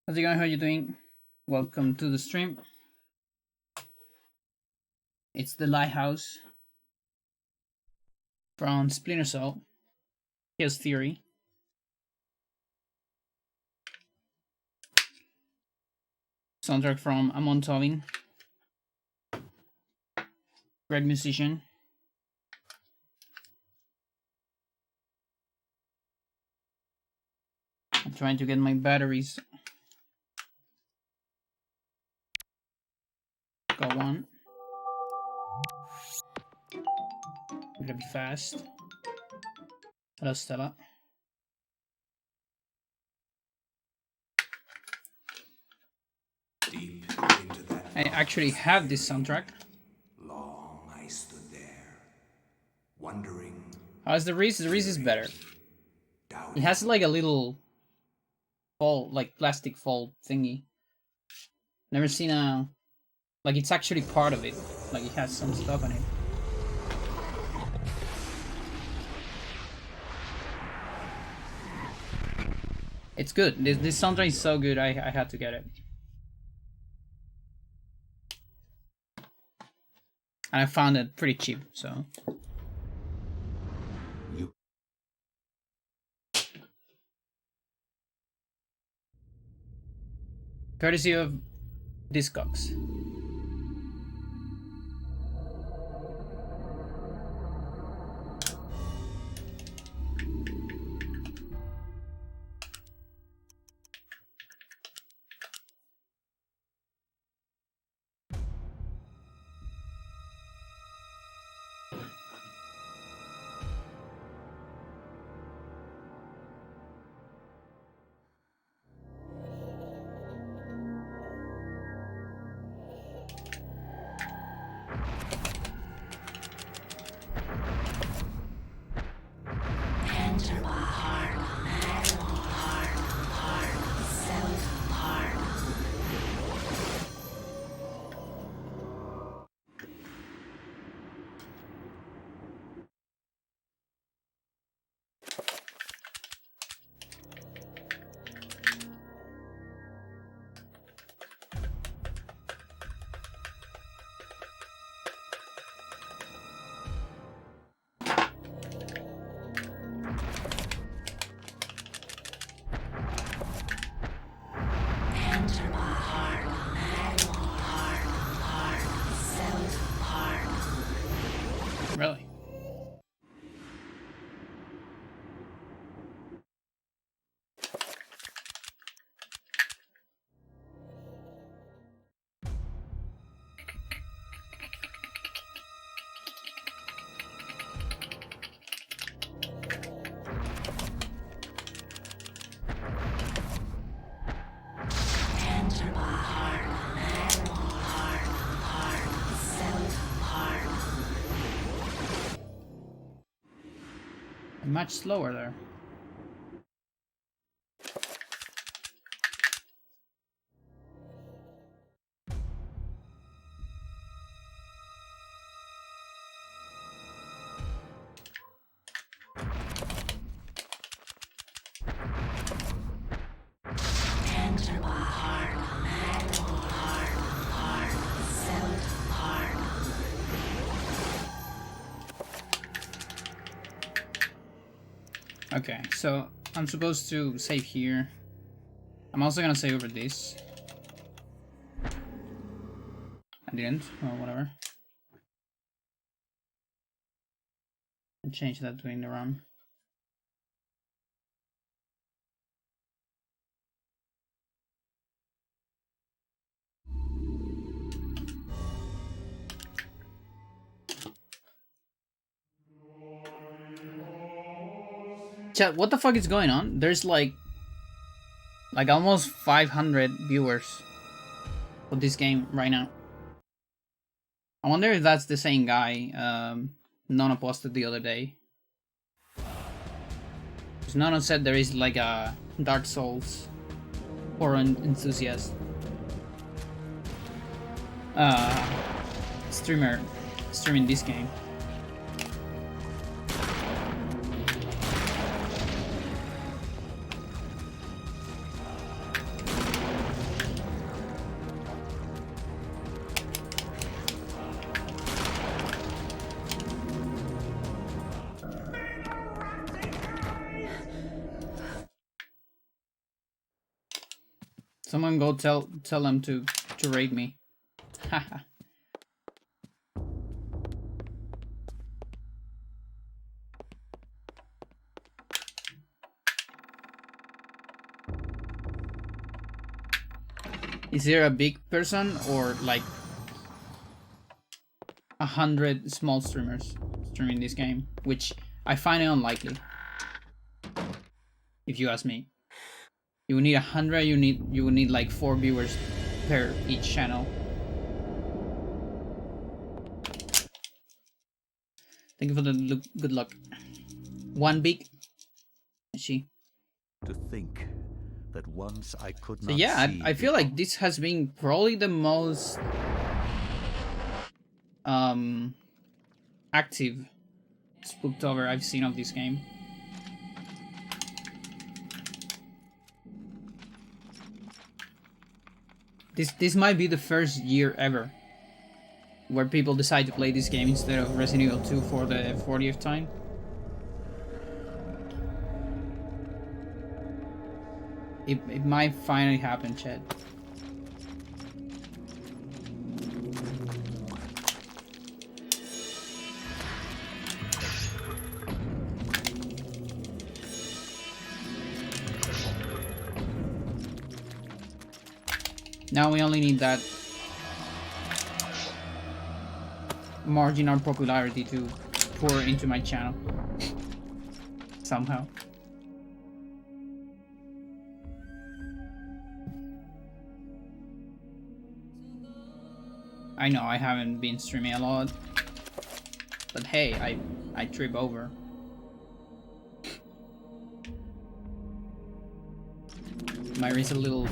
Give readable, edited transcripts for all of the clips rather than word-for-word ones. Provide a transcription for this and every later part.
How's it going? How are you doing? Welcome to the stream. It's the Lighthouse from Splinter Cell. Chaos Theory. Soundtrack from Amon Tobin. Great musician. I'm trying to get my batteries. Got one. I'm gonna be fast. Hello, Stella. Deep into that I actually have this soundtrack. long I stood there, wondering. How's the Reese? The Reese is better. Doubting. It has like a little fold, like plastic fold thingy. Never seen a like it's actually part of it. Like it has some stuff on it. It's good. This soundtrack is so good. I had to get it. And I found it pretty cheap, so. You. Courtesy of Discogs. Really? Much slower there. Okay, so I'm supposed to save here. I'm also gonna save over this. I didn't, well, whatever. And change that to in the RAM. Chat, what the fuck is going on? There's like almost 500 viewers for this game right now. I wonder if that's the same guy Nono posted the other day. Because Nono said there is like a Dark Souls horror enthusiast streamer streaming this game. Someone go tell them to raid me. Haha. Is there a big person or like 100 small streamers streaming this game? Which I find it unlikely. If you ask me. You would need 100, you would need like 4 viewers per each channel. Thank you for the good luck. One big. She. To think that once I could So not yeah, see I feel like this has been probably the most active Spooktober I've seen of this game. This might be the first year ever where people decide to play this game instead of Resident Evil 2 for the 40th time. It might finally happen, Chad. Now we only need that marginal popularity to pour into my channel. Somehow. I know I haven't been streaming a lot, but hey, I trip over. My wrist a little,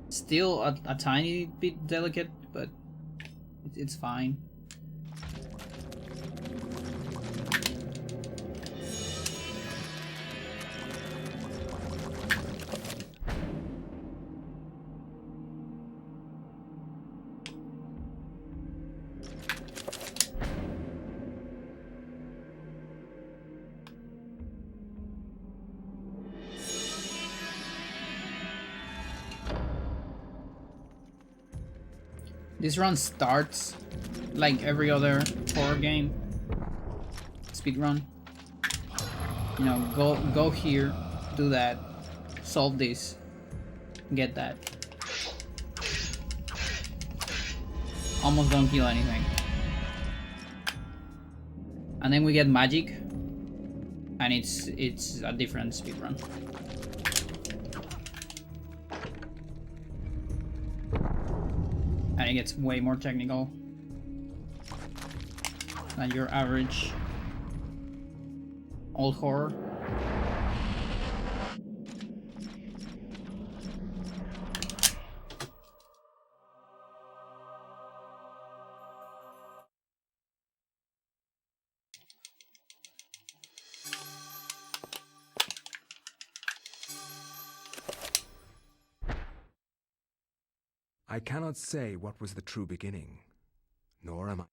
still a tiny bit delicate, but it's fine. This run starts like every other horror game. Speedrun. You know, go here, do that, solve this, get that. Almost don't kill anything. And then we get magic, and it's a different speedrun. And it gets way more technical than your average old horror. I cannot say what was the true beginning, nor am I.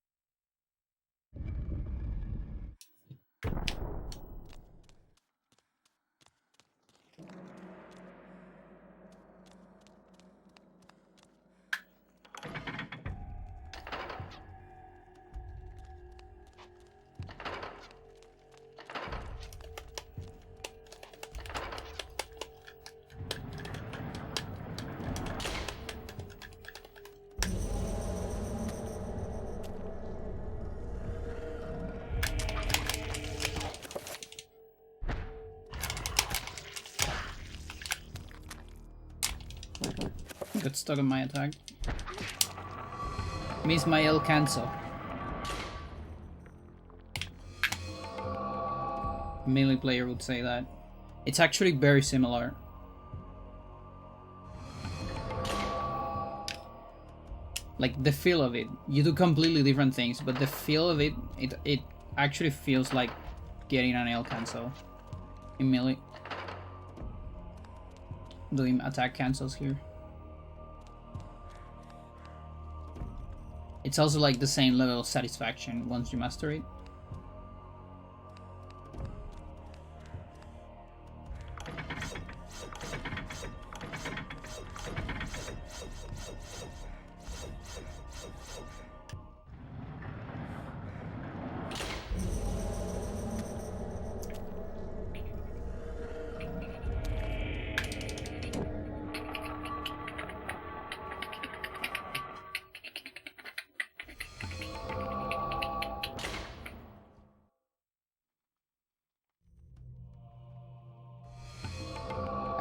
Got stuck on my attack. Miss my El Canso. A melee player would say that. It's actually very similar. Like the feel of it. You do completely different things, but the feel of it, it actually feels like getting an El Canso in melee. Doing attack cancels here. It's also like the same level of satisfaction once you master it.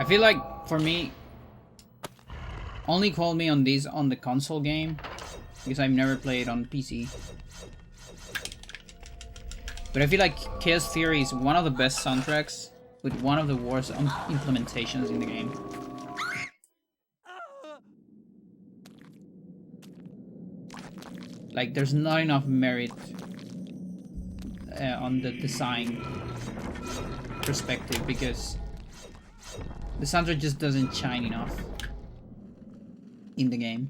I feel like, for me, only call me on these on the console game, because I've never played on PC. But I feel like Chaos Theory is one of the best soundtracks, with one of the worst implementations in the game. Like, there's not enough merit on the design perspective, because the soundtrack just doesn't shine enough in the game.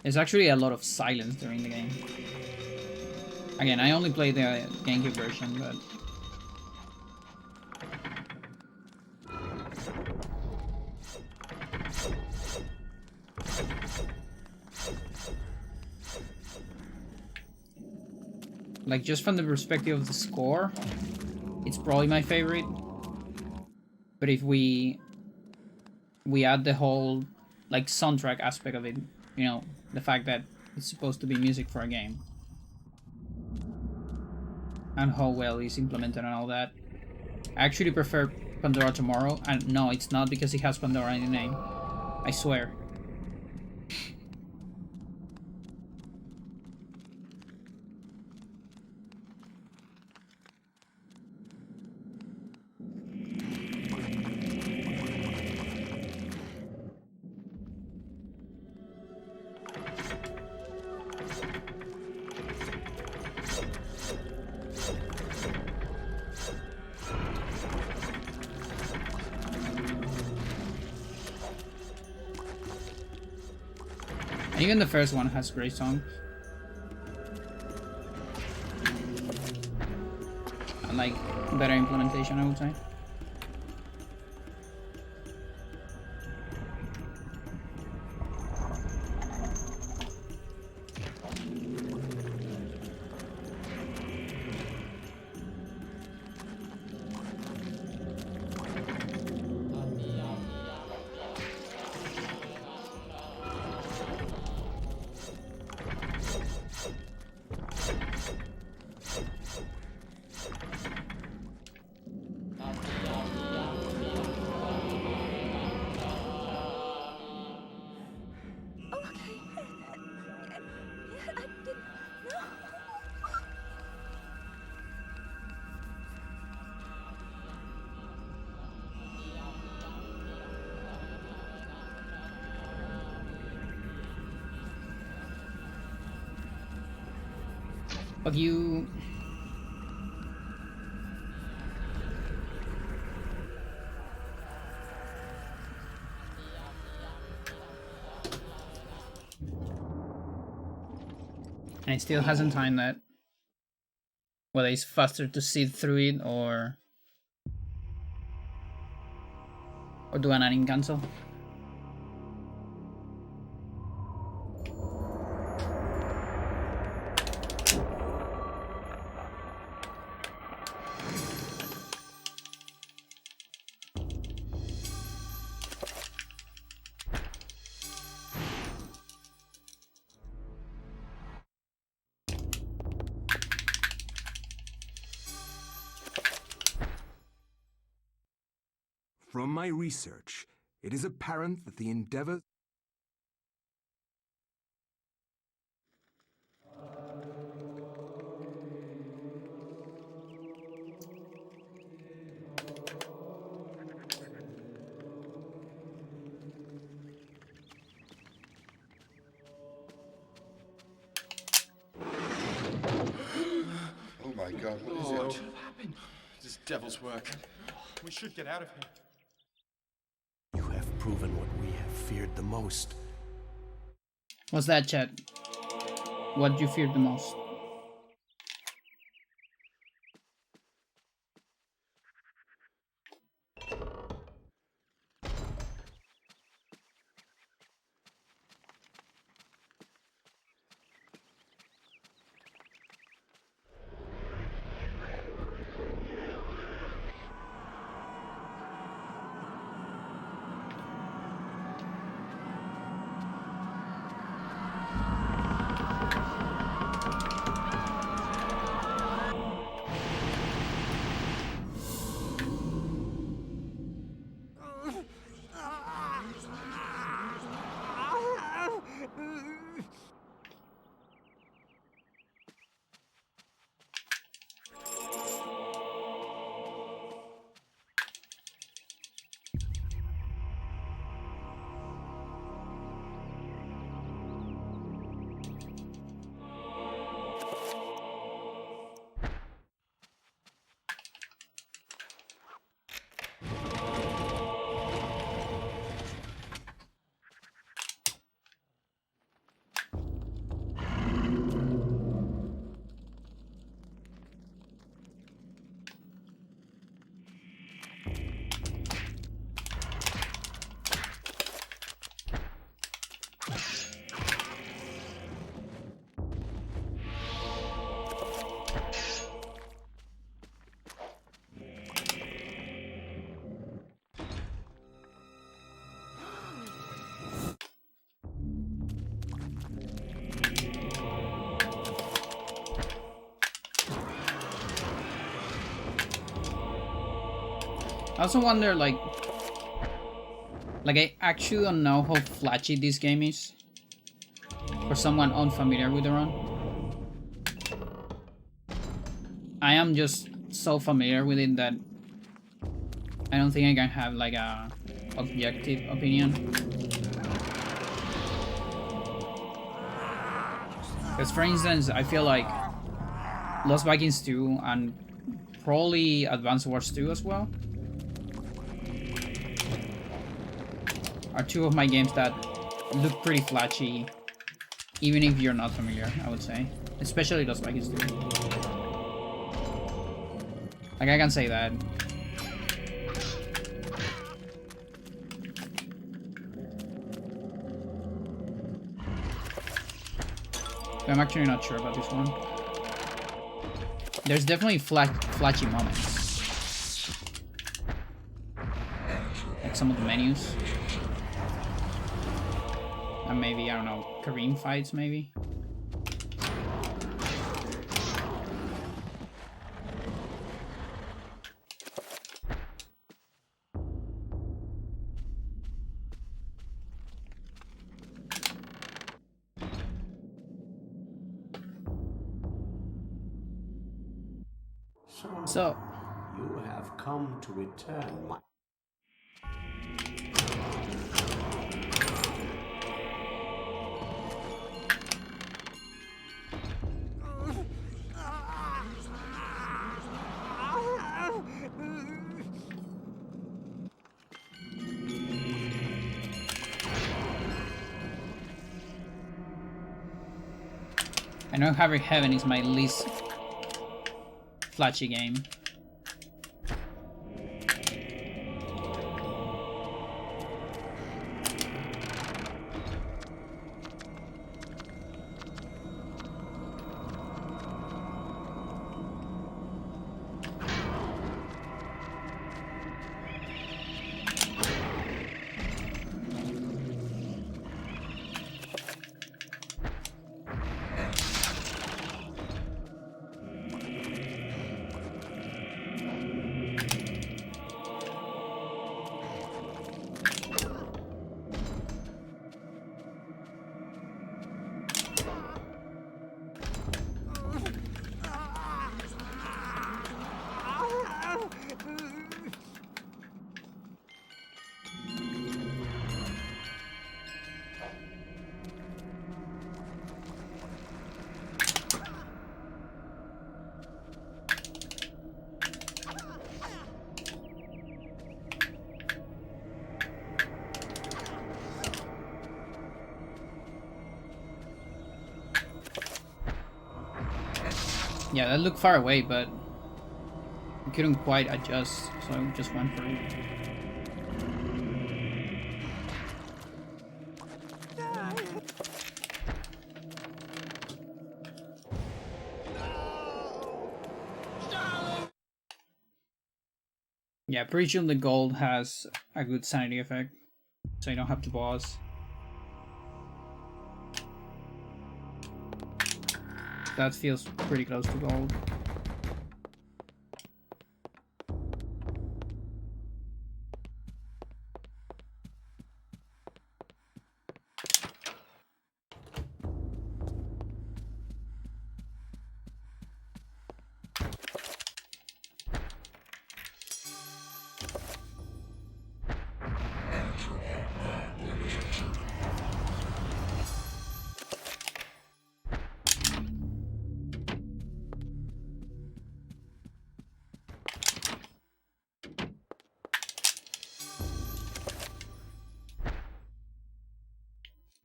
There's actually a lot of silence during the game. Again, I only played the GameCube version, but... like, just from the perspective of the score, it's probably my favorite. But if we add the whole, like, soundtrack aspect of it, you know, the fact that it's supposed to be music for a game, and how well it's implemented and all that, I actually prefer Pandora Tomorrow. And no, it's not because it has Pandora in the name. I swear. Even the first one has great songs. And like better implementation, I would say. But you... and it still hasn't timed that. Whether it's faster to see through it or do an adding cancel. From my research, it is apparent that the endeavors... Oh my God, what is What it? happened? This devil's work. We should get out of here. You have proven what we have feared the most. What's that, chat? What you feared the most? I also wonder, like I actually don't know how flashy this game is for someone unfamiliar with the run. I am just so familiar with it that I don't think I can have like a objective opinion. Because for instance, I feel like Lost Vikings 2 and probably Advance Wars 2 as well are two of my games that look pretty flashy, even if you're not familiar, I would say. Especially Lost Vikings 2. Like, I can say that. I'm actually not sure about this one. There's definitely flashy moments. Like some of the menus. And maybe, I don't know, Kareem fights maybe? So, you have come to return my... I know Harry Heaven is my least flashy game. Yeah, that looked far away, but I couldn't quite adjust, so I just went for it. Yeah, pretty sure the gold has a good sanity effect, so you don't have to pause. That feels pretty close to gold.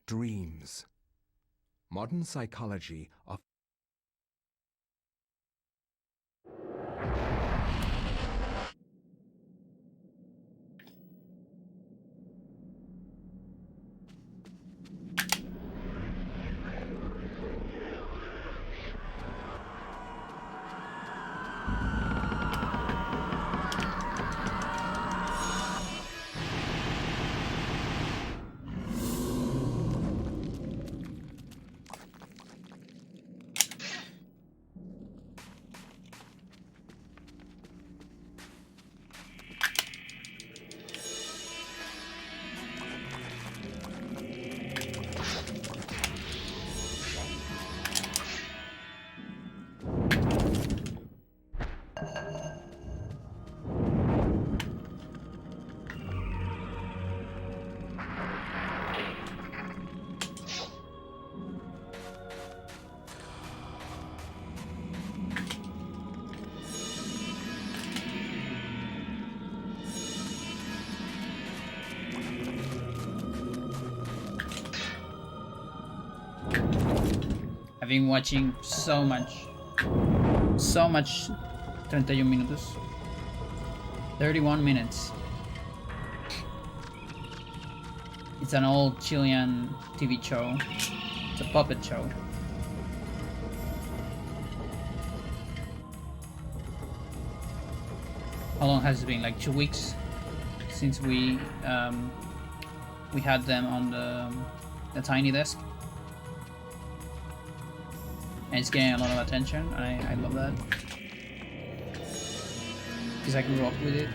Dreams. Modern psychology of I've been watching so much 31 minutos. 31 minutes. It's an old Chilean TV show. It's a puppet show. How long has it been? Like 2 weeks since we had them on the tiny desk, and it's getting a lot of attention. I love that because I grew up with it.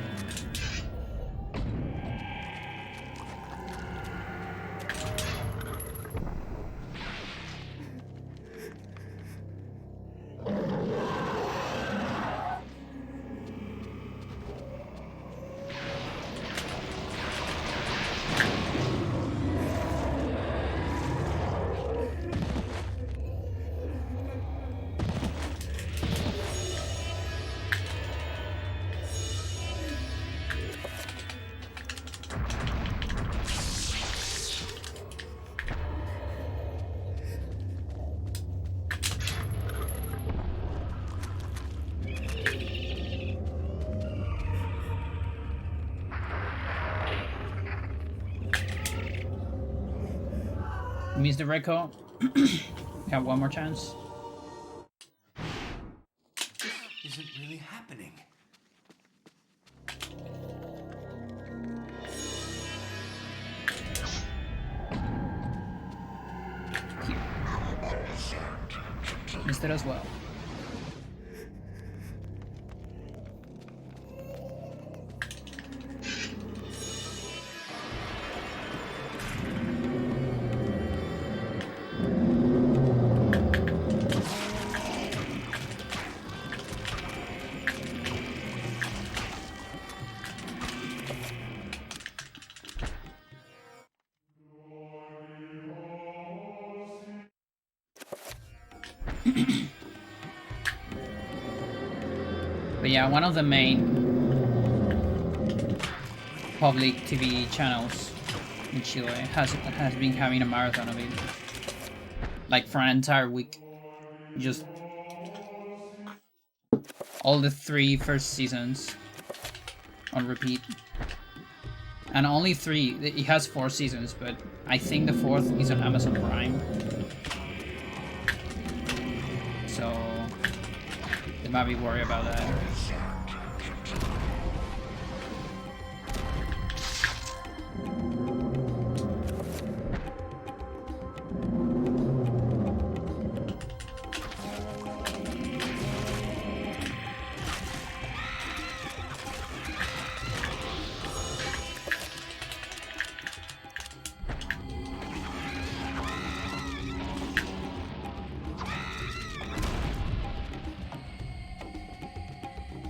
Miss the Reco. We have one more chance. Isn't really happening. Here. Missed it as well. But yeah, one of the main public TV channels in Chile has been having a marathon of it, like for an entire week, just all the 3 first seasons on repeat, and only 3. It has 4 seasons, but I think the 4th is on Amazon Prime, so they might be worried about that.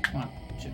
Come on, shoot.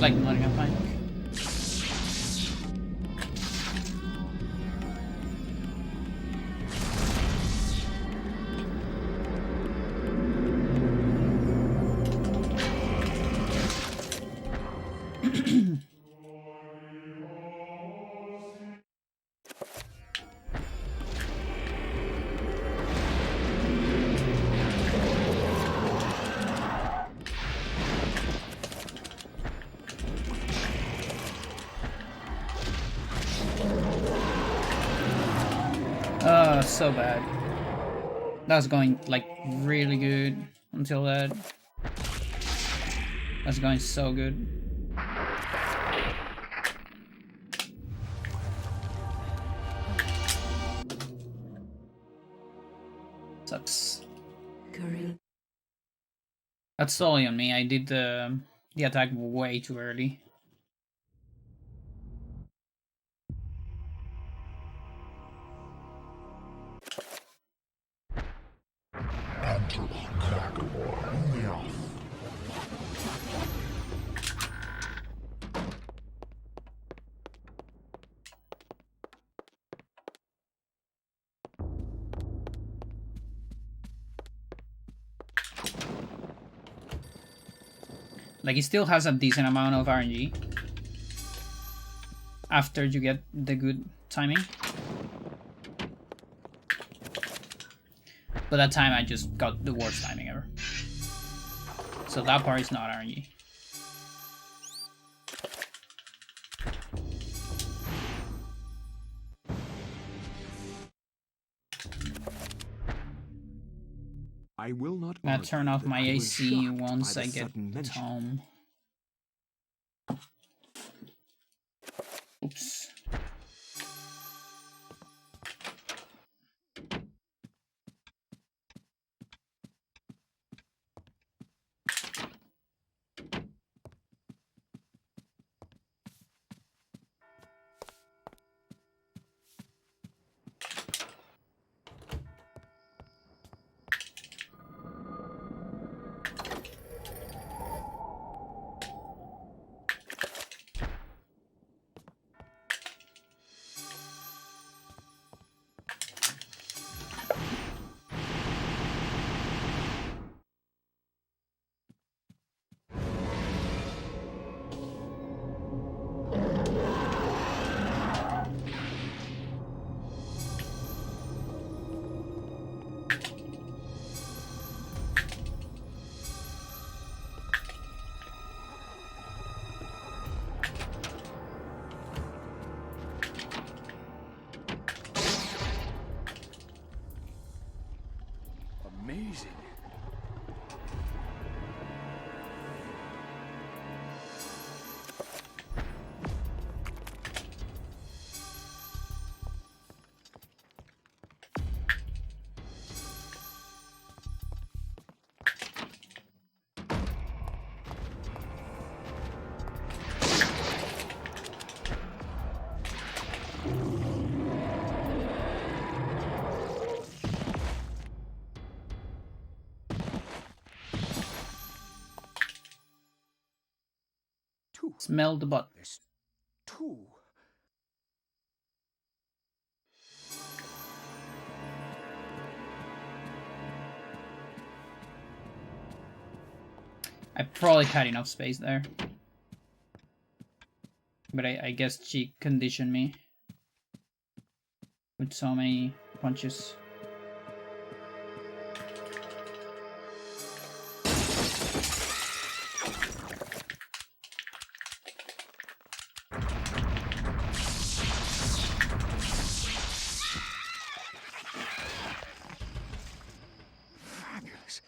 like not enough time. So bad. That was going like really good until that. That's going so good. Sucks. Curry. That's totally on me. I did the attack way too early. Like, it still has a decent amount of RNG after you get the good timing. But that time I just got the worst timing ever. So that part is not RNG. I will not. I'm gonna turn off argue my that I was AC shocked once by I the get sudden mention. home. Oops. Amazing. Two. Smell the butt. There's two. I probably had enough space there. But I guess she conditioned me with so many punches. Fabulous.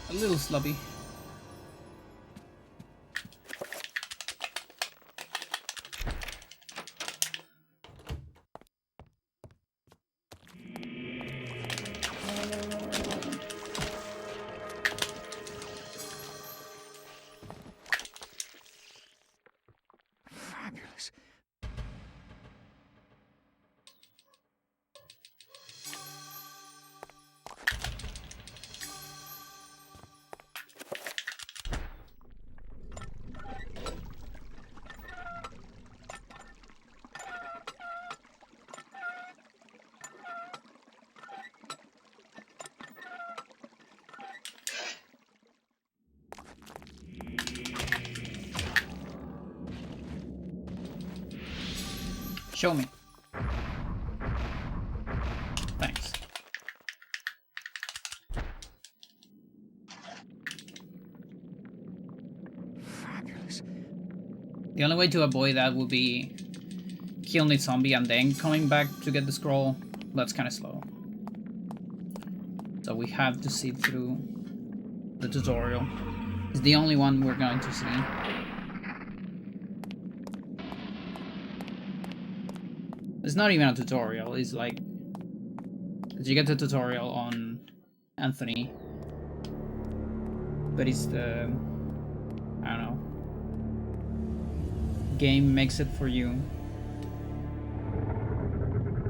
A little sloppy. Fabulous. Show me. Thanks. Fabulous. The only way to avoid that would be killing the zombie and then coming back to get the scroll. That's kind of slow. So we have to see through the tutorial. It's the only one we're going to see. It's not even a tutorial, it's like... You get the tutorial on Anthony. But it's the... I don't know. Game makes it for you.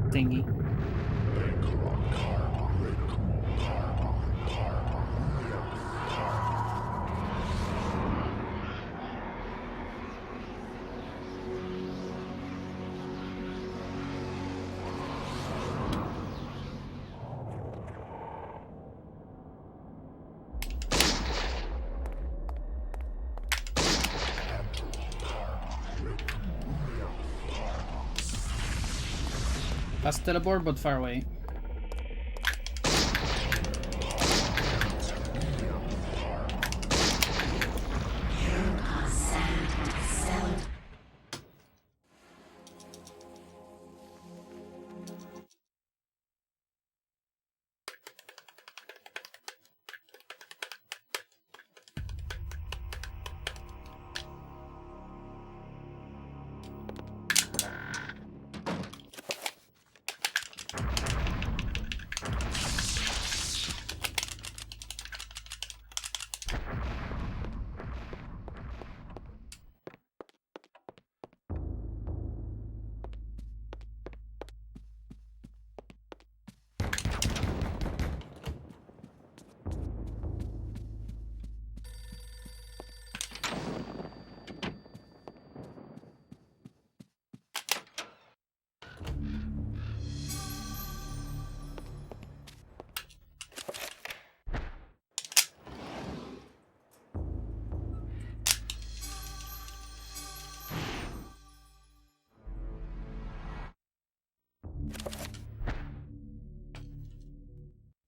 Thingy. Fast teleport, but far away.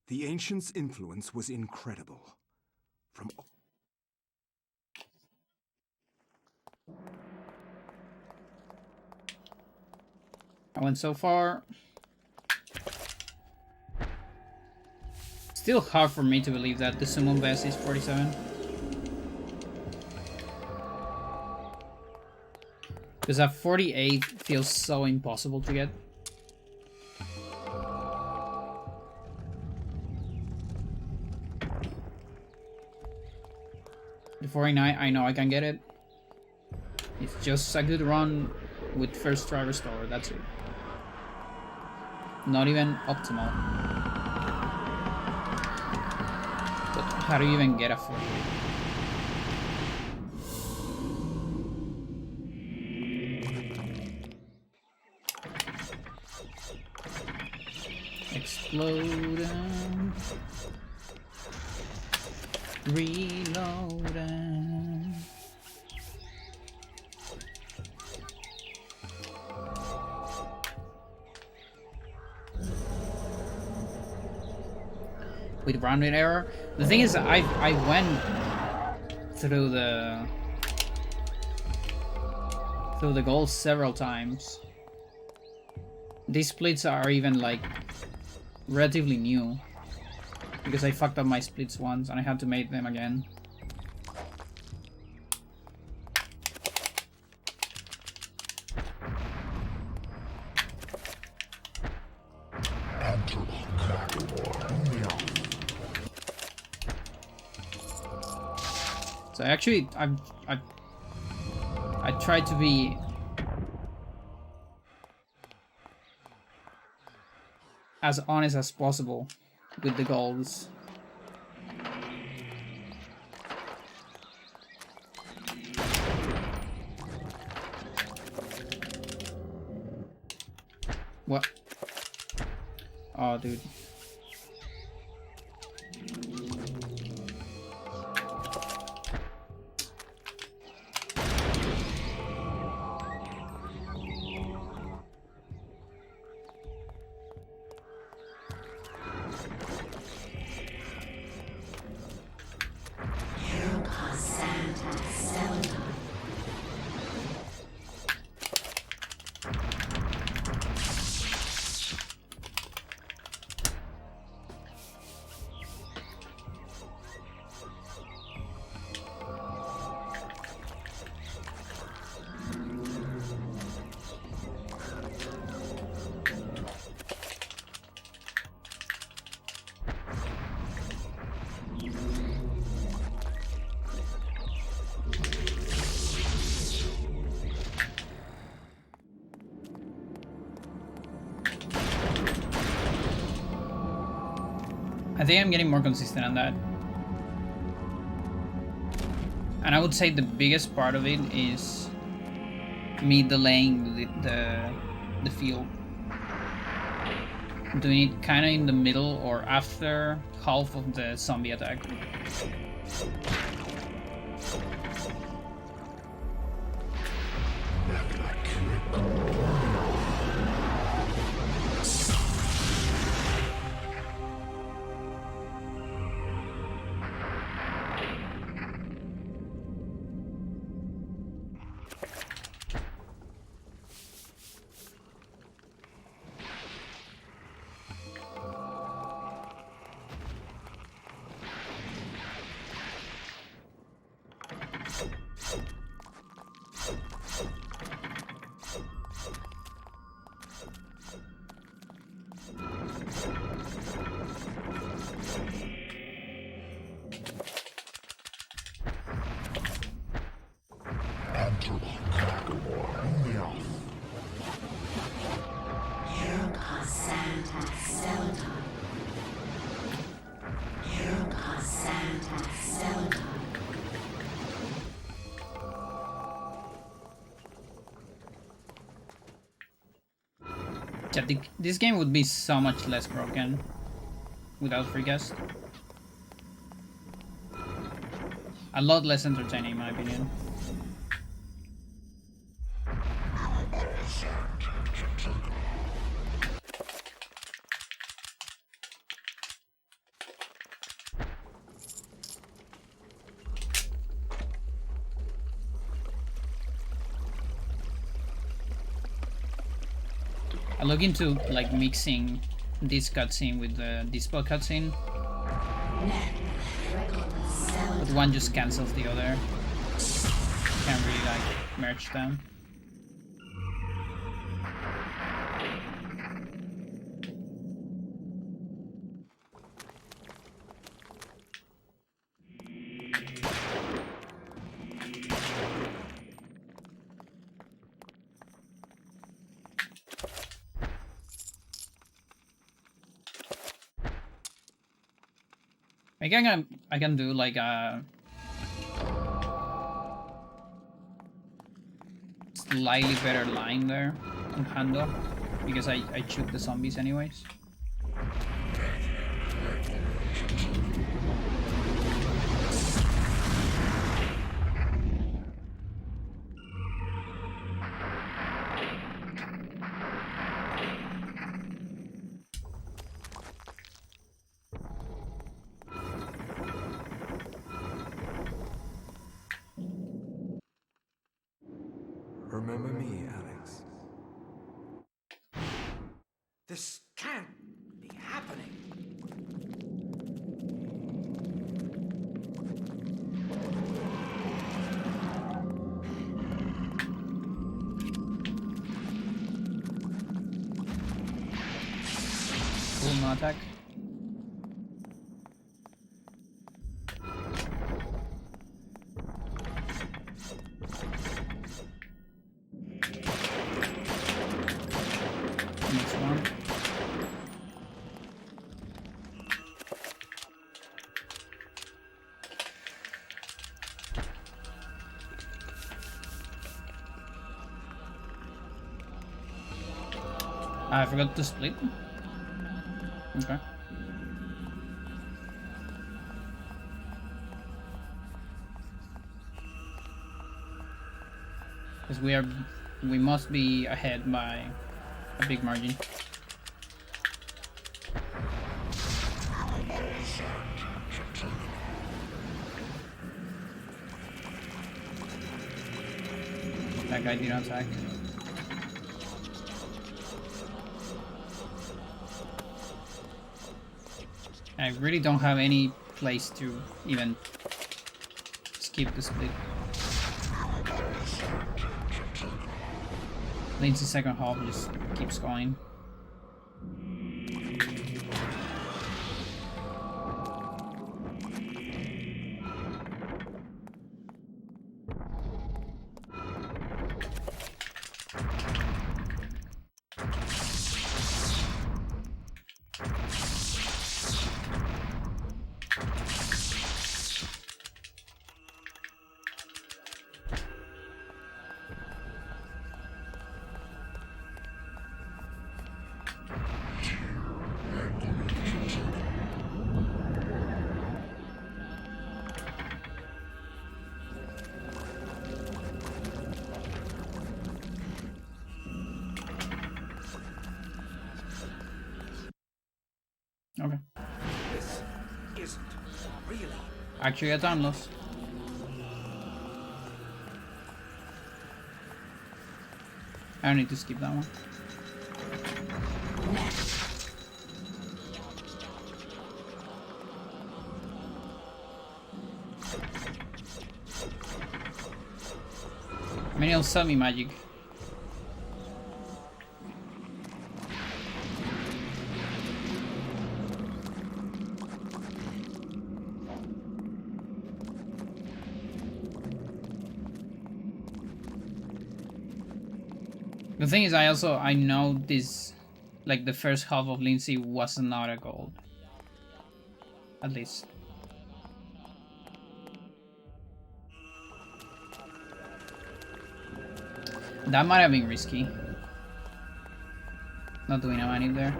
The ancients' influence was incredible. From I went so far. Still hard for me to believe that the summon best is 47. Because that 48 feels so impossible to get. The 49, I know I can get it. It's just a good run with first try restore, that's it. not even optimal. But how do you even get a 40? Explode. Reload. With rounded error. The thing is, I went through the goals several times. These splits are even like relatively new because I fucked up my splits once and I had to make them again. So actually, I tried to be as honest as possible with the goals. What? Oh, dude. I think I'm getting more consistent on that. And I would say the biggest part of it is me delaying the field. Doing it kind of in the middle or after half of the zombie attack. Yeah, this game would be so much less broken without free guest. A lot less entertaining, in my opinion. I look into like mixing this cutscene with the Dispo cutscene, but one just cancels the other. Can't really like merge them. I can do like a slightly better line there on handle because I shoot the zombies anyways. Remember me, Alex? This can't be happening. Cool, no attack. Next one. I forgot to split. Okay. Because we must be ahead by a big margin. That guy didn't attack. I really don't have any place to even skip the split. Lindsay's second half just keeps going. Okay. This isn't really. Actually, a time loss. I don't need to skip that one. I mean, he'll sell me magic. The thing is, I know this, like the first half of Lindsay was not a gold. At least. That might have been risky. Not doing a manip there.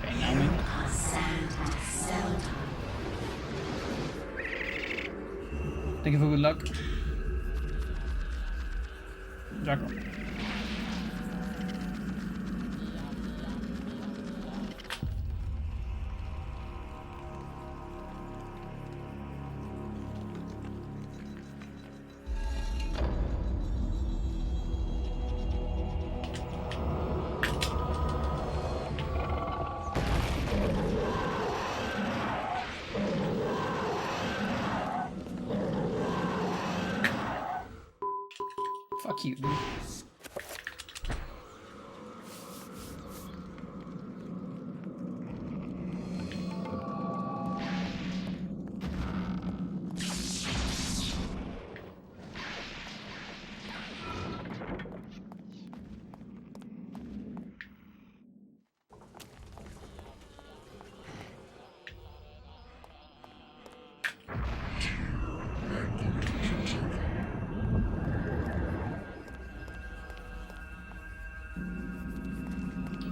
Okay, now maybe. Thank you for good luck. Draco. Fuck you, dude.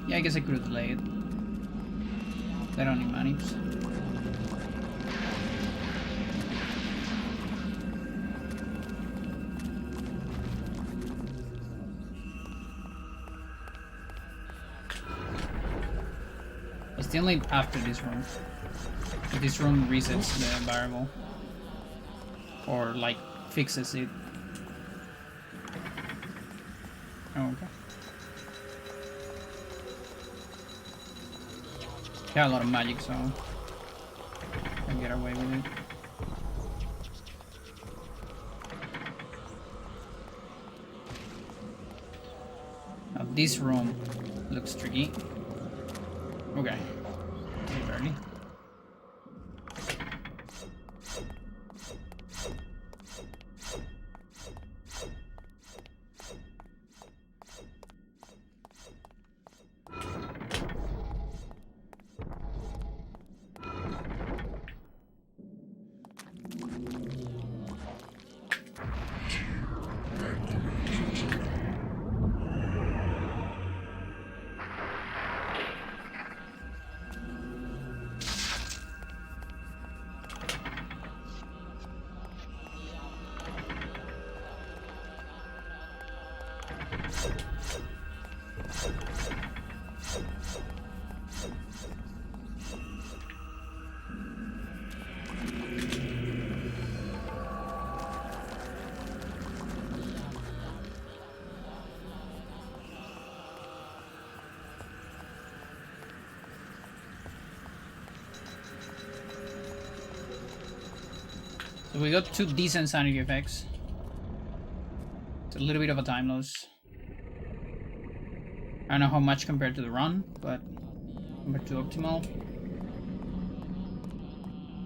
Yeah, I guess I could delay it. They don't need manips. But still need after this room. If this room resets the variable. Or like fixes it. Oh, okay. Got a lot of magic, so I can get away with it. Now this room looks tricky. Okay. Save early. So we got 2 decent sanity effects. It's a little bit of a time loss. I don't know how much compared to the run, but compared to optimal.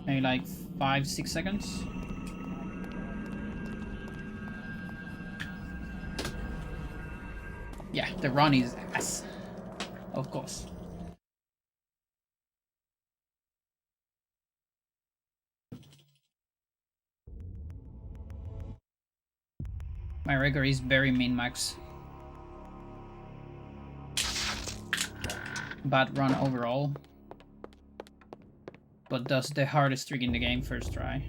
Maybe like 5-6 seconds. Yeah, the run is ass. Of course. My record is very min-max. Bad run overall. But does the hardest trick in the game first try.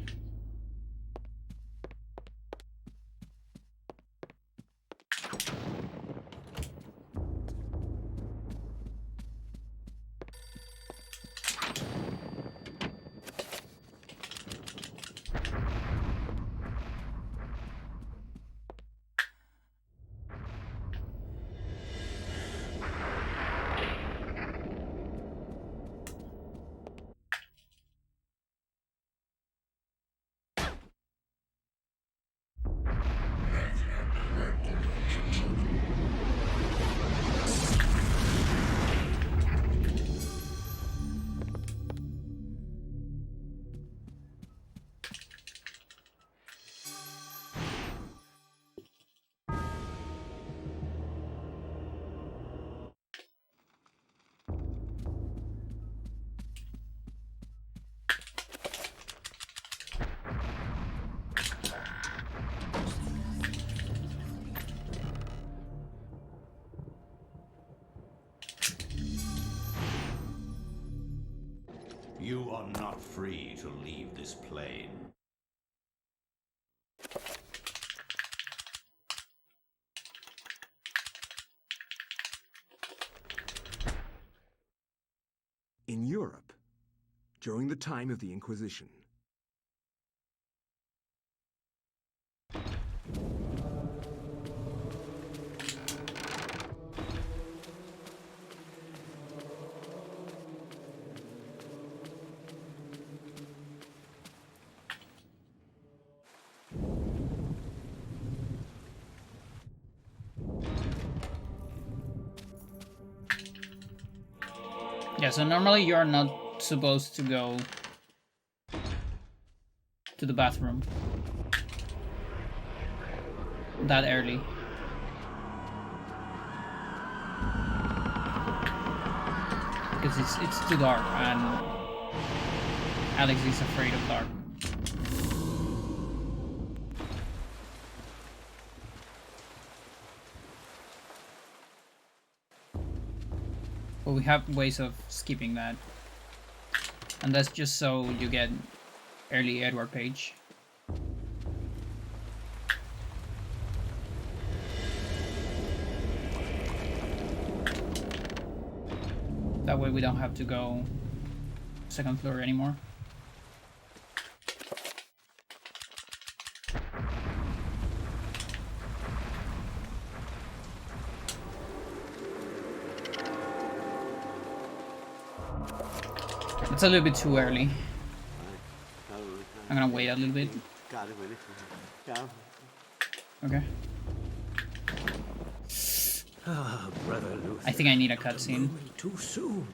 You are not free to leave this plane. In Europe, during the time of the Inquisition, Yeah, so normally you're not supposed to go to the bathroom that early. Because it's too dark and Alex is afraid of dark. But we have ways of skipping that. And that's just so you get early Edward Page. That way we don't have to go second floor anymore. It's a little bit too early. I'm gonna wait a little bit. Okay. Brother Luther. I think I need a cutscene. Too soon.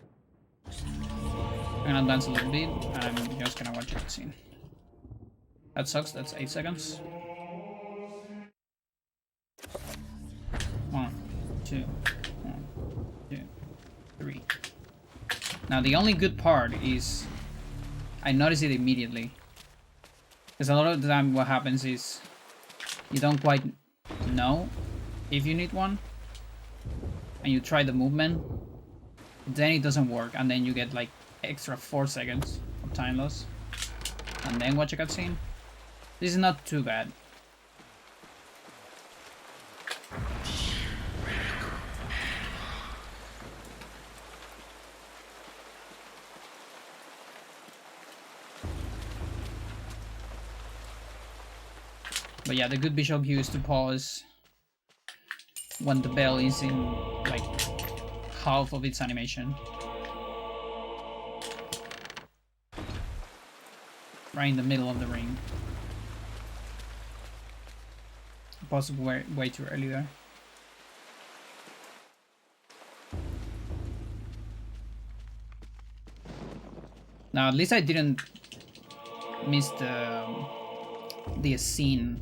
I'm gonna advance a little bit, and I'm just gonna watch a cutscene. That sucks, that's 8 seconds. 1, 2, 1, 2, 3. Now the only good part is I notice it immediately. Because a lot of the time what happens is you don't quite know if you need one. And you try the movement, then it doesn't work, and then you get like extra 4 seconds of time loss. And then watch a cutscene. This is not too bad. But yeah, the good bishop here is to pause when the bell is in like half of its animation. Right in the middle of the ring. Possibly way too early there. Now at least I didn't miss the scene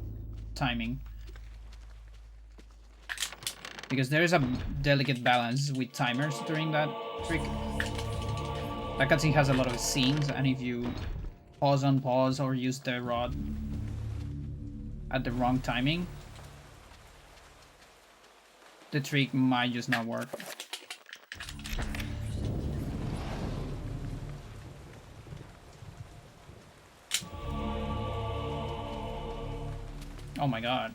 timing. Because there is a delicate balance with timers during that trick. That cutscene has a lot of scenes, and if you pause on pause or use the rod at the wrong timing, the trick might just not work. Oh my god.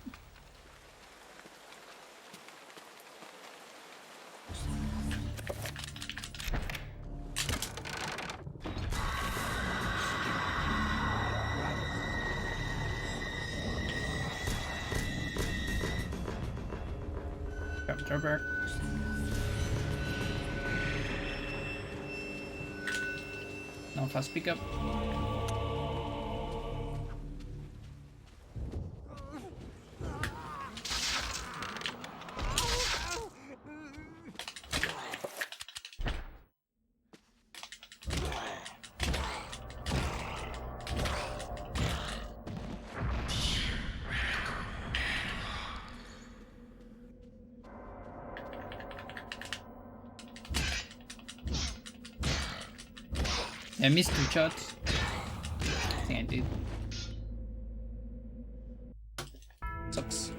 Trevor. No fast pickup. I missed 2 shots. I think I did. Sucks.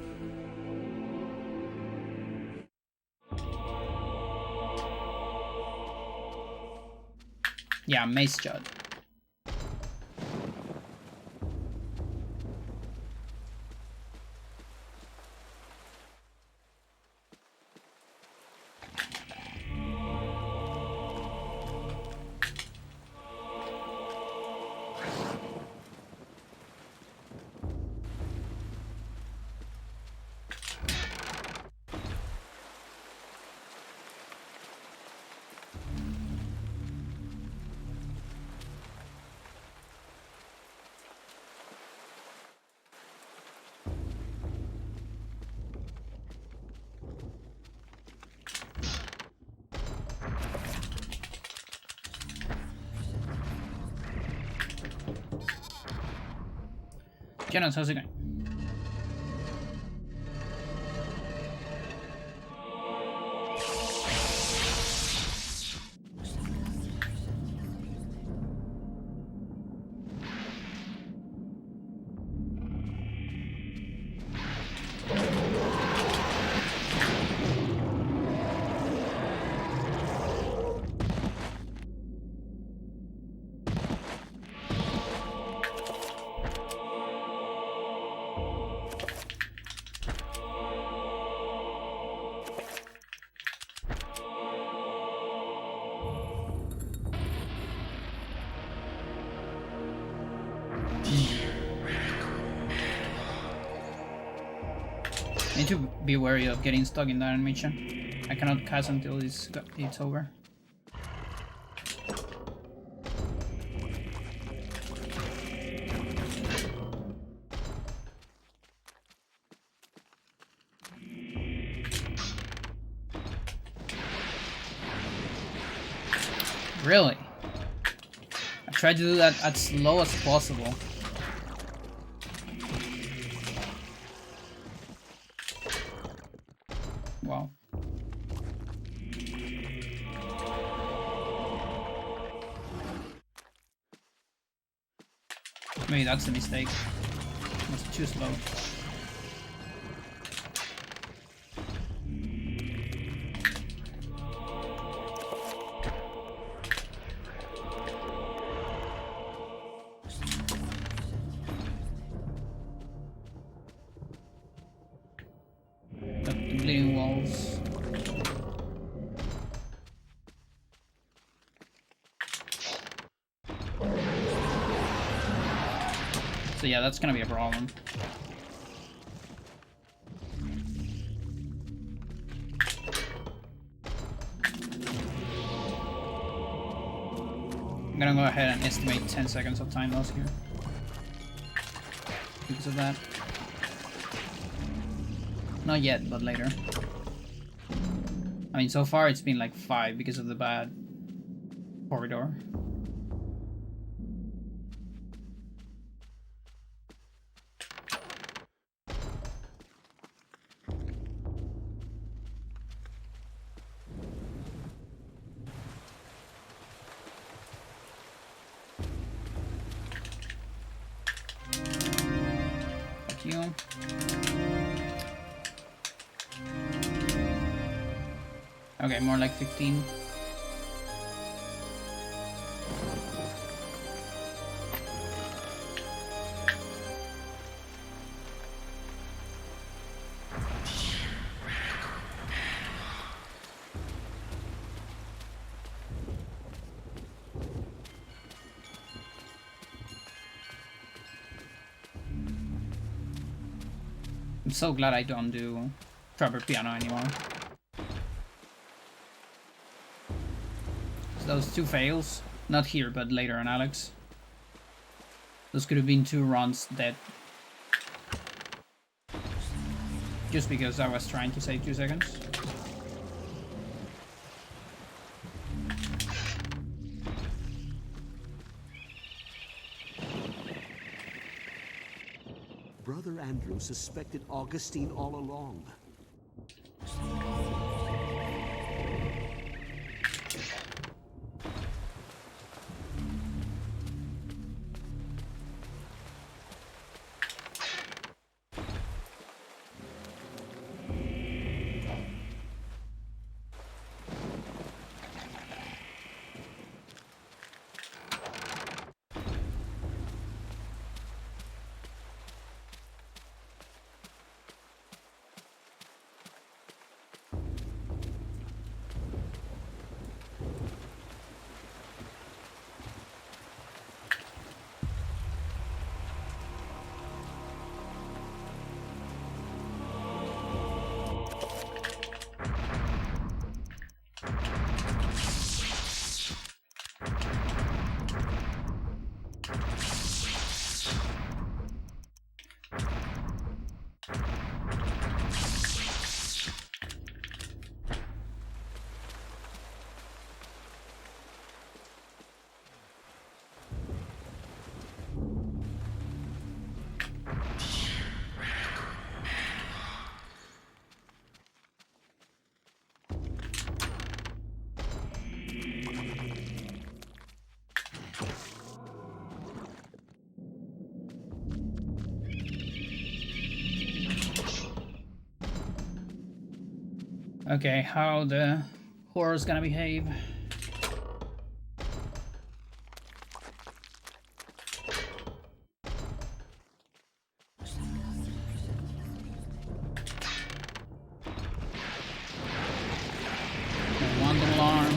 Yeah, mace shot. Jonas, how's it going? Need to be wary of getting stuck in that animation. I cannot cast until it's over. Really? I tried to do that as slow as possible. Wow. Maybe that's the mistake. It was too slow. Got the bleeding walls. So yeah, that's gonna be a problem. I'm gonna go ahead and estimate 10 seconds of time loss here. Because of that. Not yet, but later. I mean, so far it's been like 5 because of the bad corridor. Fuck you. Okay, more like 15. I'm so glad I don't do Trapper Piano anymore. So those 2 fails. Not here, but later on Alex. Those could have been 2 runs dead. Just because I was trying to save 2 seconds. Brother Andrew suspected Augustine all along. Okay, how the horror's gonna behave. One alarm.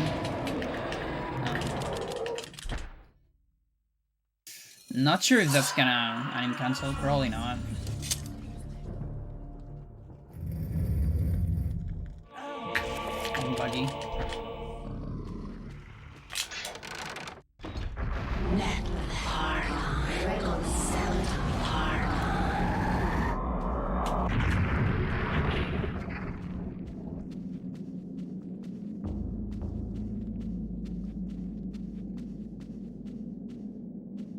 Not sure if that's gonna anim cancel, probably not. sanity.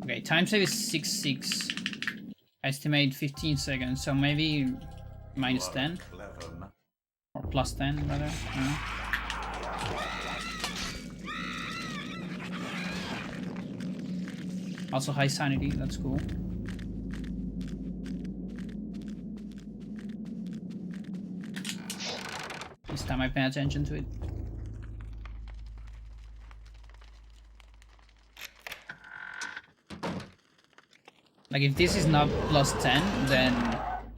Okay, time save is 6.6. Estimate 15 seconds, so maybe minus 10 or plus 10 rather. Also high sanity, that's cool. This time I pay attention to it. Like if this is not plus 10, then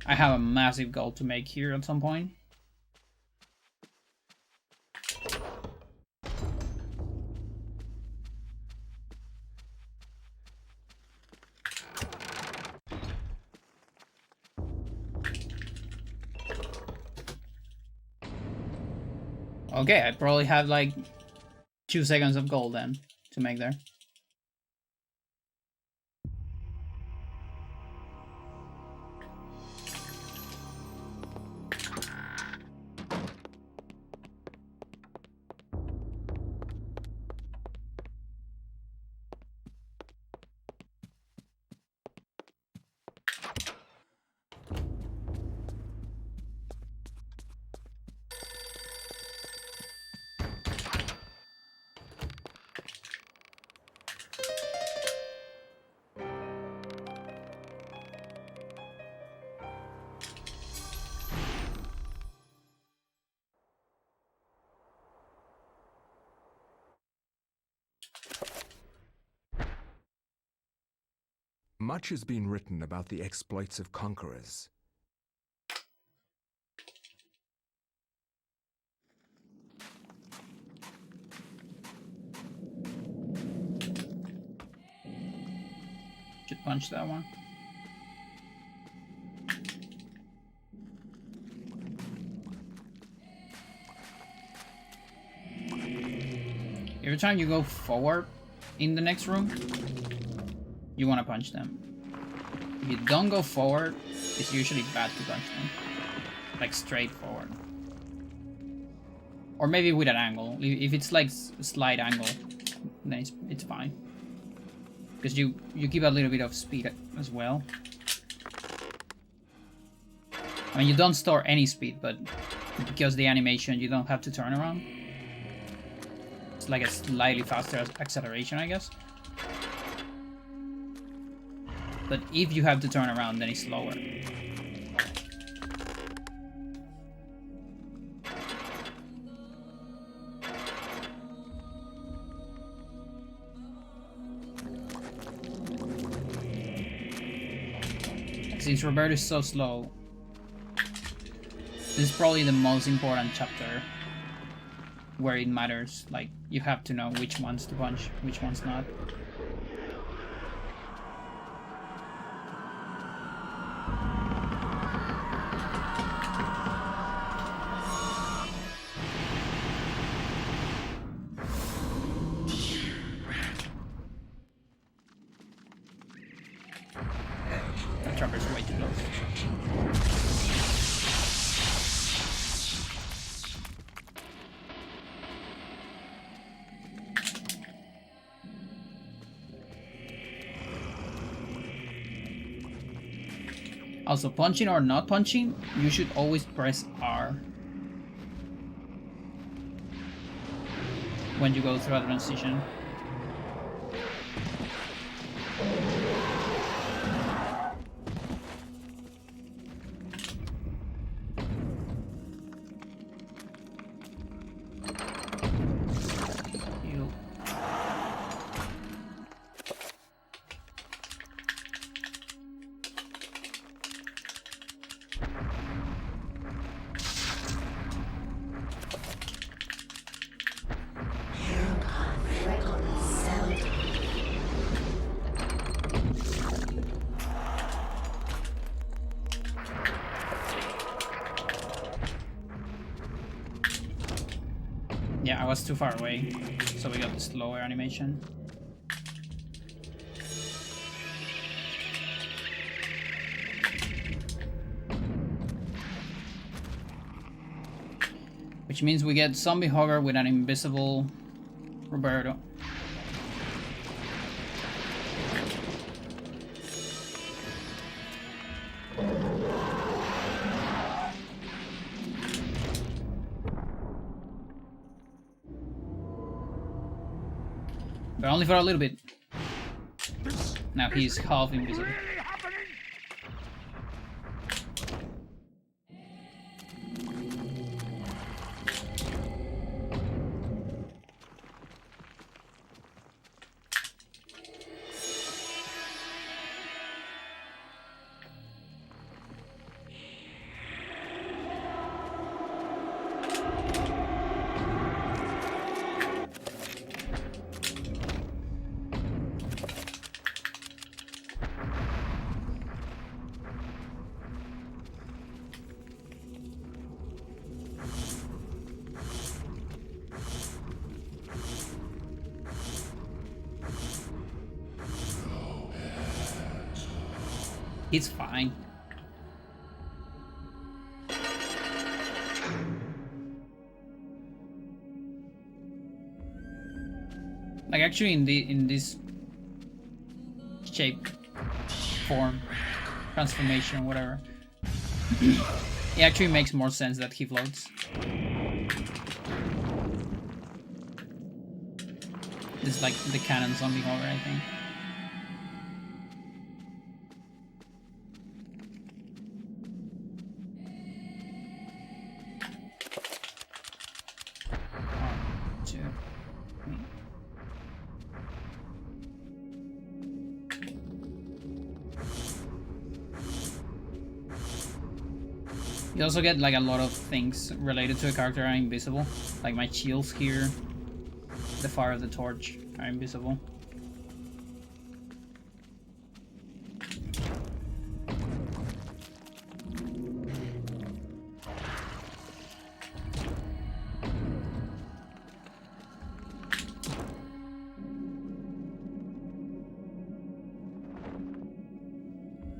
I have a massive goal to make here at some point. Okay, I probably have like 2 seconds of gold then to make there. Much has been written about the exploits of conquerors. Should punch that one. Every time you go forward in the next room, you want to punch them. If you don't go forward, it's usually bad to punch them. Like straight forward. Or maybe with an angle. If it's like a slight angle, then it's fine. Because you give a little bit of speed as well. I mean, you don't store any speed, but because the animation, you don't have to turn around. It's like a slightly faster acceleration, I guess. But if you have to turn around, then it's slower. Since Roberto is so slow, this is probably the most important chapter where it matters. Like, you have to know which ones to punch, which ones not. That trapper's way too close. Also, punching or not punching, you should always press R when you go through a transition. was too far away, so we got the slower animation. Which means we get Zombie Hogger with an invisible Roberto. But only for a little bit. Now he's half invisible. He's fine. Like actually in this shape, form, transformation, whatever, it actually makes more sense that he floats. This is like the canon zombie horror, I think. You also get like a lot of things related to a character are invisible. Like my shields here, the fire of the torch are invisible.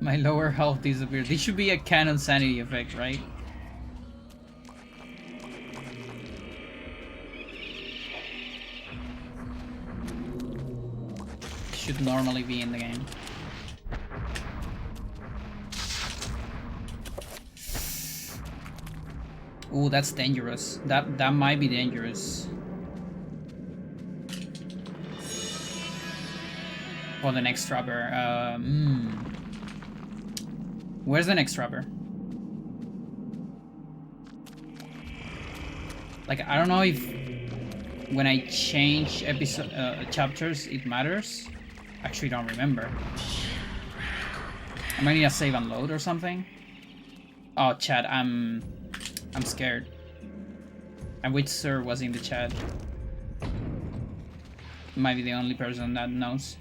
My lower health disappeared. This should be a canon sanity effect, right? Should normally be in the game. Ooh, that's dangerous. That might be dangerous. For the next trapper. Where's the next trapper? Like, I don't know if when I change episode chapters it matters. Actually, don't remember. I might need a save and load or something. Oh, chat, I'm scared. And which sir was in the chat? Might be the only person that knows.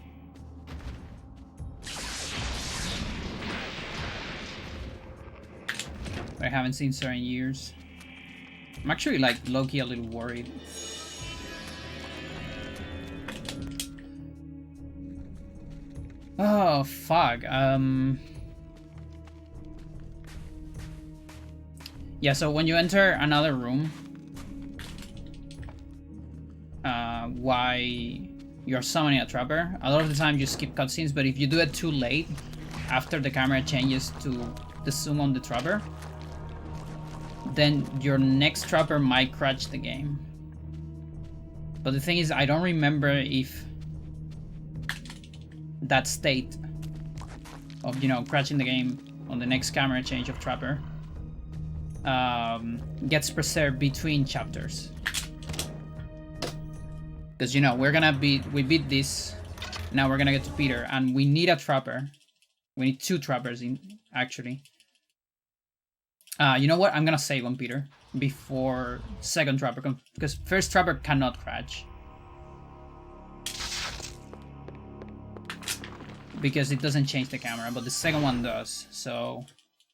I haven't seen Sir in years. I'm actually like low-key a little worried. Oh fuck. Yeah, so when you enter another room, why you're summoning a trapper, a lot of the time you skip cutscenes, but if you do it too late, after the camera changes to the zoom on the trapper, then your next trapper might crash the game. But the thing is, I don't remember if that state of, you know, crashing the game on the next camera change of trapper gets preserved between chapters. Because, you know, we beat this, now we're gonna get to Peter, and we need a trapper. We need two trappers in, actually. You know what? I'm gonna save on Peter before second trapper, because first trapper cannot crash. Because it doesn't change the camera, but the second one does. So,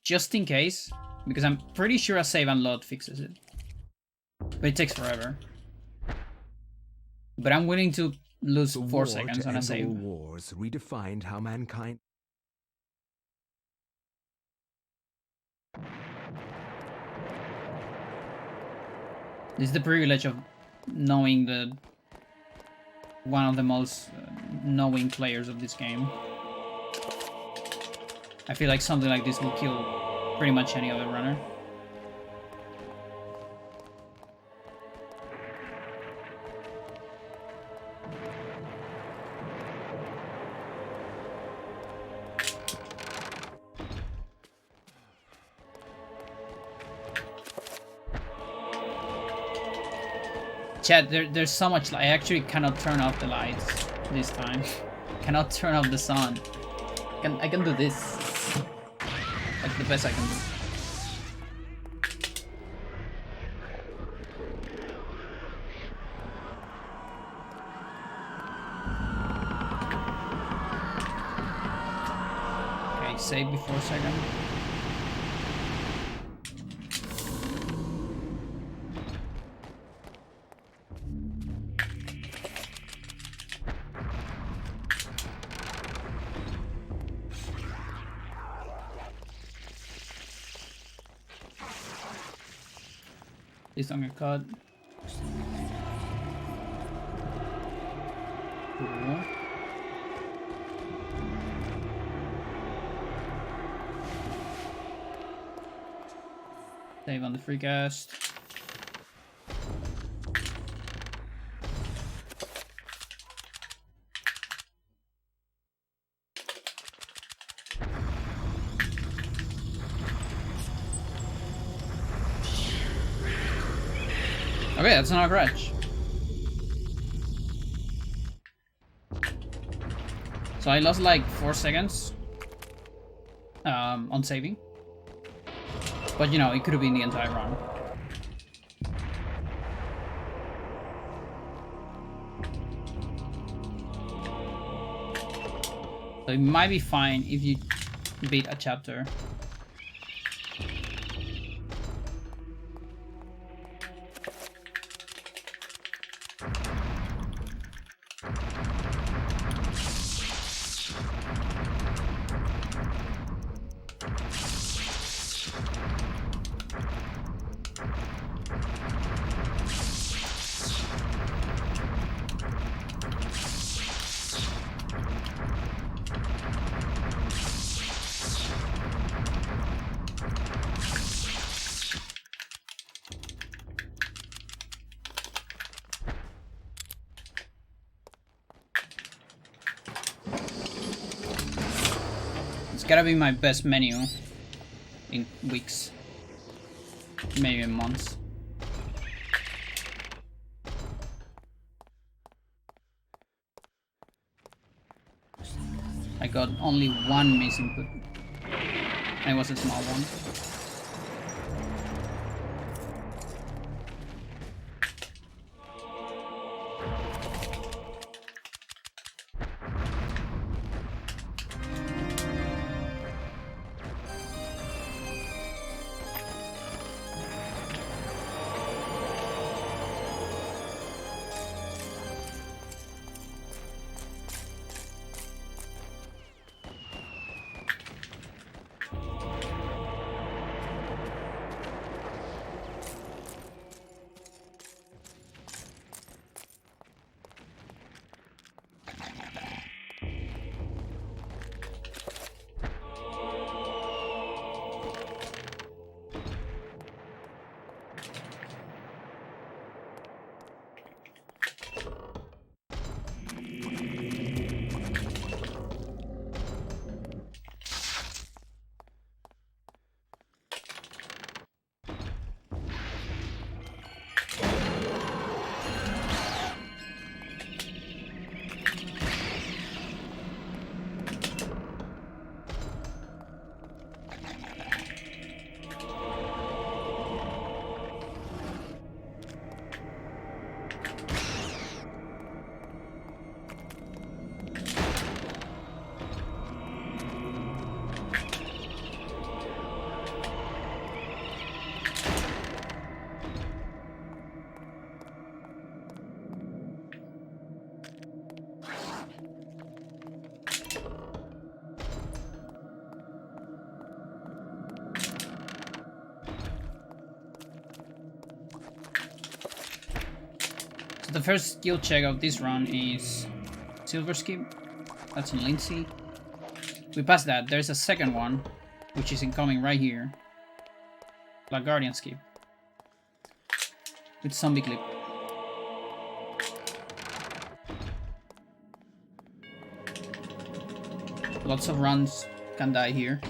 just in case, because I'm pretty sure a save and load fixes it. But it takes forever. But I'm willing to lose The 4 war seconds to on a end save. all wars redefined how mankind. This is the privilege of knowing one of the most knowing players of this game. I feel like something like this will kill pretty much any other runner. Chat, there's so much light. I actually cannot turn off the lights this time. Cannot turn off the sun. I can do this. Like the best I can do. Okay, save before second. Please don't get caught. Cool. Save on the free cast. Okay, that's not a grudge. So I lost like 4 seconds on saving. But you know, it could have been the entire run. So it might be fine if you beat a chapter. It's gotta be my best menu in weeks, maybe in months. I got only one missing put, and it was a small one. the first skill check of this run is Silver Skip. That's in Lindsay. We passed that. There's a second one, which is incoming right here. Black Guardian Skip. With Zombie Clip. Lots of runs can die here.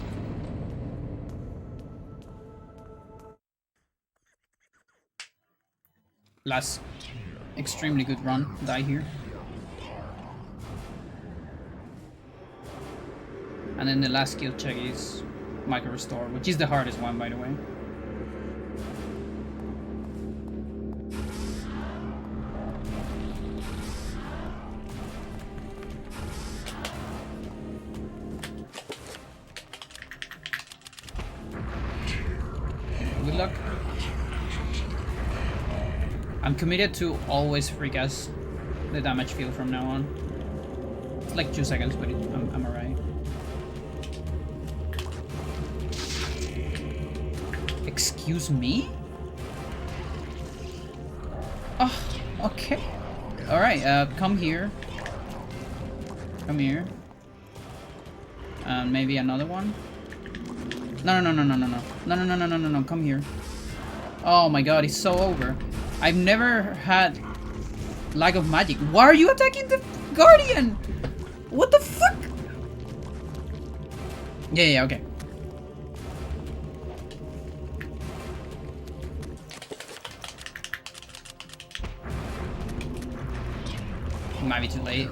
Last extremely good run die here. And then the last skill check is Micro Restore, which is the hardest one, by the way. Good luck. I'm committed to always free cast the damage field from now on. It's like 2 seconds, but I'm alright. Excuse me? Oh, okay. Alright, come here. Come here. Maybe another one? No, come here. Oh my god, it's so over. I've never had lack of magic. Why are you attacking the Guardian? What the fuck? Yeah, okay. Might be too late.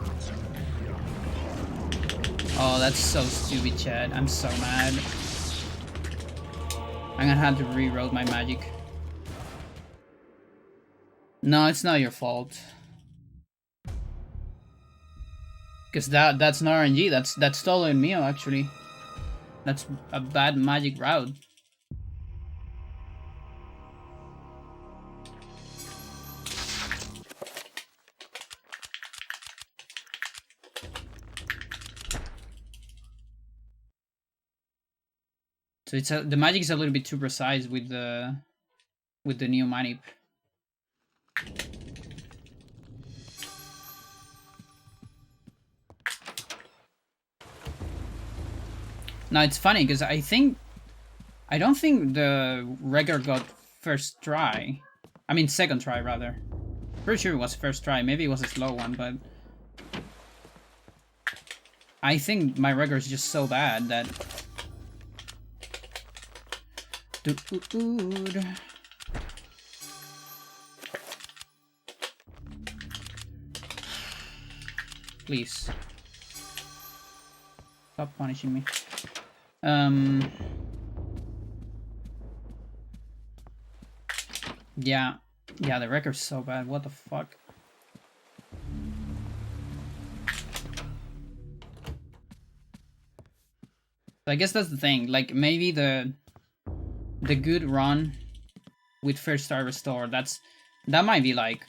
Oh, that's so stupid, Chad. I'm so mad. I'm gonna have to reroll my magic. No, it's not your fault. Cause that's not RNG. That's stolen Mio actually. That's a bad magic route. So it's the magic is a little bit too precise with the new manip. Now it's funny because I don't think the record got first try. I mean second try rather. Pretty sure it was first try. Maybe it was a slow one, but I think my record is just so bad that. Dude. Please. Stop punishing me. Yeah, the record's so bad. What the fuck? I guess that's the thing. Like maybe the good run with first star restore. That might be like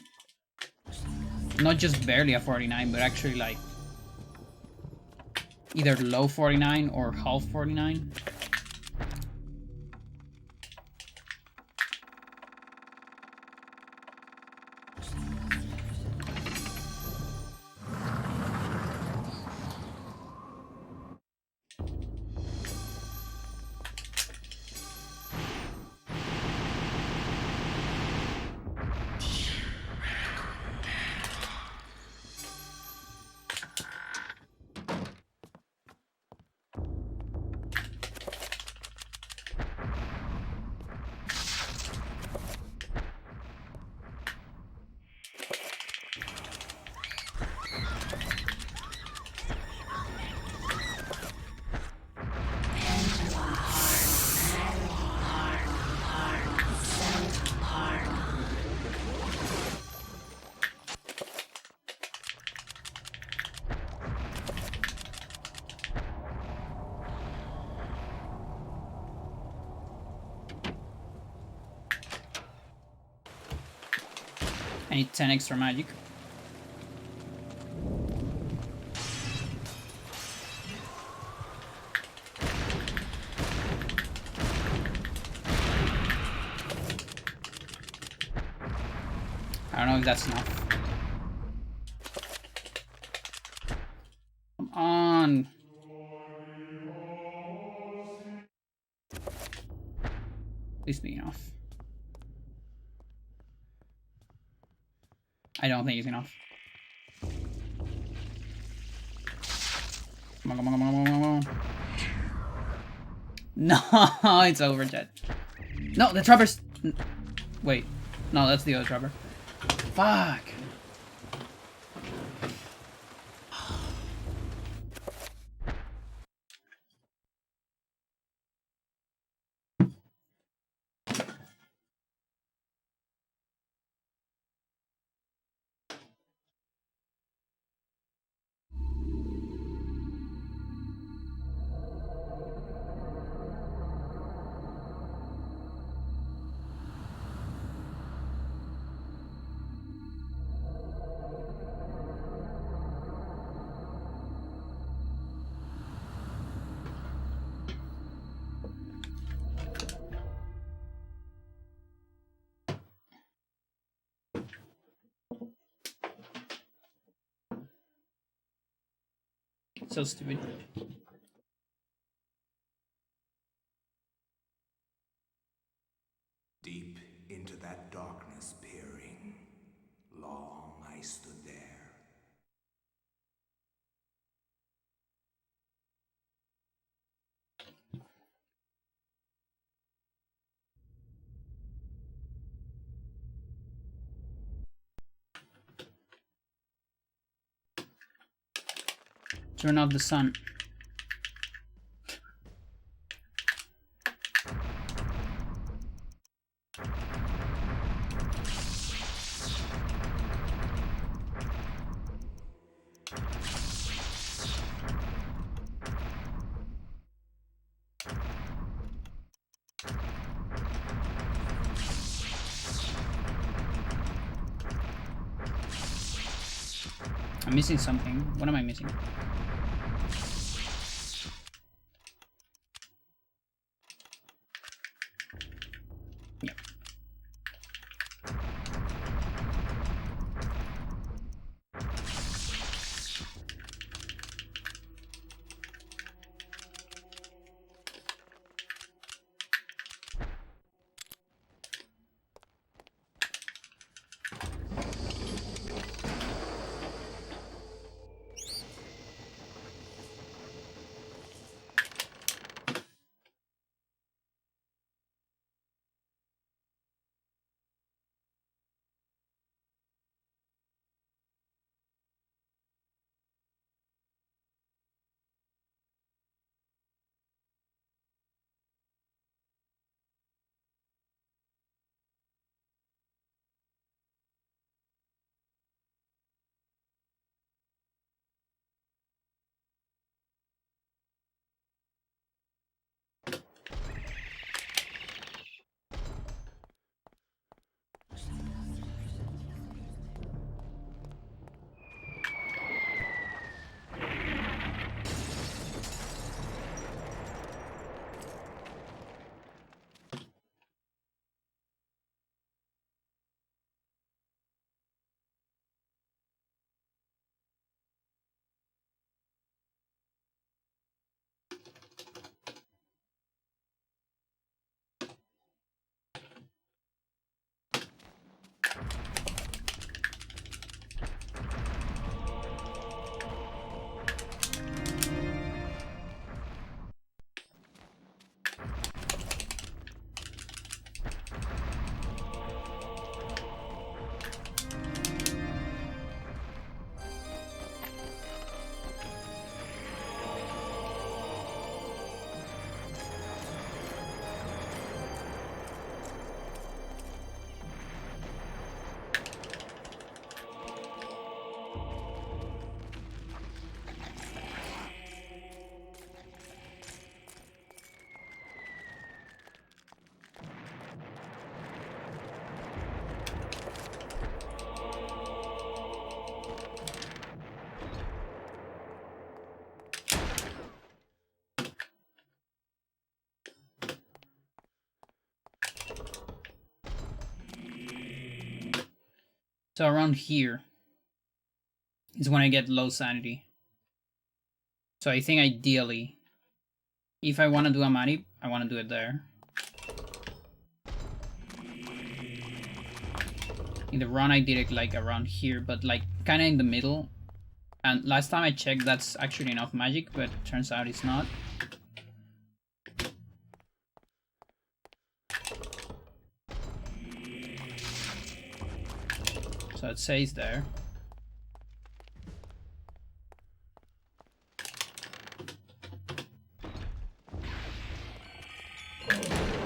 not just barely a 49, but actually like either low 49 or half 49. I need 10 extra magic. I don't know if that's enough. Please be enough. I don't think it's enough. Come on, come on, come on, come on, come on. No, it's over, Jet. No, the trapper's... Wait. No, that's the other trapper. Fuck. So stupid. Deep into that darkness peering, long I stood there. Turn off the sun. I'm missing something. What am I missing? Yep. So around here is when I get low sanity. So I think ideally, if I want to do a manip, I want to do it there. In the run I did it like around here, but like kind of in the middle. And last time I checked, that's actually enough magic, but turns out it's not. So it says there.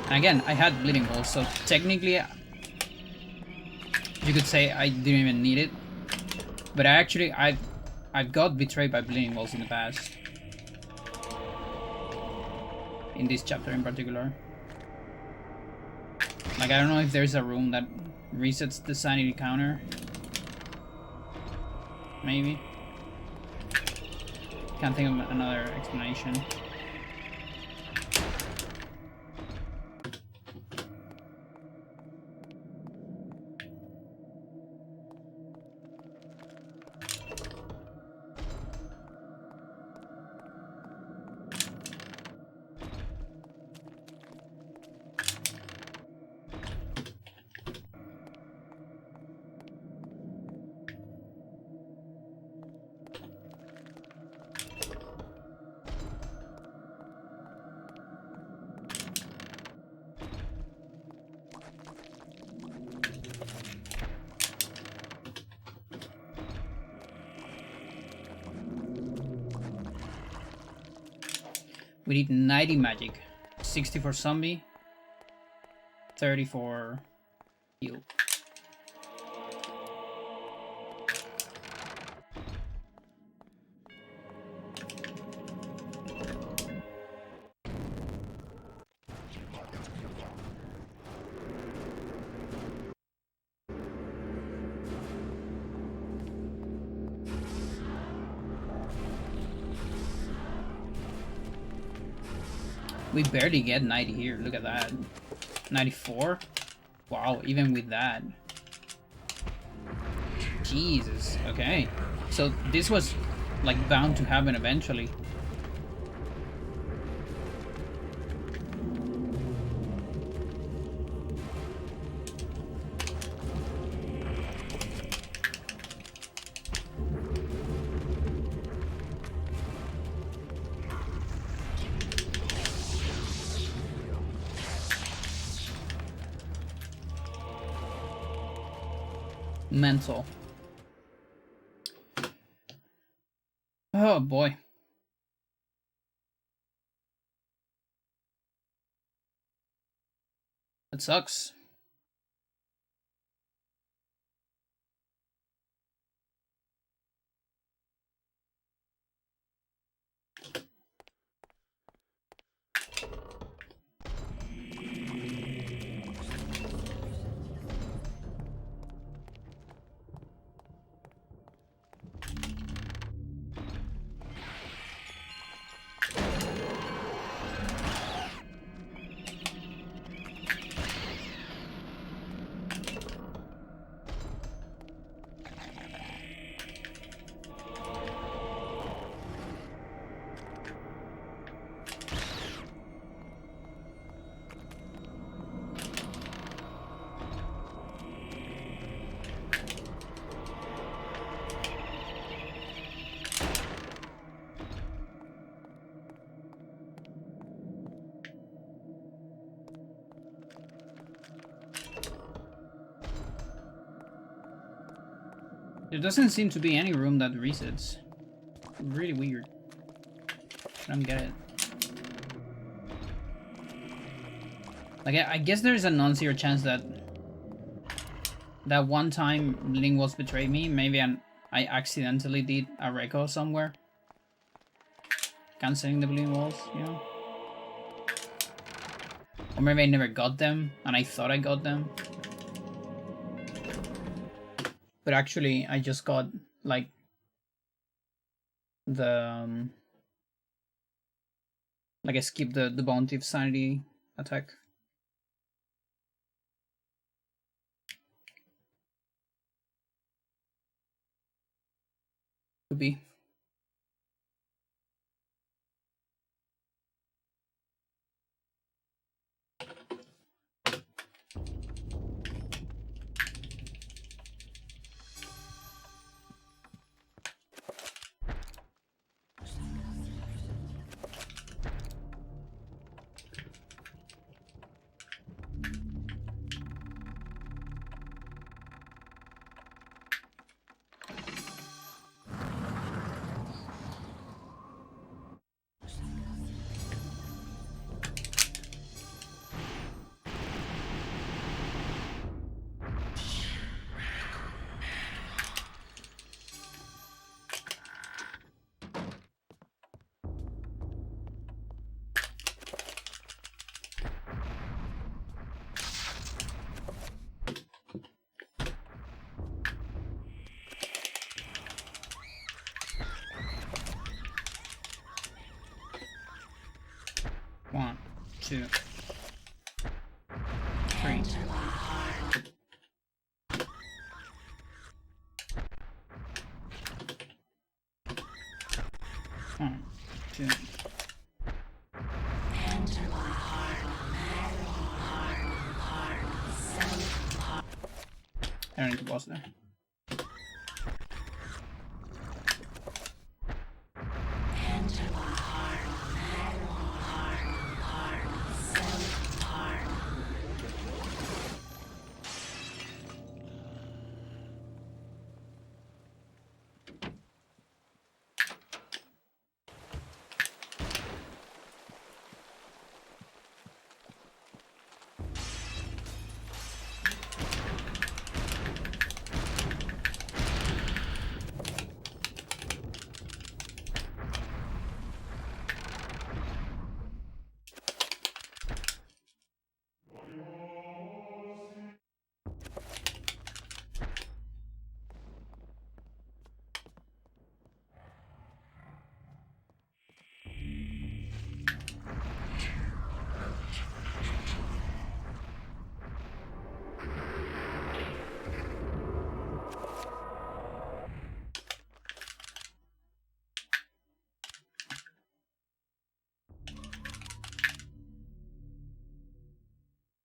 And again, I had bleeding walls, so technically you could say I didn't even need it. But I've got betrayed by bleeding walls in the past. In this chapter in particular. Like, I don't know if there's a room that resets the sanity counter. Maybe. Can't think of another explanation. We need 90 magic, 60 for zombie, 30 for heal. We barely get 90 here, look at that. 94? Wow, even with that. Jesus, okay. So this was like bound to happen eventually. Mental. Oh boy. That sucks. There doesn't seem to be any room that resets. Really weird. I don't get it. Like, I guess there's a non-zero chance that that one time Bleeding Walls betrayed me. Maybe I accidentally did a reco somewhere. Canceling the Bleeding Walls, you know? Or maybe I never got them, and I thought I got them. But actually, I just got, like, the... like, I skipped the bounty of sanity attack. Could be. 2, 3. 1, 2. I don't need to pause there.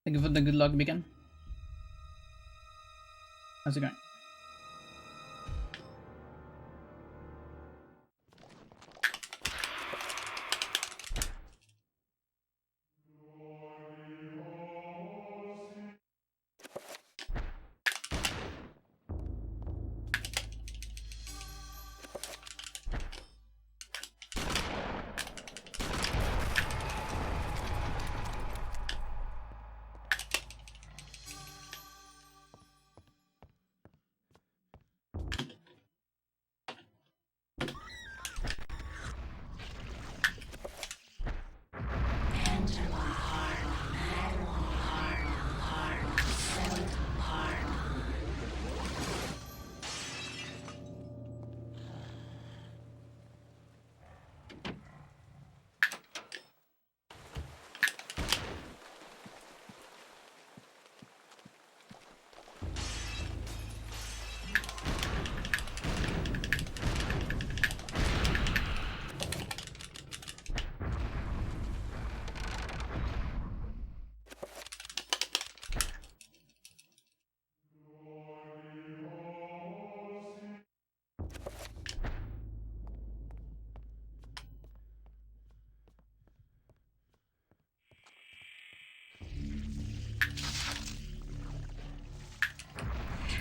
Thank you for the good luck beacon. How's it going?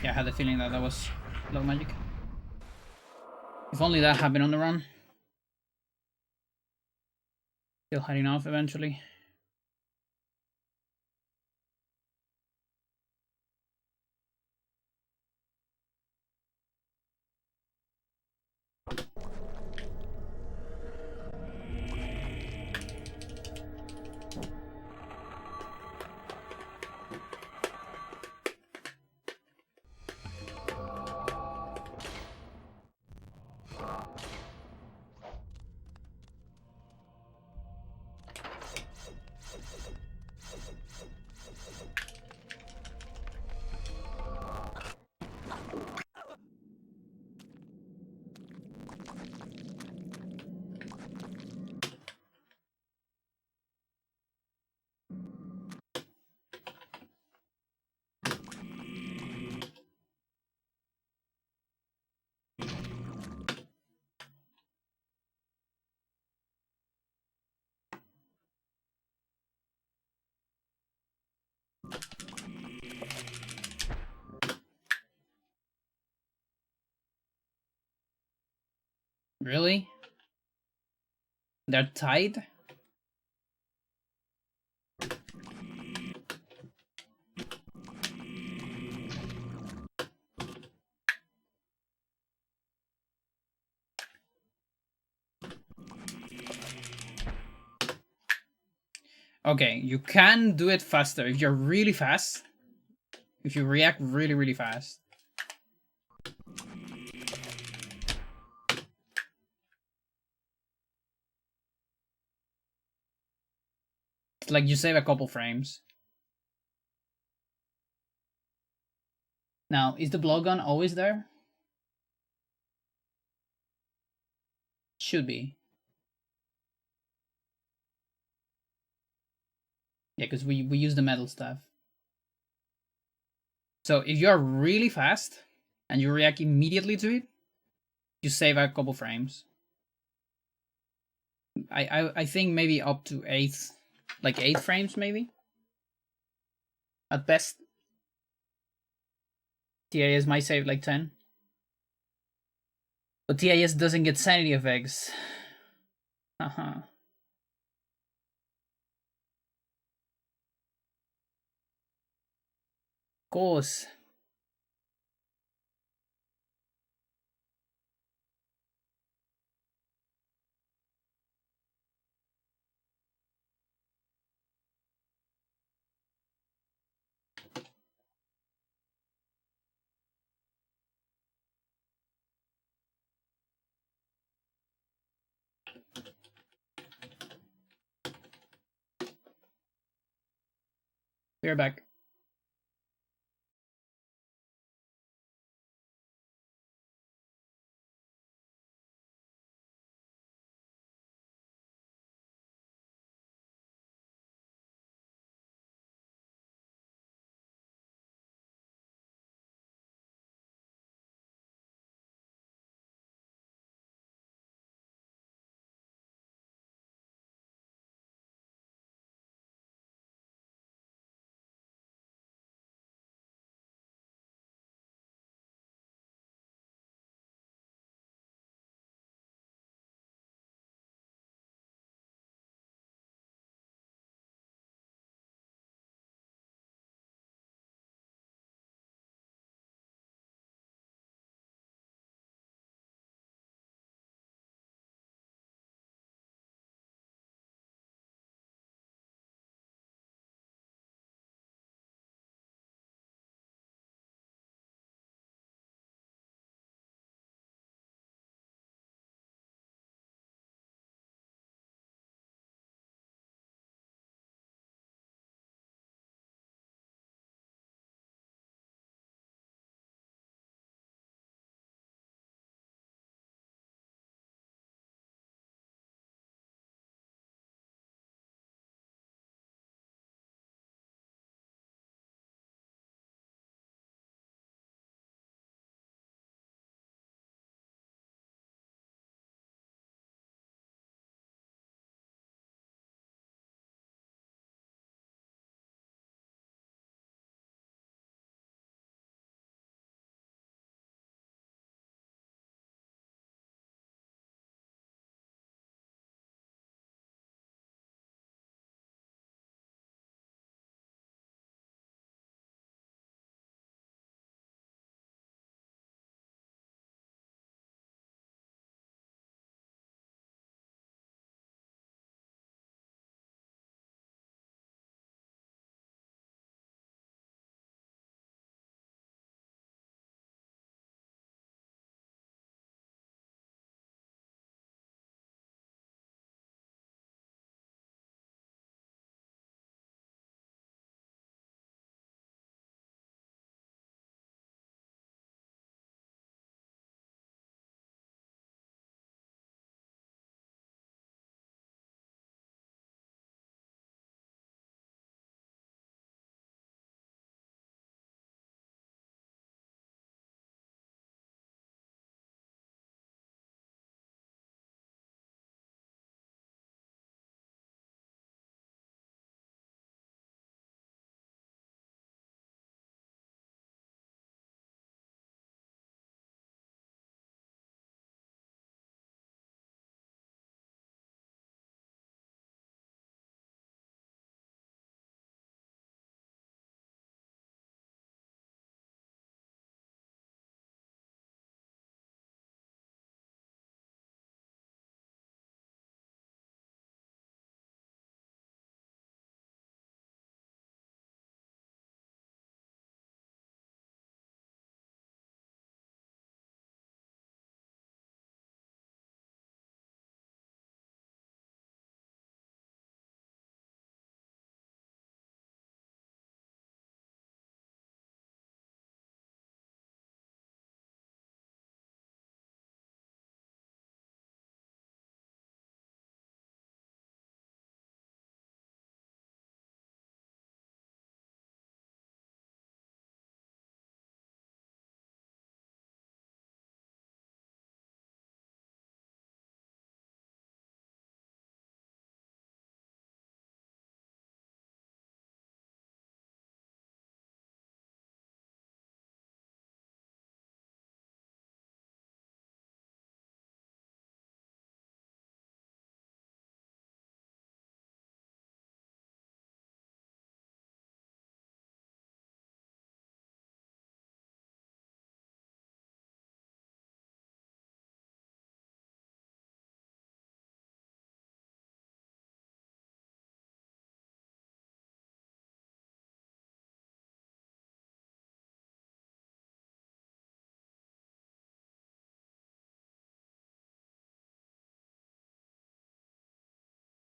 Yeah, I had the feeling that that was low magic. If only that had been on the run. Still hiding off eventually. Really? They're tied? Okay, you can do it faster if you're really fast. If you react really, really fast. It's like you save a couple frames. Now, is the blowgun always there? Should be. Yeah, because we use the metal stuff. So if you are really fast and you react immediately to it, you save a couple frames. I think maybe up to 8 frames maybe. At best. TAS might save like 10. But TAS doesn't get sanity effects. Of course. We're back.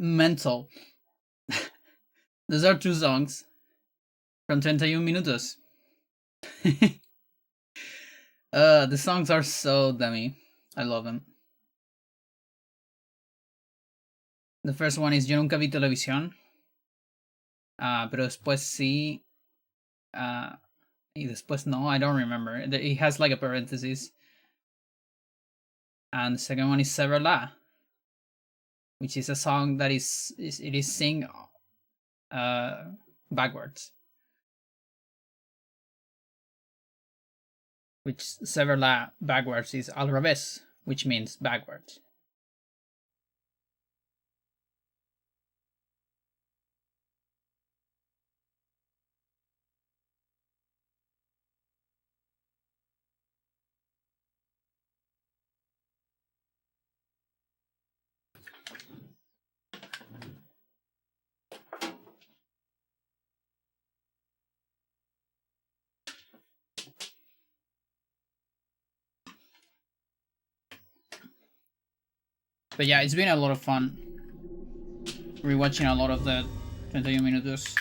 Mental. Those are 2 songs from 31 Minutos. The songs are so dummy. I love them. The first one is Yo nunca vi televisión. Pero después sí. Y después no, I don't remember. It has like a parenthesis. And the second one is Severla, which is a song that is sing backwards. Which Severla backwards is al revés, which means backwards. But yeah, it's been a lot of fun rewatching a lot of the 31 Minutos.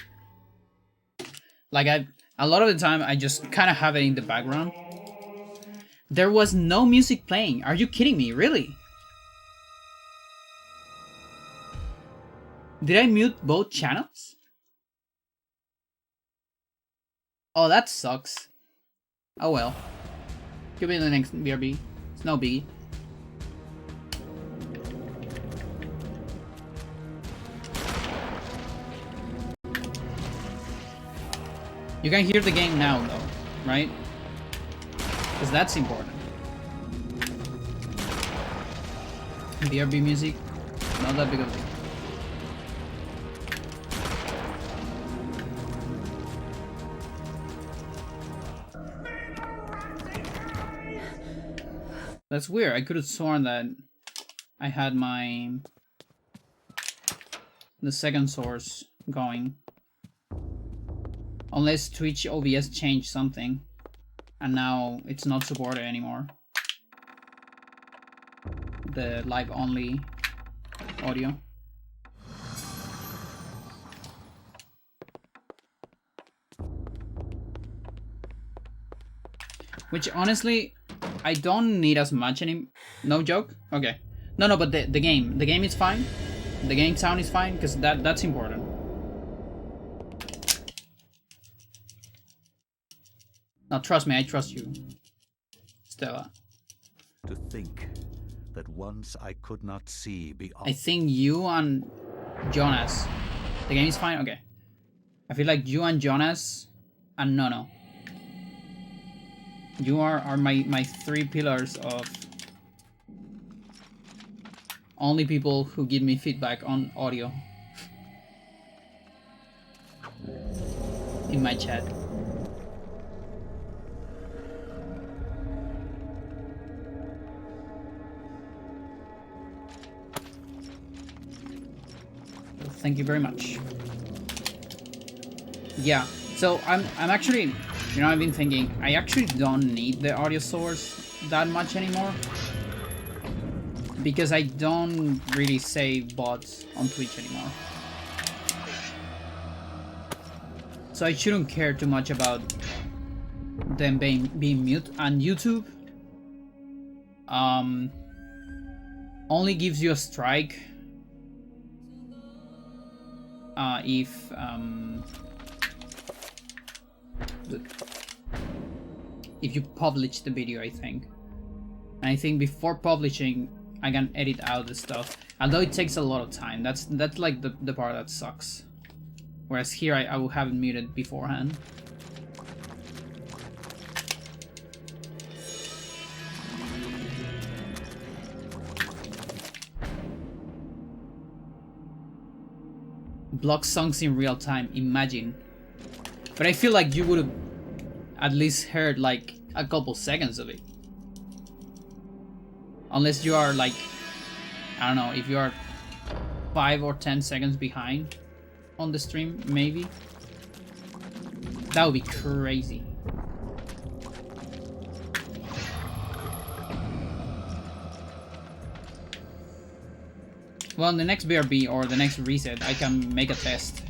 Like, a lot of the time I just kind of have it in the background. There was no music playing. Are you kidding me? Really? Did I mute both channels? Oh, that sucks. Oh well. Could be the next BRB. It's no biggie. You can hear the game now, though, right? Because that's important. BRB music, not that big of a deal. That's weird. I could have sworn that I had the second source going. Unless Twitch OBS changed something and now it's not supported anymore. The live only audio. Which honestly, I don't need as much anymore. No joke? Okay. No, but the game is fine. The game sound is fine because that's important. Now trust me, I trust you, Stella. To think that once I could not see beyond. I think you and Jonas. The game is fine? Okay. I feel like you and Jonas and Nono. You are my 3 pillars of only people who give me feedback on audio. In my chat. Thank you very much. Yeah, so I'm actually, you know, I've been thinking, I actually don't need the audio source that much anymore. Because I don't really save bots on Twitch anymore. So I shouldn't care too much about them being mute. And YouTube only gives you a strike if you publish the video, I think. And I think before publishing, I can edit out the stuff. Although it takes a lot of time. That's like the part that sucks. Whereas here I will have it muted beforehand. Block songs in real time, imagine. But I feel like you would have at least heard like a couple seconds of it. Unless you are like, I don't know, if you are 5 or 10 seconds behind on the stream, maybe. That would be crazy. Well, in the next BRB or the next reset, I can make a test.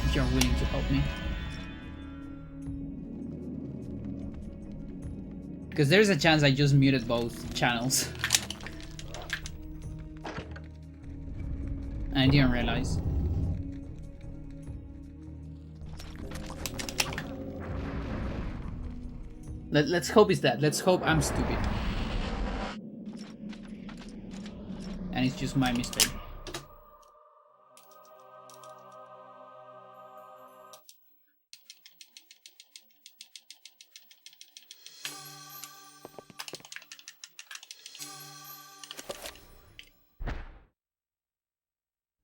If you're willing to help me. Because there's a chance I just muted both channels. And I didn't realize. Let's hope it's that. Let's hope I'm stupid. And it's just my mistake.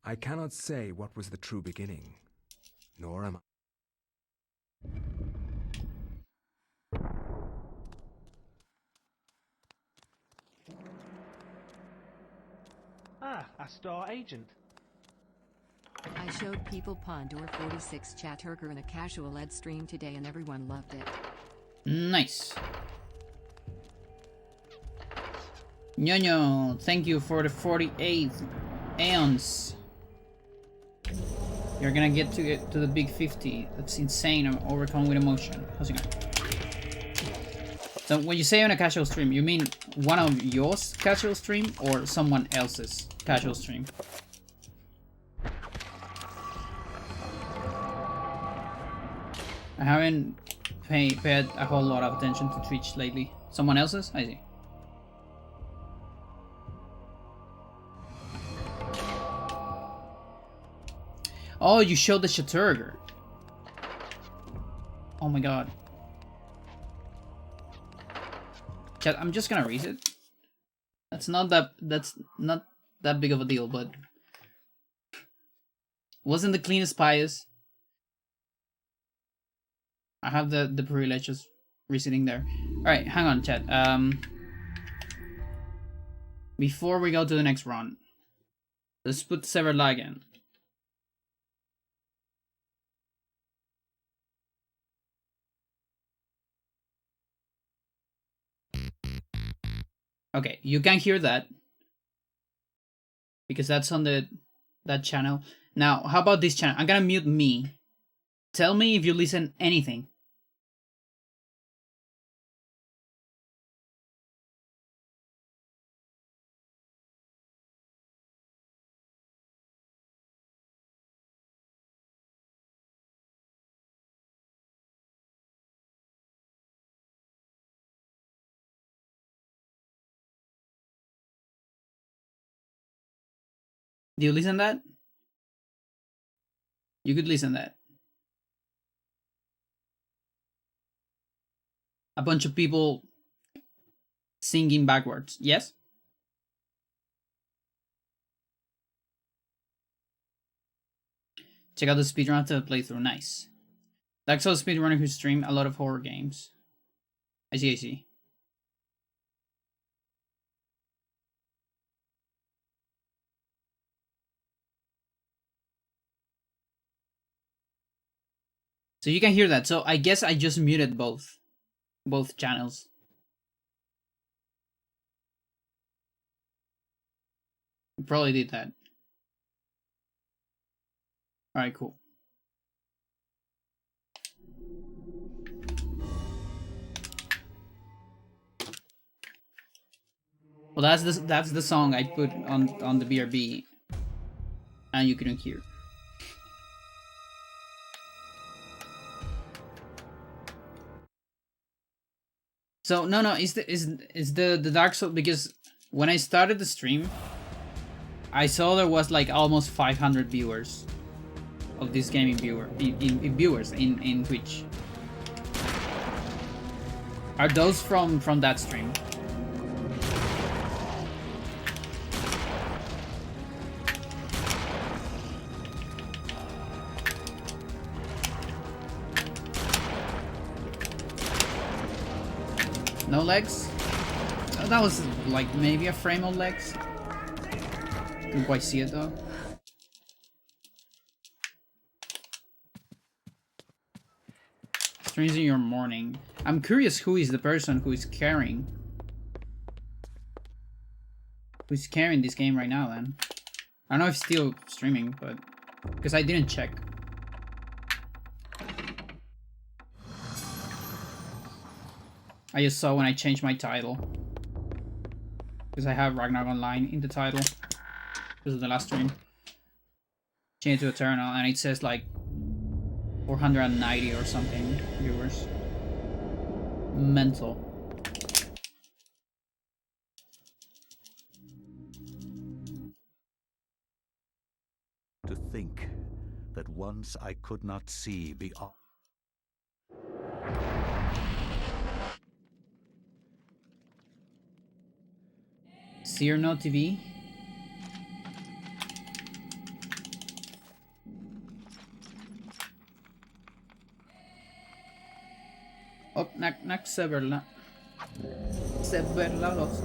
I cannot say what was the true beginning, nor am I. Ah, a star agent. I showed people Pandora 46 Chatterger in a casual ed stream today and everyone loved it. Nice. Ñoño, thank you for the 48 aeons. You're gonna get to the big 50. That's insane. I'm overcome with emotion. How's it going? So when you say on a casual stream, you mean one of yours casual stream or someone else's casual stream? I haven't paid a whole lot of attention to Twitch lately. Someone else's? I see. Oh, you showed the Chatterger. Oh my god. Chat, I'm just gonna reset. That's not that big of a deal, but wasn't the cleanest pious. I have the privilege of resetting there. Alright, hang on, chat. Before we go to the next run, let's put Severed Lagan. Okay, you can hear that because that's on that channel. Now, how about this channel? I'm gonna mute me. Tell me if you listen anything. Do you listen that? You could listen that. A bunch of people singing backwards. Yes? Check out the speedrun to playthrough. Nice. That's also a speedrunner who stream a lot of horror games. I see, I see. So you can hear that. So I guess I just muted both channels. Probably did that. Alright, cool. Well, that's the song I put on the BRB, and you couldn't hear. So no, is the Dark Souls, because when I started the stream, I saw there was like almost 500 viewers of this gaming viewers in Twitch. Are those from that stream? No legs? That was like maybe a frame of legs. Didn't quite see it though. Streams in your morning. I'm curious who is the person who is carrying. Who's carrying this game right now then? I don't know if it's still streaming, but because I didn't check. I just saw when I changed my title. Because I have Ragnarok Online in the title. This is the last stream. Change to Eternal and it says like 490 or something viewers. Mental. To think that once I could not see beyond. Cyrano TV. Oh, nak severla. Severlados.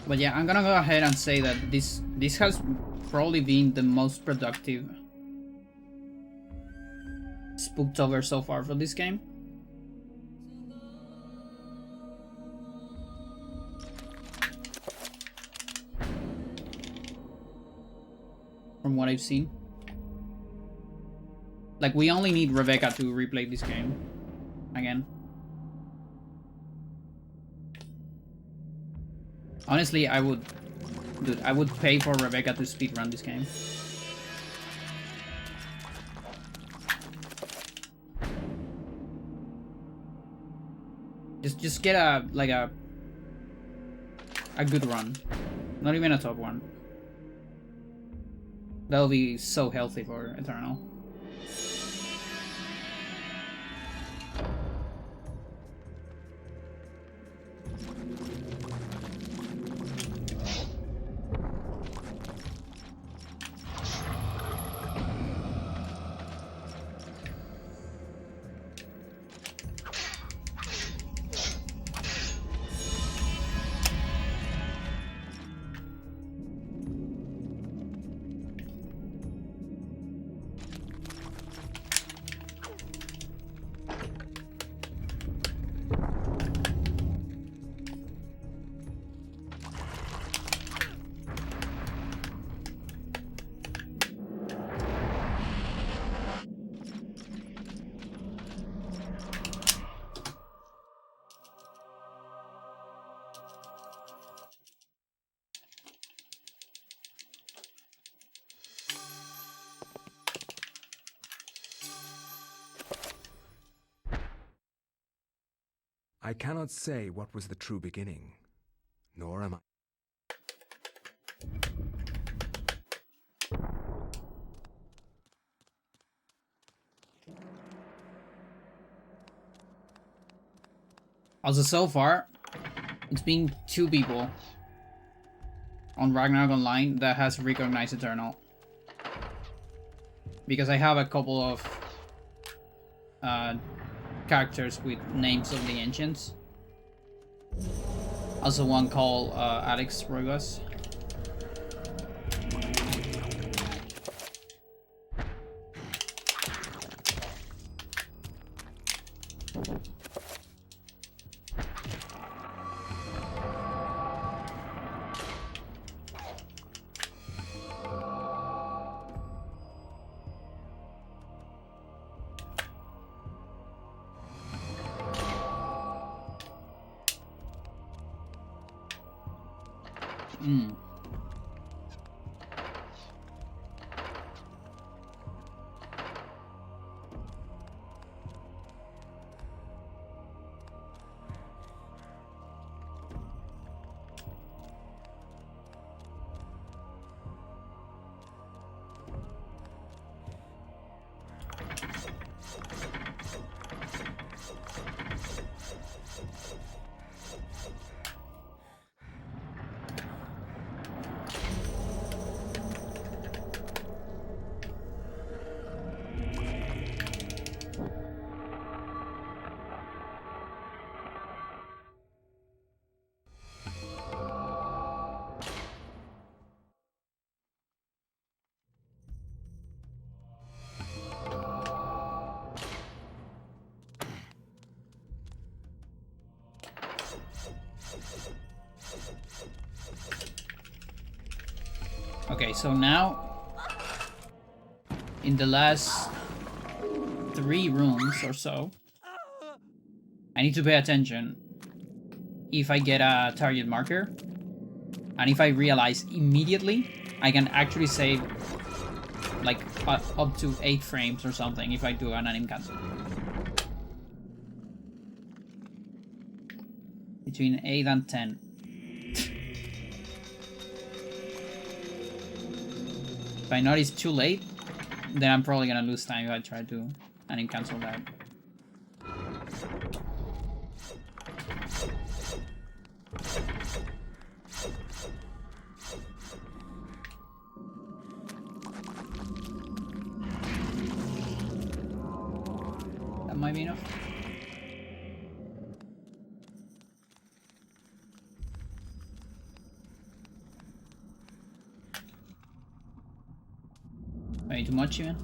But yeah, I'm gonna go ahead and say that this has probably been the most productive Spooktober so far for this game. From what I've seen. Like, we only need Rebecca to replay this game again. Honestly, I would pay for Rebecca to speedrun this game. Just get a good run. Not even a top one. That'll be so healthy for Eternal. I cannot say what was the true beginning, nor am I. Also, so far, it's been 2 people on Ragnarok Online that has recognized Eternal. Because I have a couple of characters with names of the ancients. Also one called Alex Rugas. Okay, so now in the last 3 rooms or so, I need to pay attention if I get a target marker, and if I realize immediately, I can actually save like up to 8 frames or something if I do an anim cancel. Between 8 and 10. If I know it's too late, then I'm probably gonna lose time if I try to anim cancel that. That might be enough. Way too much even.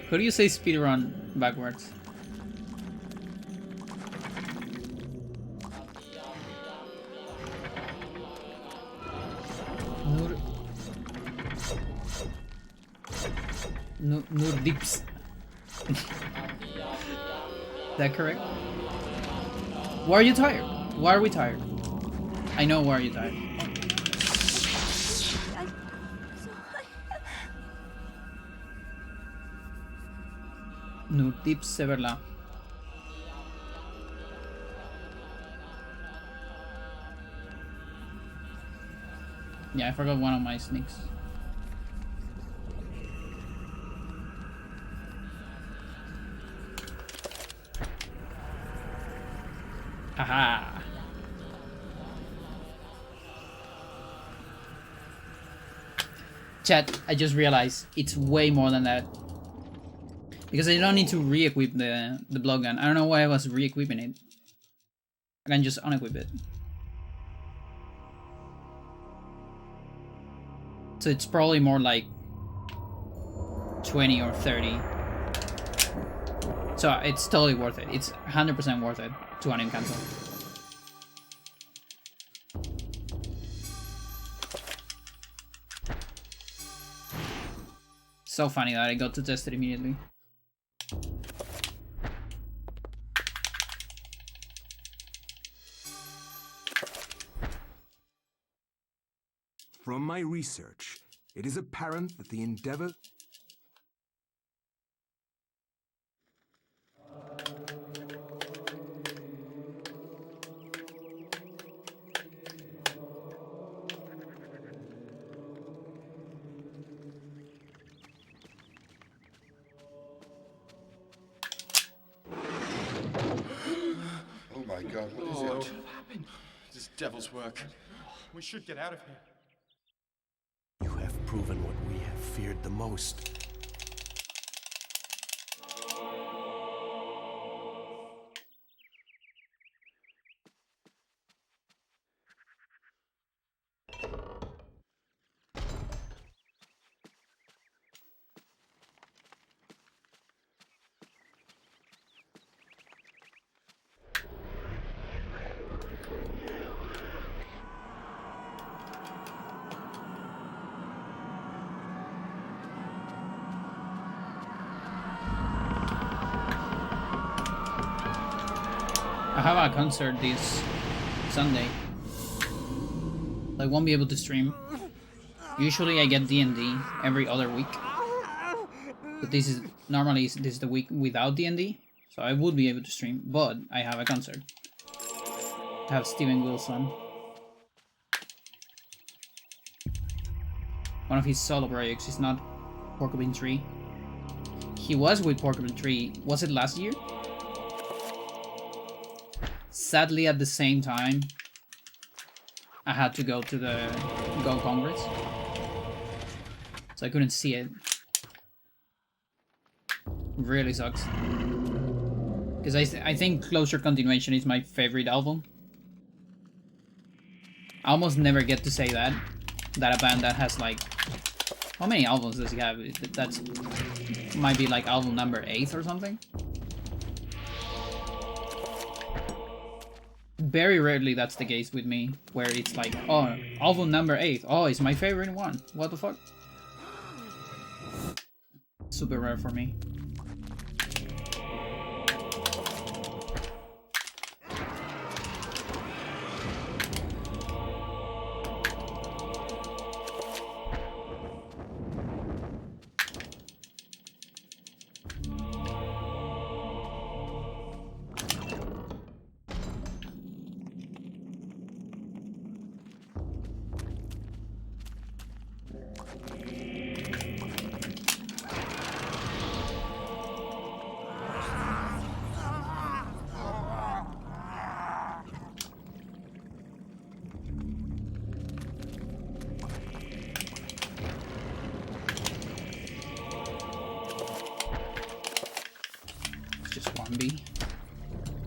Who do you say speedrun backwards? Nur dips. Is that correct? Why are you tired? Why are we tired? I know why are you tired. Nur tips severla. Yeah, I forgot one of my sneaks. Haha. Chat, I just realized it's way more than that. Because I don't need to re-equip the block gun. I don't know why I was re-equipping it. I can just unequip it. So it's probably more like 20 or 30. So it's totally worth it. It's 100% worth it to anim cancel. So funny that I got to test it immediately. From my research, it is apparent that the endeavor... Oh my God, what is What it? happened? This devil's work. We should get out of here. You have proven what we have feared the most. I have a concert this Sunday. I won't be able to stream. Usually I get D&D every other week. But this is the week without D&D, so I would be able to stream, but I have a concert. I have Steven Wilson. One of his solo projects is not Porcupine Tree. He was with Porcupine Tree, was it last year? Sadly, at the same time, I had to go to the Go Congress, so I couldn't see it. Really sucks. Because I think Closure Continuation is my favorite album. I almost never get to say that. That a band that has like... How many albums does he have? That's... Might be like album number 8 or something. Very rarely that's the case with me. Where it's like, oh, album number 8. Oh, it's my favorite one. What the fuck? Super rare for me.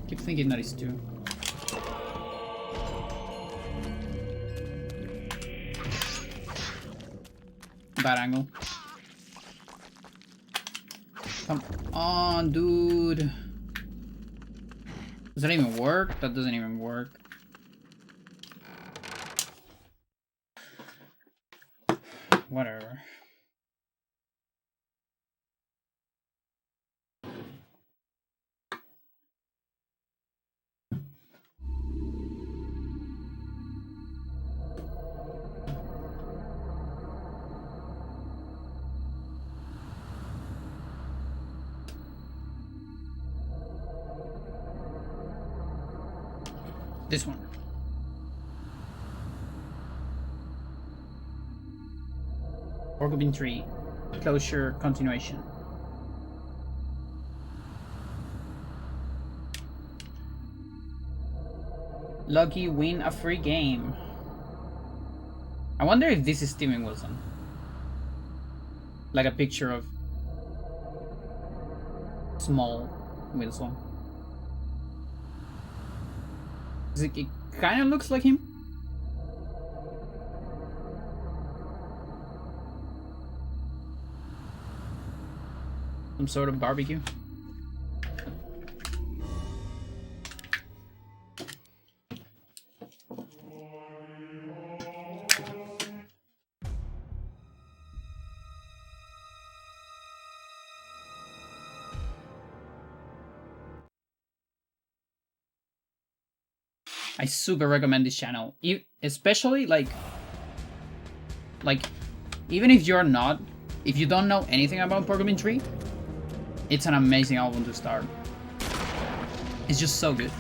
Keep thinking that it's 2. Bad angle. Come on, dude. Does that even work? That doesn't even work. Whatever. This one. Porcupine Tree. Closure Continuation. Lucky win a free game. I wonder if this is Steven Wilson. Like a picture of small Wilson. It kind of looks like him. Some sort of barbecue. I super recommend this channel, especially like even if you're not, if you don't know anything about Porcupine Tree, it's an amazing album to start. It's just so good.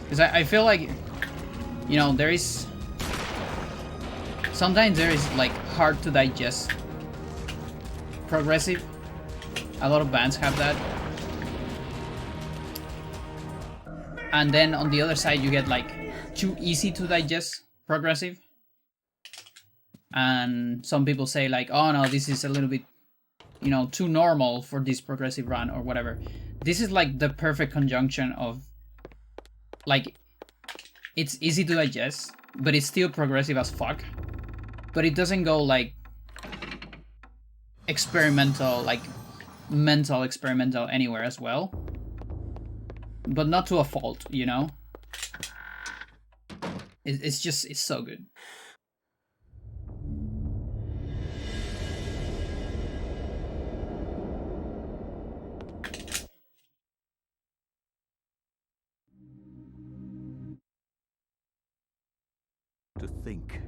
Because I feel like, you know, sometimes there is like hard to digest progressive. A lot of bands have that. And then on the other side, you get like too easy to digest progressive. And some people say like, oh no, this is a little bit, you know, too normal for this progressive run or whatever. This is like the perfect conjunction of like, it's easy to digest, but it's still progressive as fuck. But it doesn't go like experimental, like mental experimental anywhere as well. But not to a fault, you know? It's so good. To think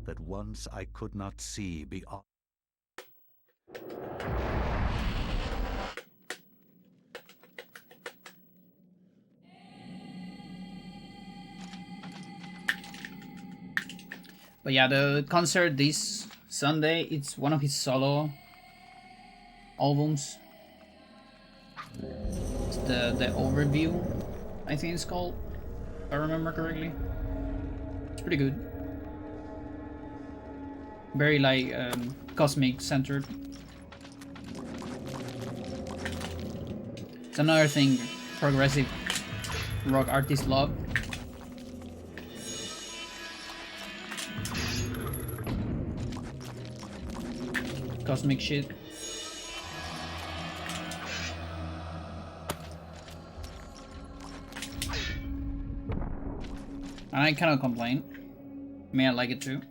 that once I could not see beyond. But yeah, the concert this Sunday, it's one of his solo albums. It's the overview, I think it's called, if I remember correctly. It's pretty good. Very like cosmic centered. It's another thing progressive rock artists love. Cosmic shit. And I cannot complain. I mean, I like it too.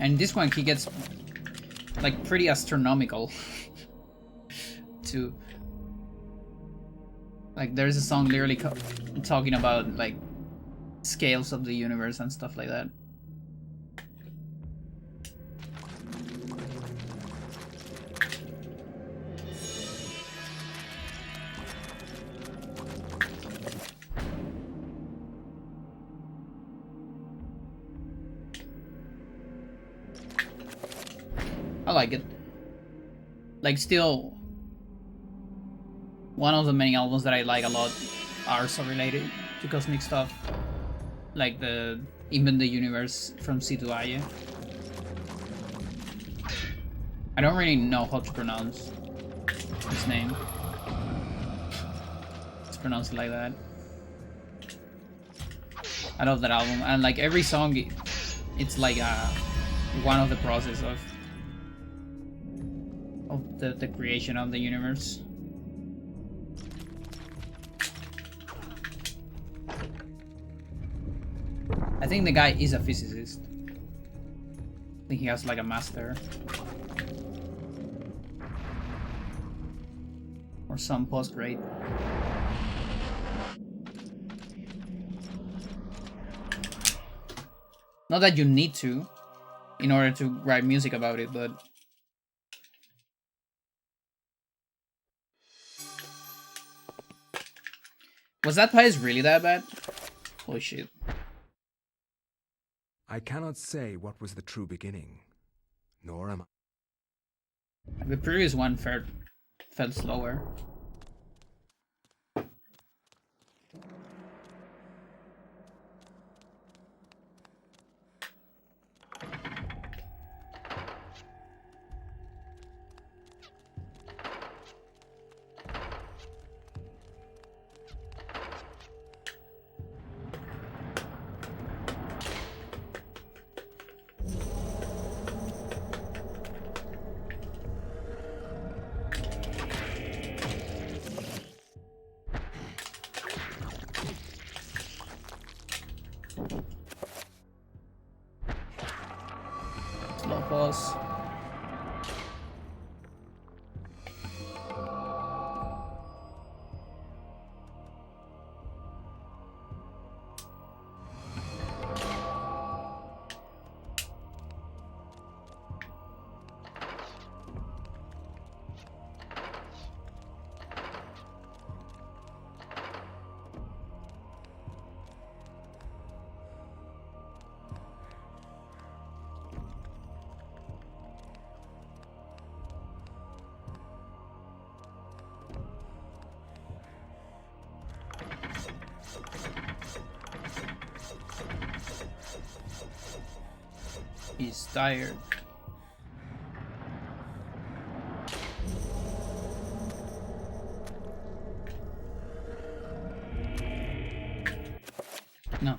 And this one, he gets like pretty astronomical too. Like there's a song literally talking about like scales of the universe and stuff like that. I like it. Like still, one of the many albums that I like a lot are so related to cosmic stuff. Like even the universe from C to I. I don't really know how to pronounce his name. Let's pronounce it like that. I love that album, and like every song, it's like one of the process of the creation of the universe. I think the guy is a physicist. I think he has like a master. Or some postgrad. Not that you need to, in order to write music about it, but... Was that prize really that bad? Holy shit. I cannot say what was the true beginning, nor am I. The previous one felt slower. Slow pause. He's tired. No.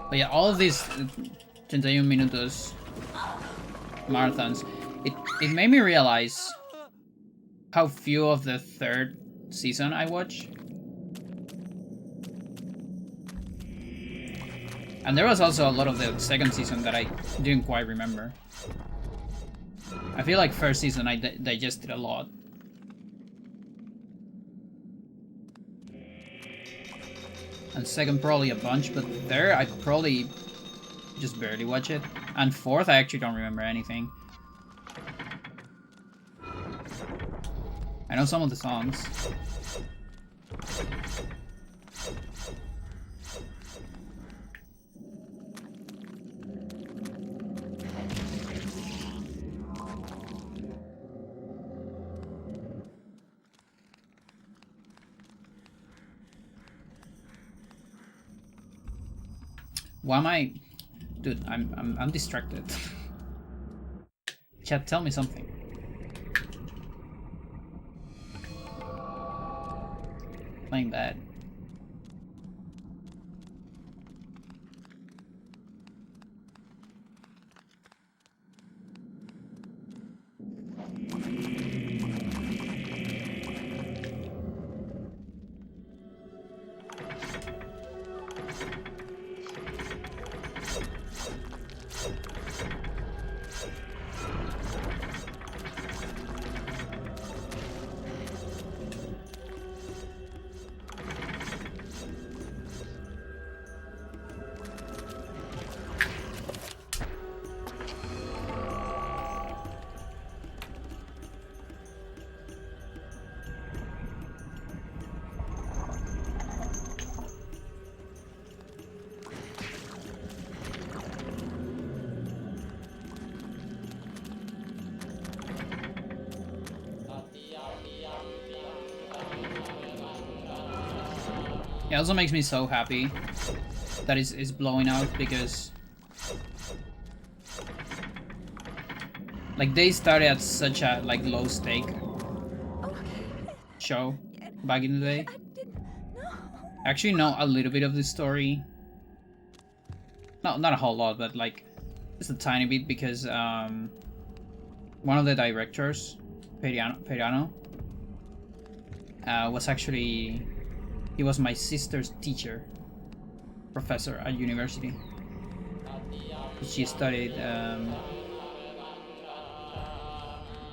But yeah, all of these 31 minutos marathons, it made me realize how few of the third season I watch. And there was also a lot of the second season that I didn't quite remember. I feel like first season I digested a lot. And second probably a bunch, but third I probably just barely watch it. And fourth I actually don't remember anything. I know some of the songs. Why am I... Dude, I'm distracted. Chat, tell me something. Playing that. It also makes me so happy that it's blowing out, because like they started at such a like low stake show back in the day. I actually know a little bit of the story. Not a whole lot, but like just a tiny bit, because one of the directors, Periano, was actually... He was my sister's teacher, professor at university. She studied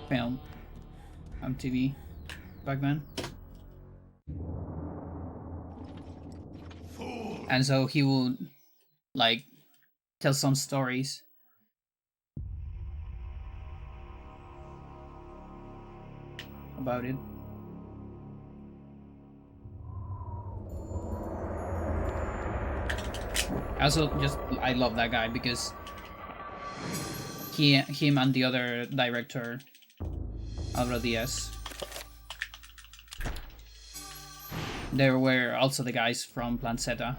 film on TV back then. And so he would like tell some stories about it. I love that guy because him and the other director, Álvaro Díaz, they were also the guys from Plan Zeta.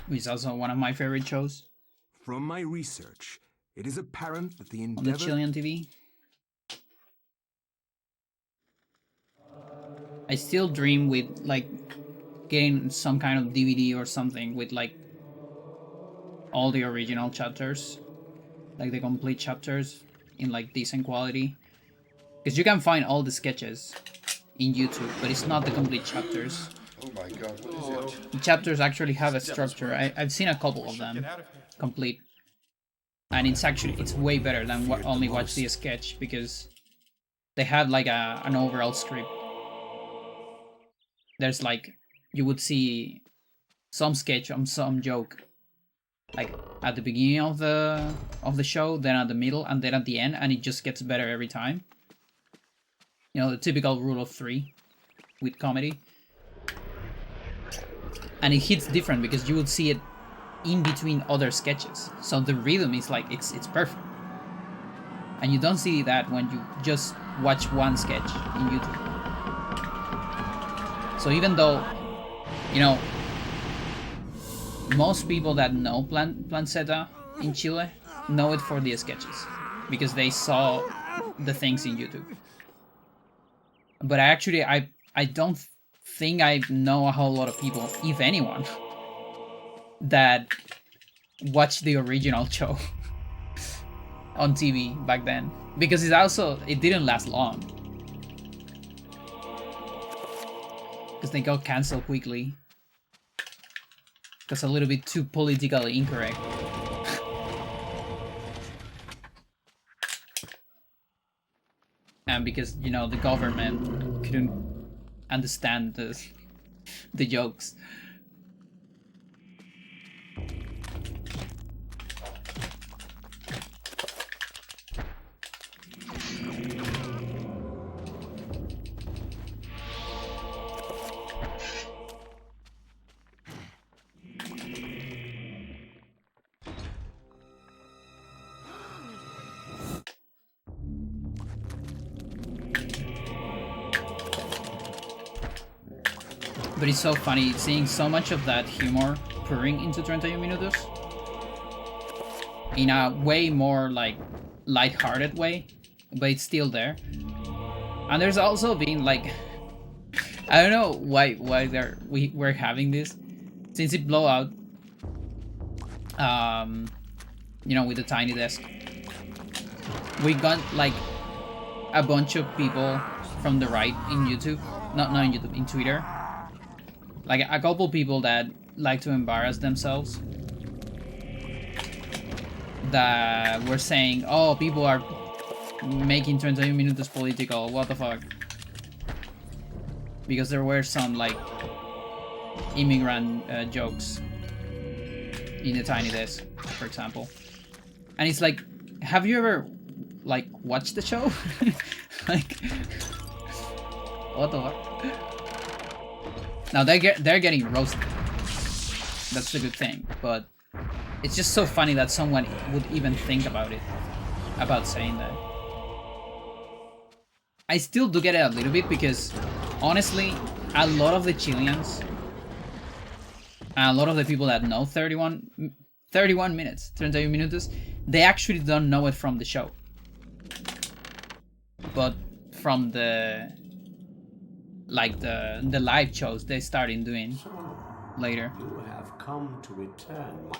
Which is also one of my favorite shows. From my research, it is apparent that the On endeavor... the Chilean TV. I still dream with like getting some kind of DVD or something with like all the original chapters, like the complete chapters in like decent quality, because you can find all the sketches in YouTube, but it's not the complete chapters. Oh my god, what is it? The chapters actually have a structure. I've seen a couple of them complete, and it's way better than only watch the sketch, because they have like an overall script. There's like, you would see some sketch on some joke, like at the beginning of the show, then at the middle, and then at the end, and it just gets better every time. You know, the typical rule of 3 with comedy. And it hits different because you would see it in between other sketches. So the rhythm is like, it's perfect. And you don't see that when you just watch one sketch in YouTube. So even though, you know, most people that know Plan Zeta in Chile know it for the sketches, because they saw the things in YouTube. But I I don't think I know a whole lot of people, if anyone, that watched the original show on TV back then, because it didn't last long, because they got cancelled quickly, because a little bit too politically incorrect. And because, you know, the government couldn't understand the jokes. But it's so funny seeing so much of that humor pouring into 31 Minutos in a way more like light-hearted way, but it's still there. And there's also been like, I don't know why we're having this since it blew out. You know, with the tiny desk, we got like a bunch of people from the right in YouTube, not in YouTube, in Twitter. Like a couple people that like to embarrass themselves, that were saying, oh, people are making 31 Minutos political, what the fuck. Because there were some like immigrant jokes in the tiny desk, for example. And it's like, have you ever like watched the show? Like, what the fuck? Now they're getting roasted. That's the good thing, but it's just so funny that someone would even think about it, about saying that. I still do get it a little bit because, honestly, a lot of the Chileans, and a lot of the people that know 31 minutes, 31 minutos, they actually don't know it from the show, but from the the live shows they started doing later. You have come to return.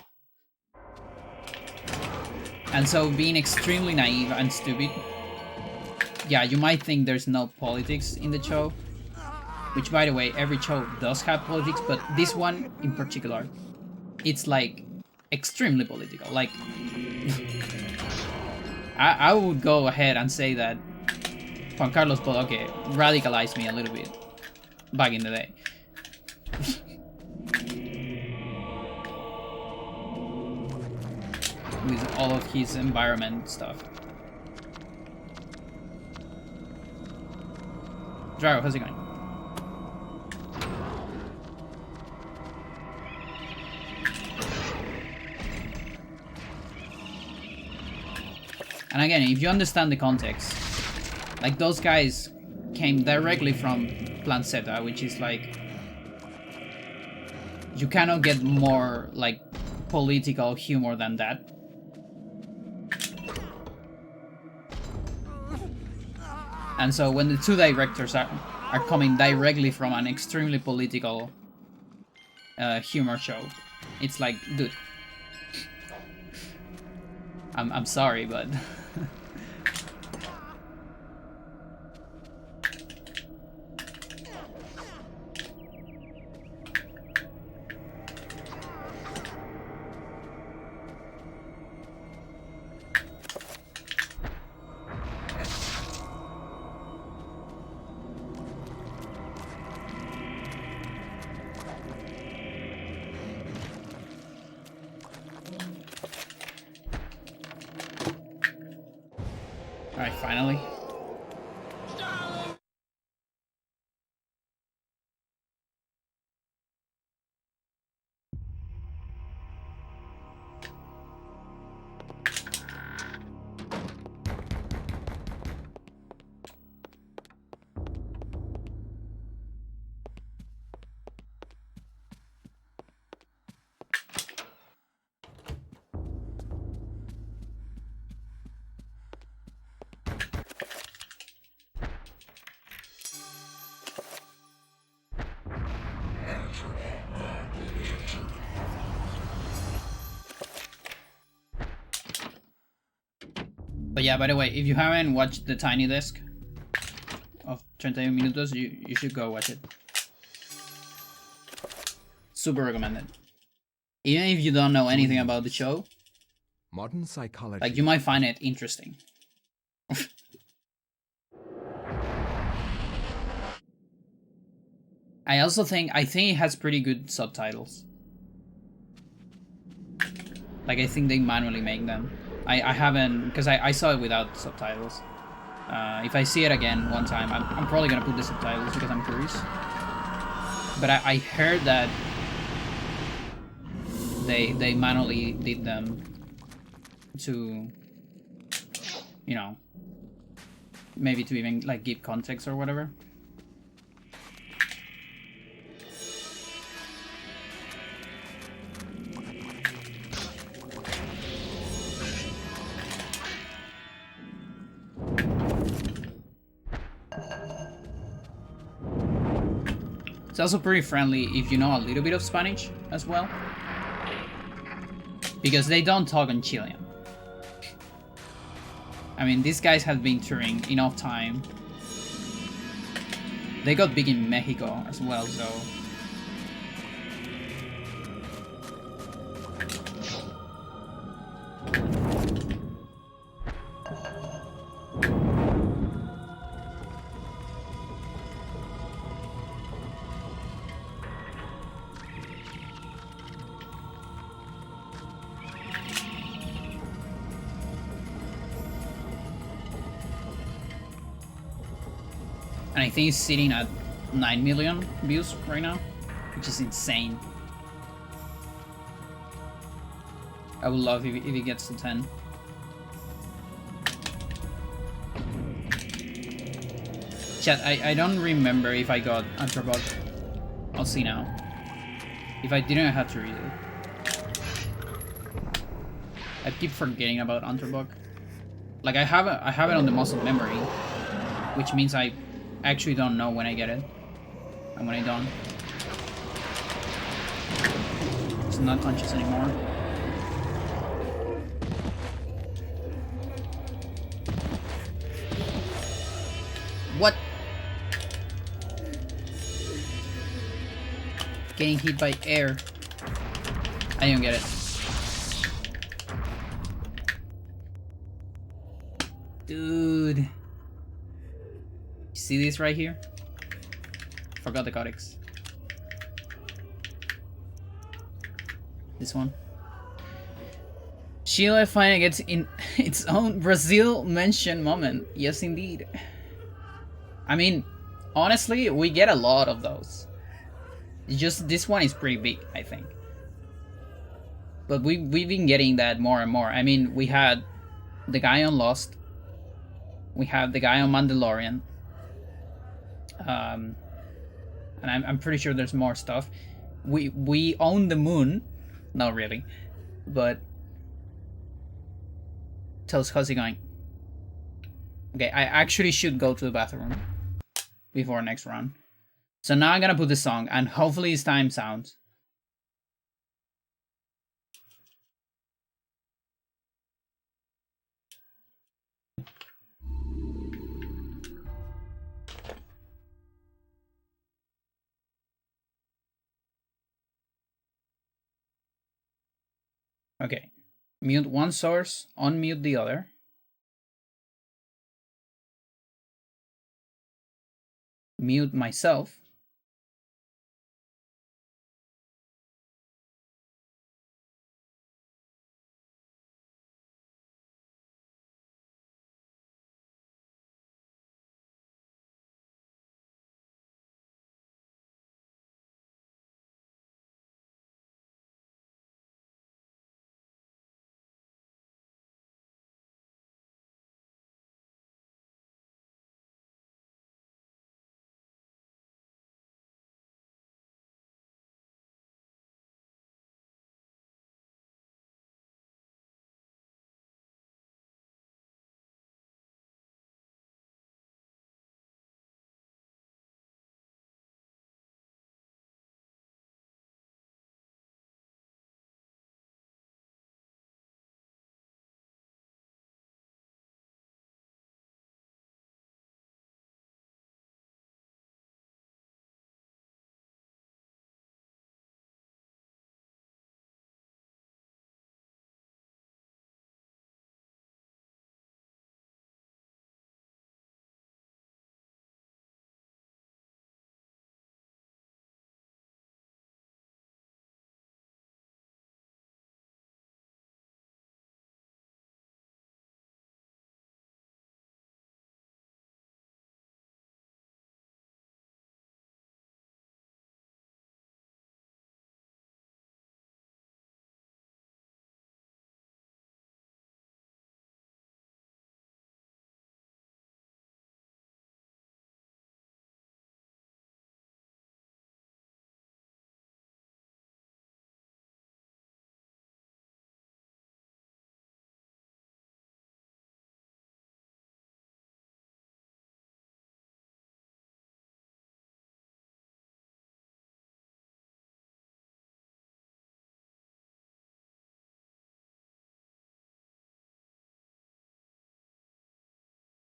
And so being extremely naive and stupid, yeah, you might think there's no politics in the show, which, by the way, every show does have politics, but this one in particular, it's like extremely political. Like, I would go ahead and say that Juan Carlos Bodoque radicalized me a little bit back in the day. With all of his environment stuff. Drago, how's it going? And again, if you understand the context, like those guys came directly from Plan Zeta, which is like, you cannot get more like political humor than that. And so when the two directors are coming directly from an extremely political humor show, it's like, dude, I'm sorry, but alright, finally. But yeah, by the way, if you haven't watched the Tiny Desk of 31 Minutos, you should go watch it. Super recommended. Even if you don't know anything about the show, Modern psychology. like, you might find it interesting. I think it has pretty good subtitles. Like, I think they manually make them. I haven't, because I saw it without subtitles. If I see it again one time, I'm probably gonna put the subtitles because I'm curious. But I heard that they manually did them to, you know, maybe to even like give context or whatever. It's also pretty friendly if you know a little bit of Spanish as well, because they don't talk in Chilean. I mean, these guys have been touring enough time. They got big in Mexico as well, so... And I think it's sitting at 9 million views right now, which is insane. I would love if it gets to 10. Chat, I don't remember if I got Anthropog. I'll see now. If I didn't, I have to read it. I keep forgetting about Anthropog. Like, I have it on the muscle memory, which means I actually don't know when I get it and when I don't. It's not conscious anymore. What? Getting hit by air. I don't get it. Dude. See this right here? Forgot the codex. This one. Chile finally gets in its own Brazil mention moment. Yes, indeed. I mean, honestly, we get a lot of those. It's just this one is pretty big, I think. But we've been getting that more and more. I mean, we had the guy on Lost. We have the guy on Mandalorian. And I'm pretty sure there's more stuff. We own the moon. Not really. But Toast, how's it going? Okay, I actually should go to the bathroom before next run. So now I'm gonna put the song, and hopefully it's time sounds. Okay. Mute one source, unmute the other. Mute myself.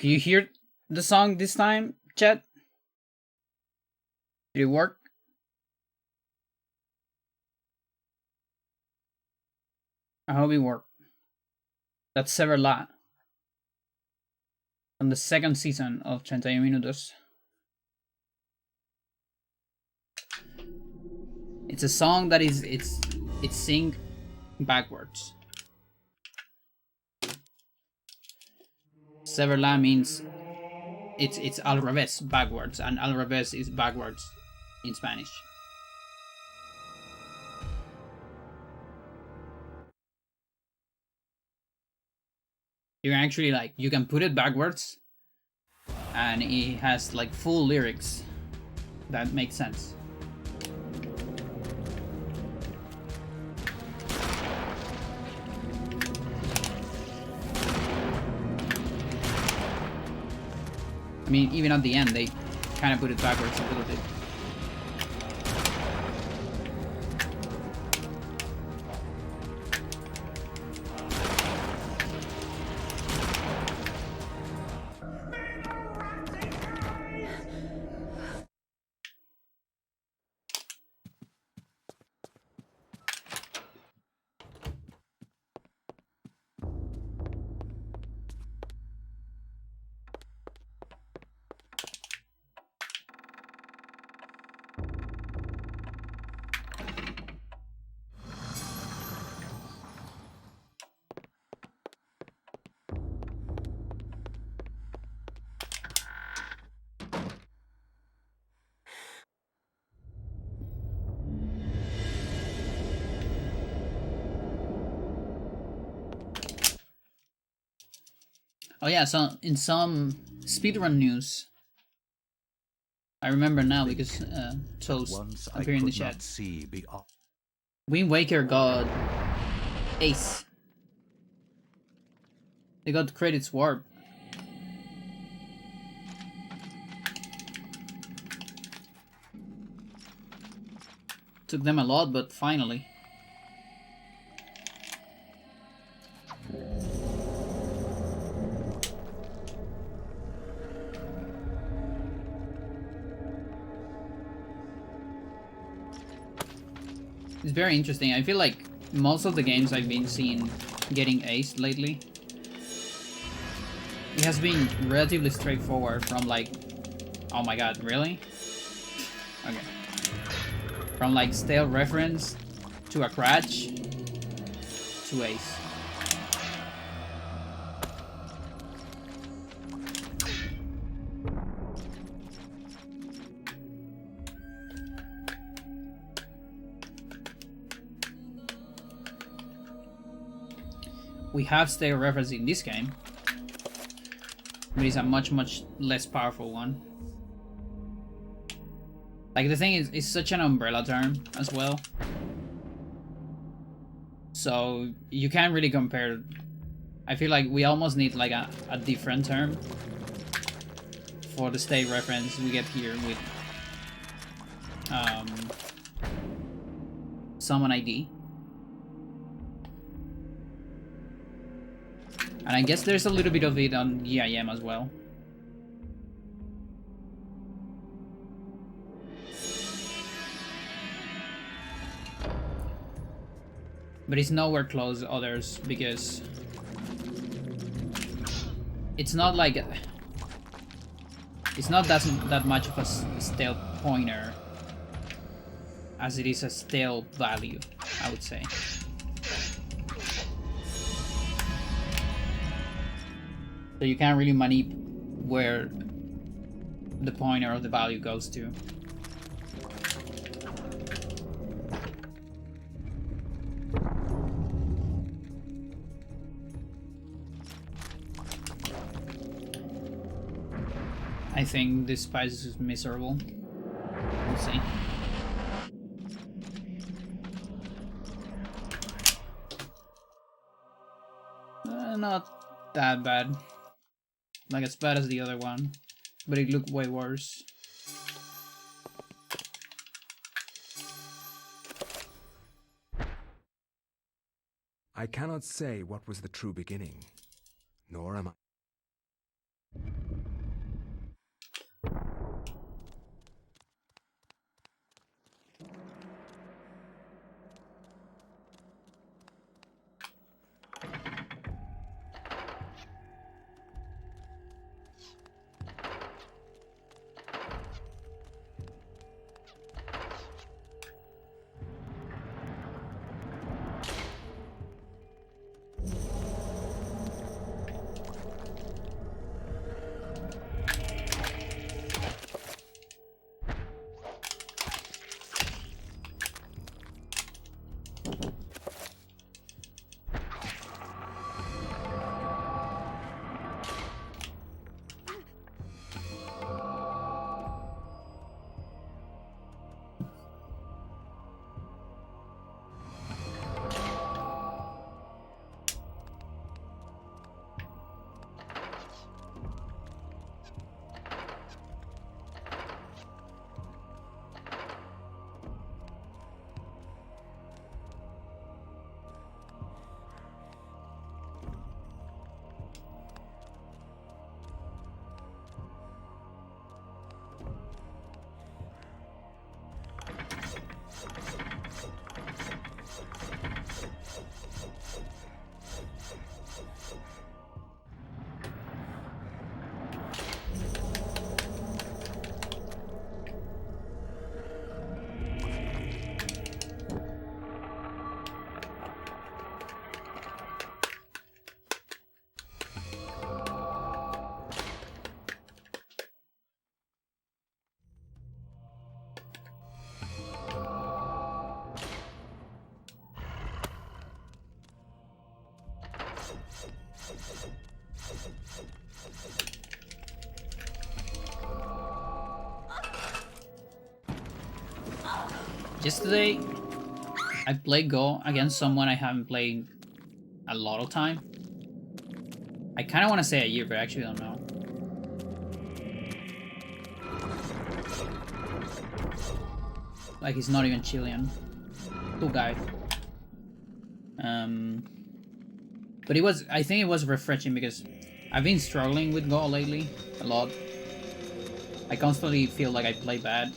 Can you hear the song this time, chat? Did it work? I hope it worked. That's Severla from the second season of 31 Minutos. It's a song that it's synced backwards. Severla means it's al revés, backwards, and al revés is backwards in Spanish. You can actually you can put it backwards and it has like full lyrics that make sense. I mean, even at the end, they kind of put it backwards a little bit. Oh yeah, so in some speedrun news, I remember now because Toast appeared in the chat. Wind Waker got Ace. They got credits warp. Took them a lot, but finally. It's very interesting. I feel like most of the games I've been seeing getting aced lately, it has been relatively straightforward from like, oh my god, really? Okay. From like stale reference to a crash to ace. We have stale reference in this game, but it's a much less powerful one. Like the thing is, it's such an umbrella term as well, so you can't really compare. I feel like we almost need like a different term for the state reference we get here with summon ID. And I guess there's a little bit of it on EIM as well. But it's nowhere close to others because it's not like it's not that much of a stale pointer as it is a stale value, I would say. So you can't really manip where the pointer of the value goes to. I think this spice is miserable. We'll see. Not that bad. Like as bad as the other one, but it looked way worse. I cannot say what was the true beginning, nor am I. Yesterday, I played Go against someone I haven't played a lot of time. I kind of want to say a year, but I actually don't know. Like, he's not even Chilean. Cool guy. But it was, I think it was refreshing because I've been struggling with Go lately a lot. I constantly feel like I play bad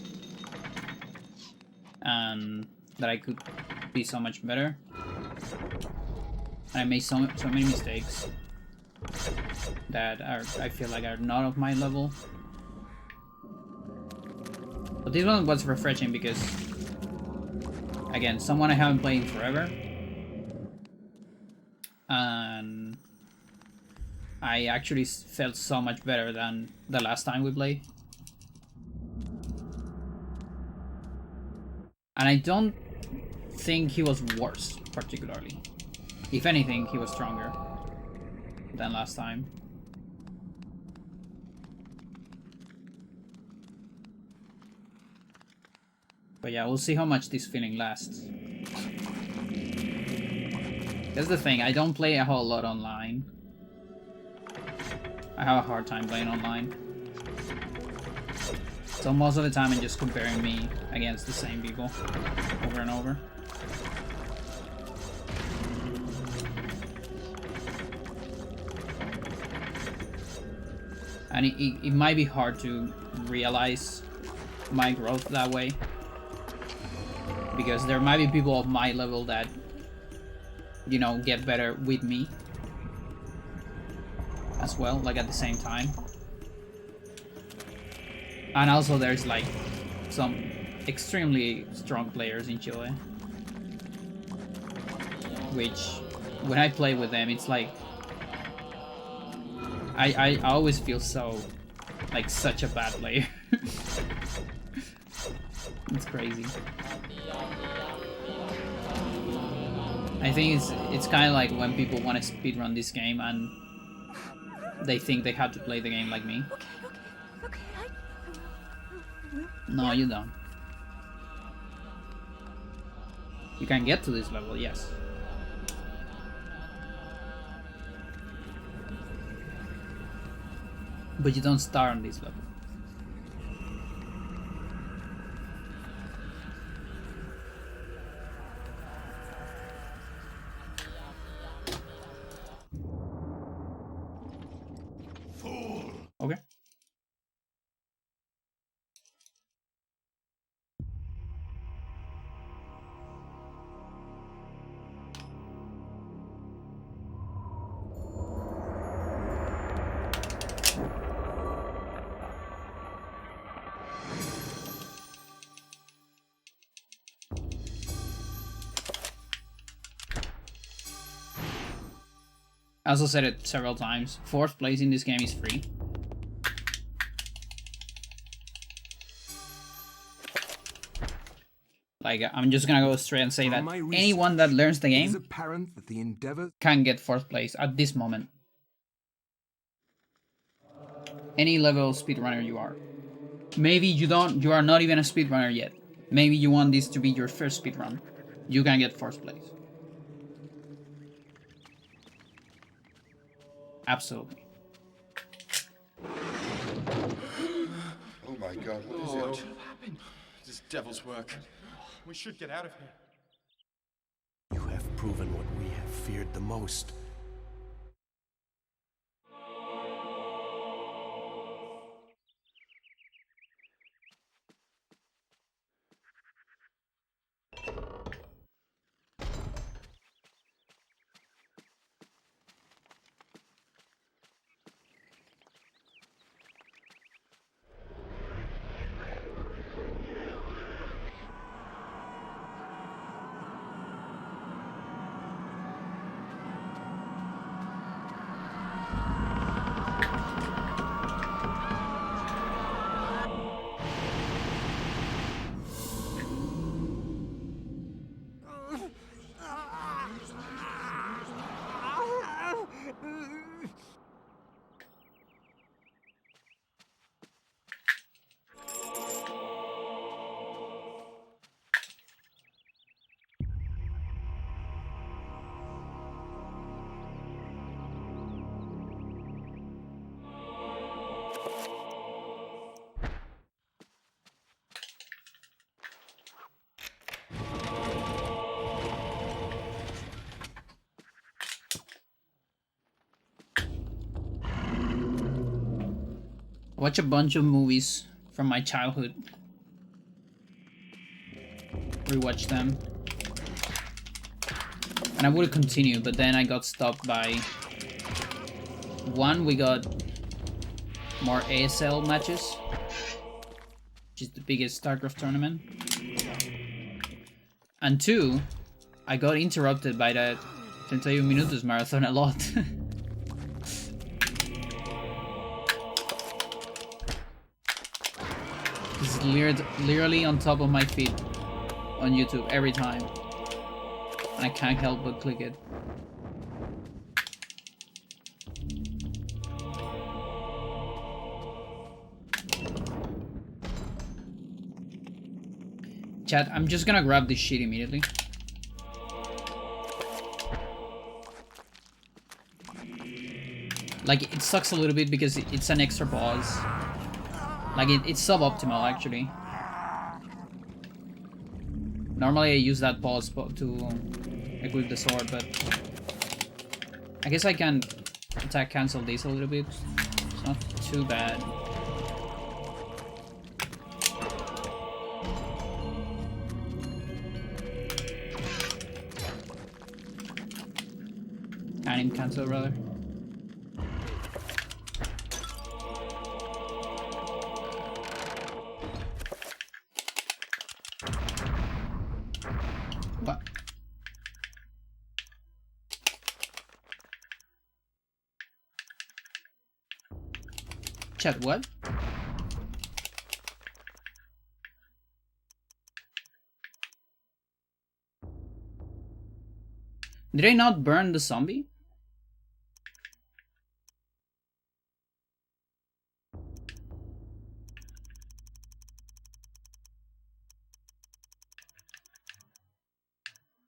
and that I could be so much better. And I made so many mistakes that I feel like are not of my level. But this one was refreshing because, again, someone I haven't played in forever. And I actually felt so much better than the last time we played. And I don't think he was worse, particularly. If anything, he was stronger than last time. But yeah, we'll see how much this feeling lasts. That's the thing, I don't play a whole lot online. I have a hard time playing online. So most of the time I'm just comparing me against the same people over and over. And it might be hard to realize my growth that way. Because there might be people of my level that, you know, get better with me as well, like at the same time. And also there's like some extremely strong players in Chile, which when I play with them, it's like I always feel so like such a bad player. It's crazy. I think it's kind of like when people want to speedrun this game and they think they have to play the game like me. Okay. No, you don't. You can get to this level, yes. But you don't start on this level. Okay. I also said it several times. 4th place in this game is free. Like, I'm just gonna go straight and say that anyone that learns the game apparent that the endeavor can get 4th place at this moment. Any level speedrunner you are. Maybe you are not even a speedrunner yet. Maybe you want this to be your first speedrun. You can get 4th place. Absolutely. Oh my god, what is What it? happened? This devil's work. We should get out of here. You have proven what we have feared the most. watch a bunch of movies from my childhood. Rewatch them. And I would continue, but then I got stopped by... One, we got more ASL matches, which is the biggest StarCraft tournament. And two, I got interrupted by that 31 Minutos marathon a lot. It's literally on top of my feed on YouTube every time. And I can't help but click it. Chat, I'm just gonna grab this shit immediately. Like, it sucks a little bit because it's an extra pause. Like, it's suboptimal, actually. Normally I use that pause to equip the sword, but... I guess I can attack cancel this a little bit. It's not too bad. Anim cancel, rather. What? Chat, what? Did I not burn the zombie?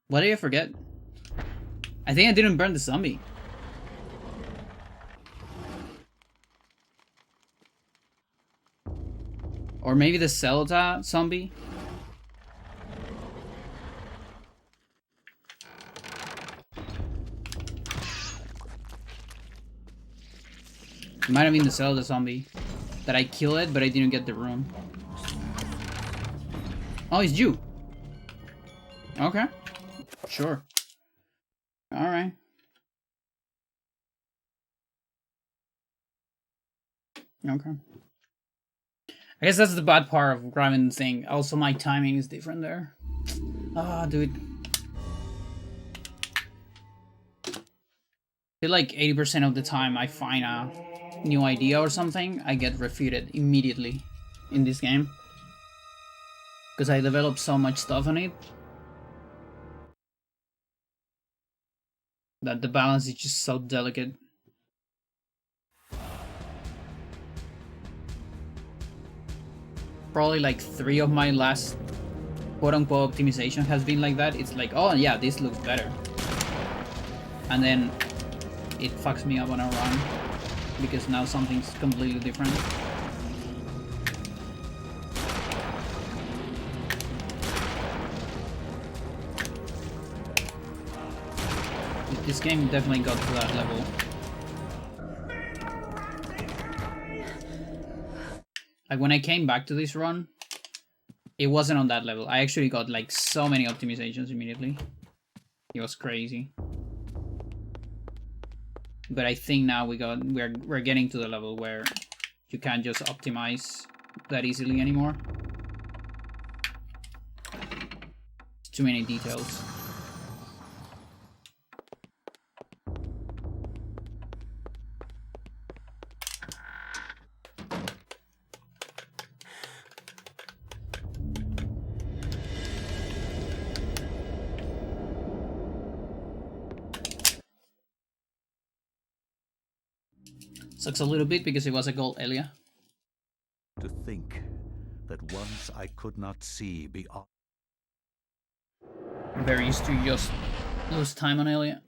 What did I forget? I think I didn't burn the zombie. Or maybe the Zelda zombie? It might have been the Zelda zombie. That I killed it, but I didn't get the room. Oh, it's you! Okay. Sure. Alright. Okay. I guess that's the bad part of grabbing the thing. Also, my timing is different there. Ah, dude. I feel like 80% of the time I find a new idea or something, I get refuted immediately in this game. Because I developed so much stuff on it. That the balance is just so delicate. Probably like 3 of my last quote-unquote optimization has been like that. It's like, oh yeah, this looks better. And then it fucks me up on a run. Because now something's completely different. This game definitely got to that level. Like when I came back to this run, it wasn't on that level. I actually got like so many optimizations immediately. It was crazy. But I think now we're getting to the level where you can't just optimize that easily anymore. It's too many details. Sucks a little bit because it was a gold Elia. To think that once I could not see beyond. I'm very used to just lose time on Elia.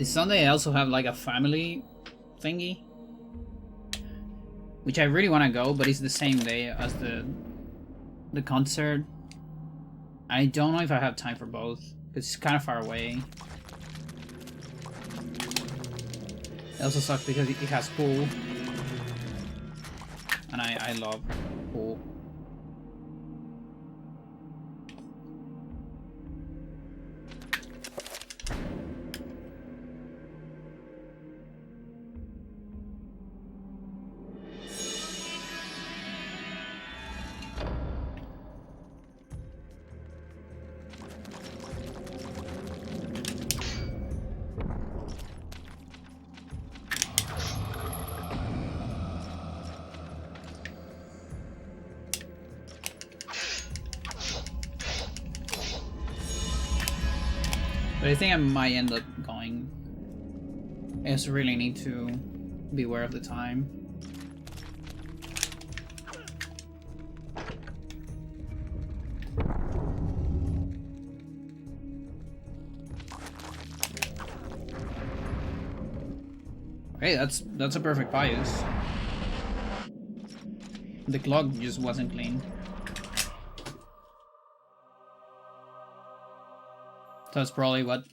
This Sunday I also have like a family thingy, which I really want to go, but it's the same day as the concert. I don't know if I have time for both. It's kind of far away. It also sucks because it has pool, and I love pool. But I think I might end up going. I just really need to be aware of the time. Okay, that's a perfect bias. The clock just wasn't clean. That's probably what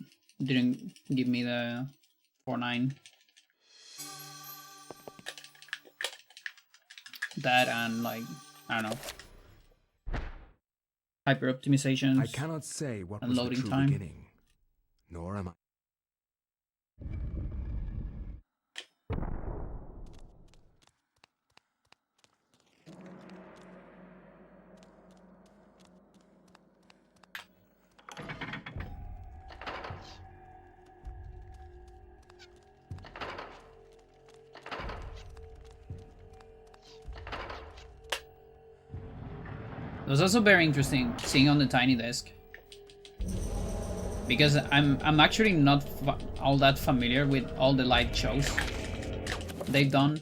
didn't give me the 4.9. That and like, I don't know. Hyper optimizations. I cannot say what and was the loading true time. beginning, nor am I. It was also very interesting seeing on the tiny desk, because I'm actually not all that familiar with all the live shows they've done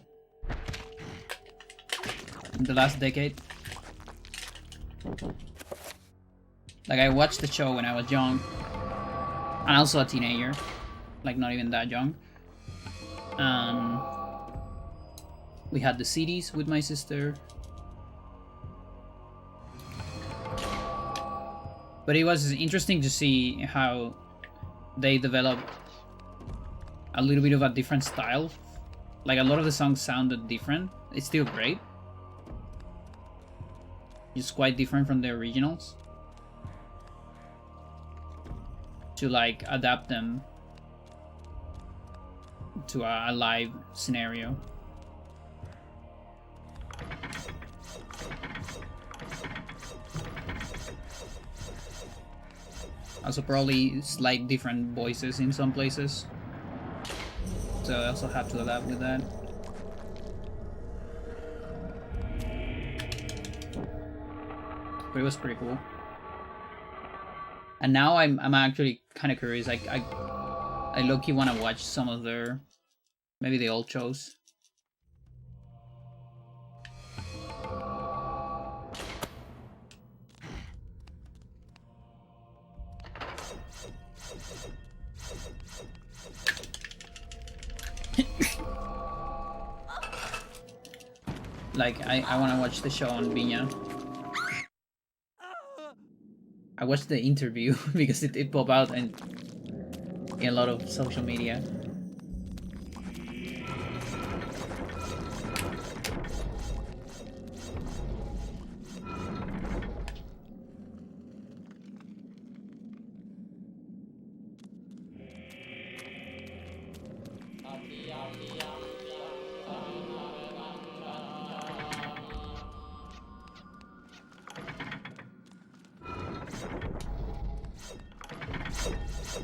in the last decade. Like, I watched the show when I was young, and also a teenager, like not even that young. We had the CDs with my sister. But it was interesting to see how they developed a little bit of a different style. Like, a lot of the songs sounded different. It's still great. It's quite different from the originals. To like adapt them to a live scenario. Also probably slight different voices in some places. So I also have to adapt with that. But it was pretty cool. And now I'm actually kind of curious. I low-key want to watch some of their, maybe the old shows. Like, I want to watch the show on Viña. I watched the interview because it popped out in a lot of social media.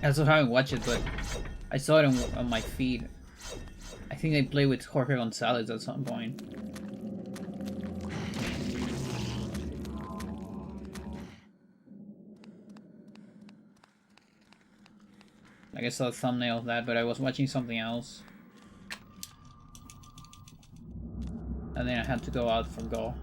I also haven't watched it, but I saw it on my feed. I think they play with Jorge Gonzalez at some point. Like, I saw a thumbnail of that, but I was watching something else. And then I had to go out for Go.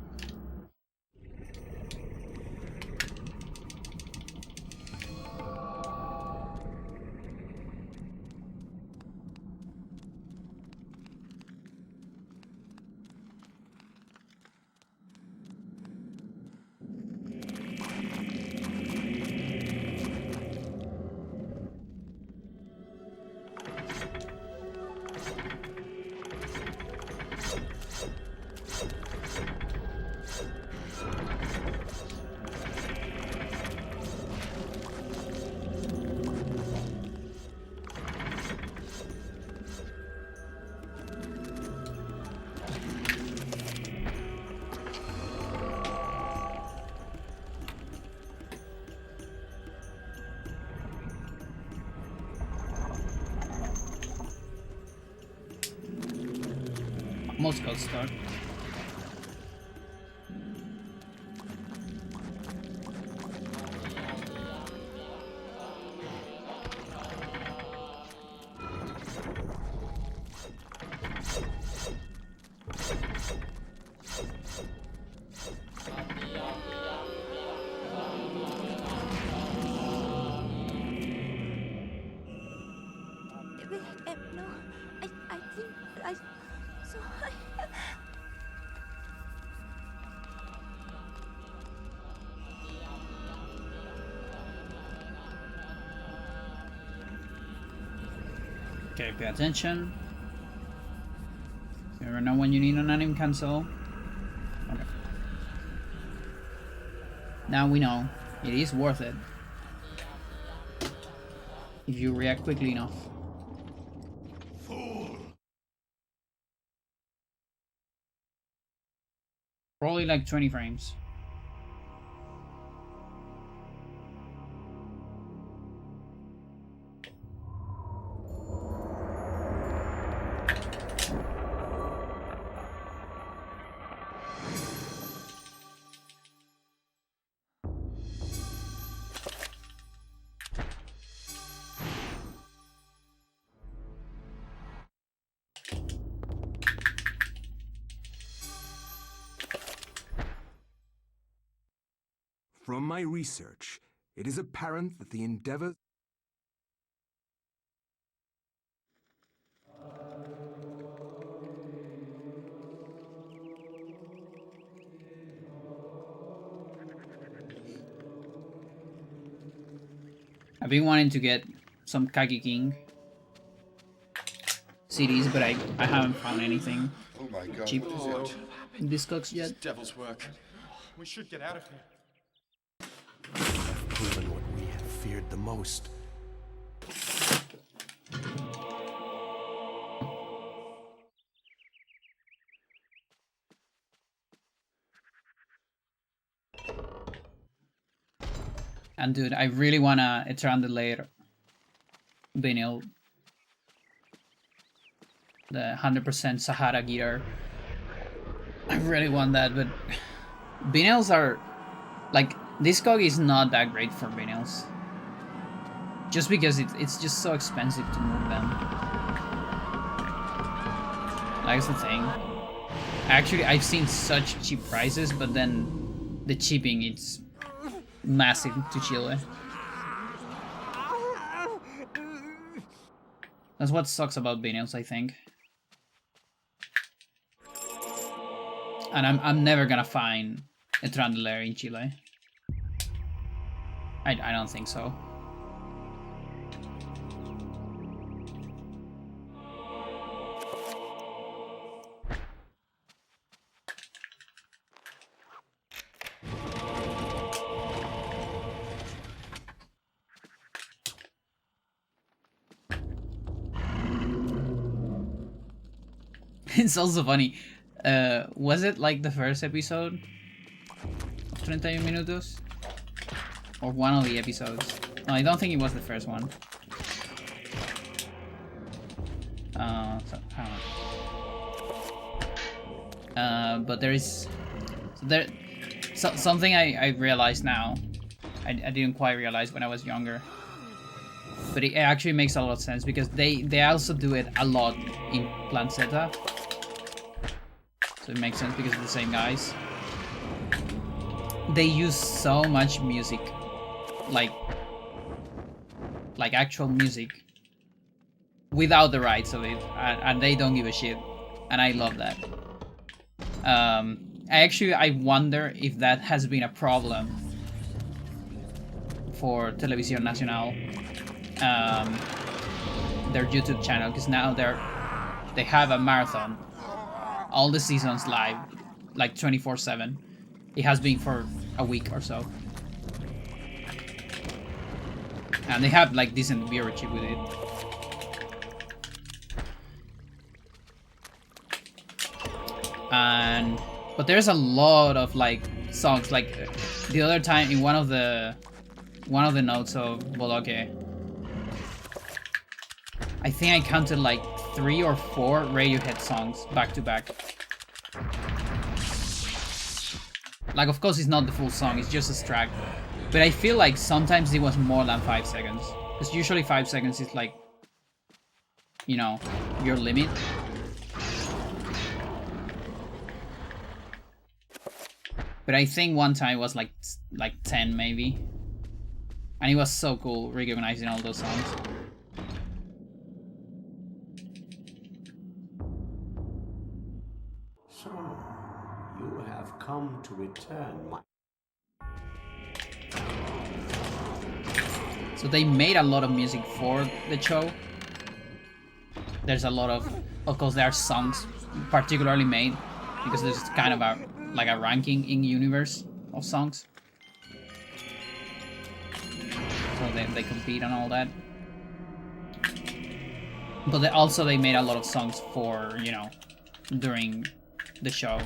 most codes start. No, I think I... So I... Okay, pay attention. You never know when you need an anime cancel. Okay. Now we know it is worth it if you react quickly enough. Probably like 20 frames. From my research, it is apparent that the endeavor... I've been wanting to get some Kagi King CDs, but I haven't found anything Oh my God, cheap what is it? in Discogs yet. Devil's work. We should get out of here. Proven what we have feared the most. And dude, I really wanna Etrandeler vinyl. The 100% Sahara guitar. I really want that, but vinyls are like, Discog is not that great for vinyls. Just because it's just so expensive to move them. That's the thing. Actually, I've seen such cheap prices, but then the shipping, it's massive to Chile. That's what sucks about vinyls, I think. And I'm never gonna find a Trandeler in Chile. I don't think so. It's also funny. Was it like the first episode of 31 Minutos? Or one of the episodes? No, I don't think it was the first one. But there is... something I realize now. I didn't quite realize when I was younger. But it actually makes a lot of sense because they also do it a lot in Planceta. So it makes sense because it's the same guys. They use so much music, like actual music, without the rights of it, and they don't give a shit, and I love that. I wonder if that has been a problem for Televisión Nacional, their YouTube channel, because now they have a marathon. All the seasons live, like 24/7. It has been for a week or so. And they have like decent viewership with it. But there's a lot of like songs. Like the other time in one of the notes of Boloke, I think I counted like 3 or 4 Radiohead songs back to back. Like, of course, it's not the full song, it's just a track. But I feel like sometimes it was more than 5 seconds. Because usually 5 seconds is like, you know, your limit. But I think one time it was like 10 maybe. And it was so cool recognizing all those songs. So, you have come to return, my... So they made a lot of music for the show. There's a lot of course there are songs particularly made because there's kind of a like a ranking in universe of songs. So they compete and all that. But they made a lot of songs for, you know, during the show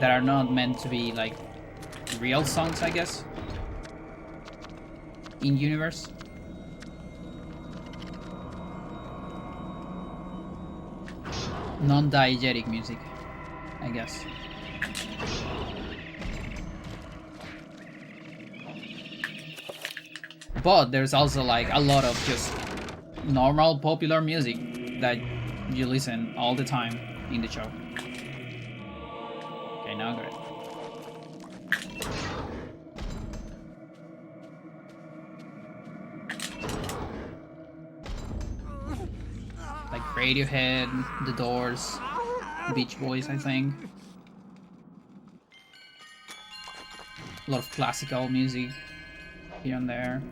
that are not meant to be like real songs, I guess, in universe. Non-diegetic music, I guess. But there's also like a lot of just normal popular music that you listen all the time in the show. Okay, now good. Like Radiohead, The Doors, Beach Boys, I think. A lot of classical music here and there.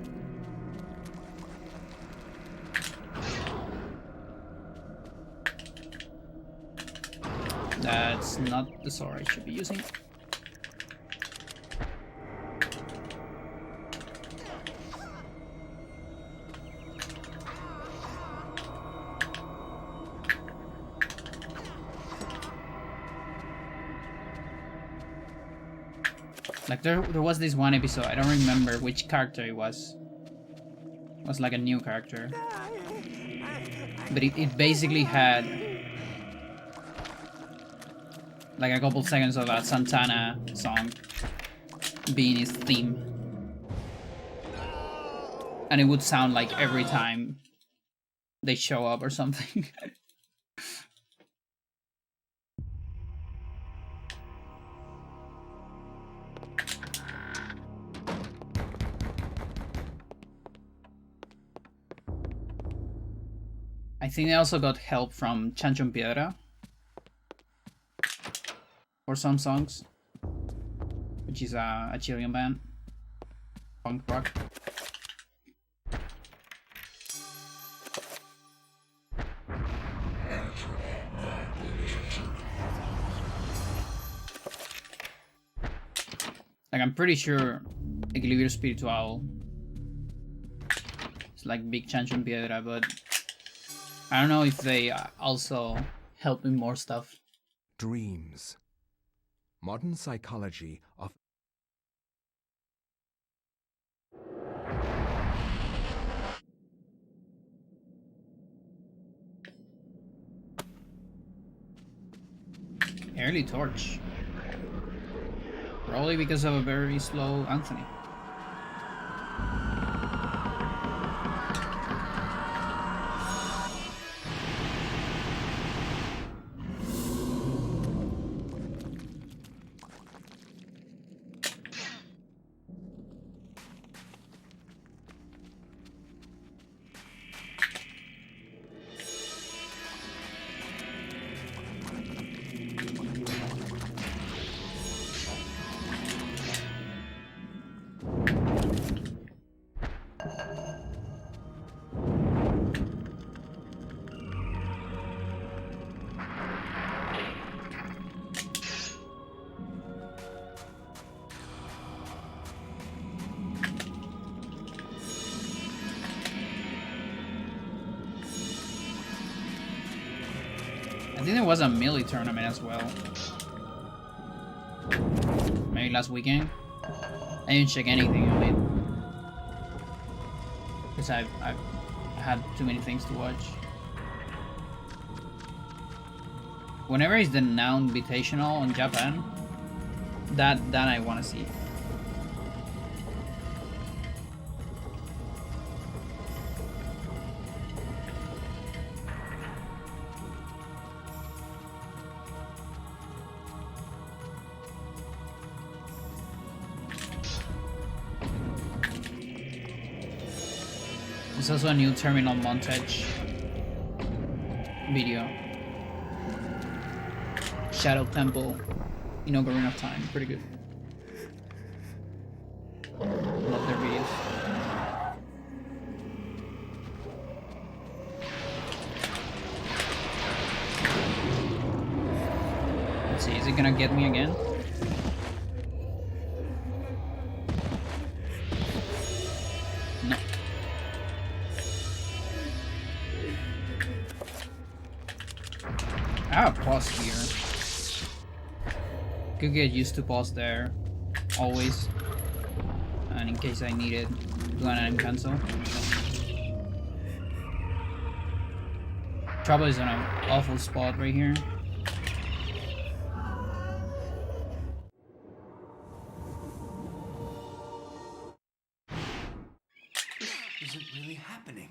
That's not the sword I should be using. Like there was this one episode, I don't remember which character it was. It was like a new character. But it basically had like a couple seconds of a Santana song being his theme. And it would sound like every time they show up or something. I think they also got help from Chanchon Piedra for some songs, which is a Chilean band, punk rock. Like I'm pretty sure Equilibrio Espiritual is like big Chanchon Piedra, but I don't know if they also help in more stuff. Dreams. Modern psychology of... Early Torch. Probably because of a very slow Anthony. I think there was a melee tournament as well. Maybe last weekend. I didn't check anything on it. Because I had too many things to watch. Whenever it's the Now Invitational in Japan, that I want to see. There's also a new terminal montage video. Shadow Temple in Ocarina of Time. Pretty good. Love their videos. Let's see, is it gonna get me again? No. I have a pause here. Could get used to pause there, always, and in case I need it, do an anim cancel. Trouble is on an awful spot right here. Is it really happening?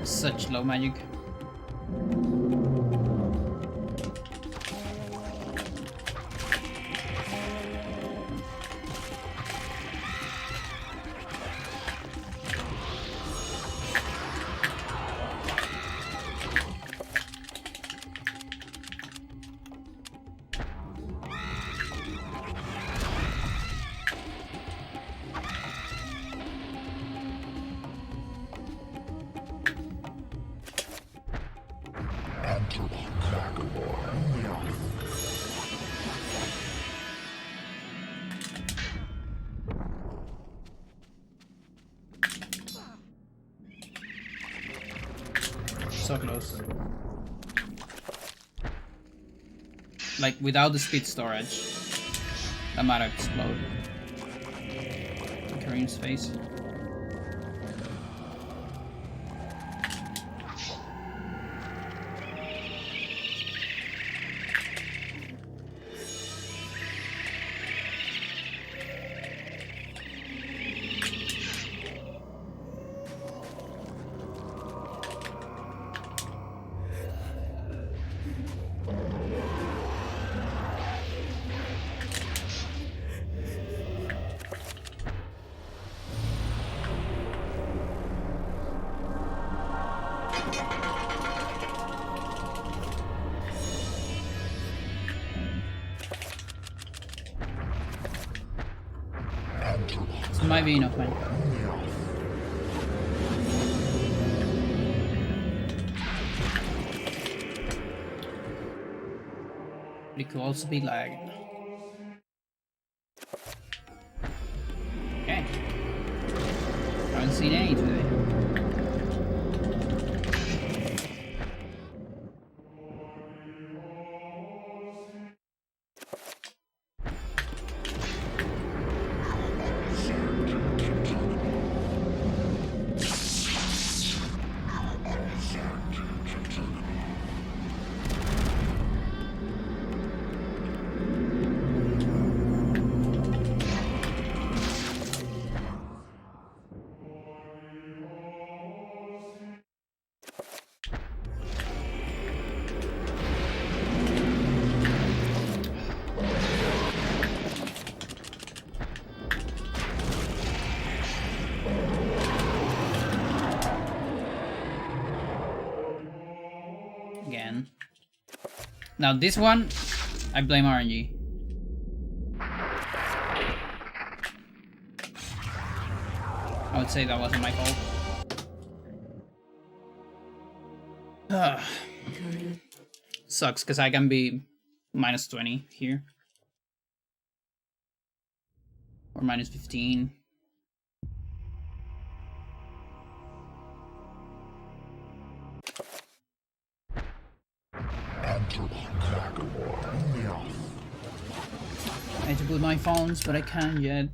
Such low magic. So close. Like, without the speed storage, that might explode. Kareem's face. This might be enough, man. It could also be lagging. Okay. Haven't seen any today. Now this one, I blame RNG. I would say that wasn't my fault. Sucks, because I can be minus 20 here. Or minus 15. I had to put my phones, but I can't yet.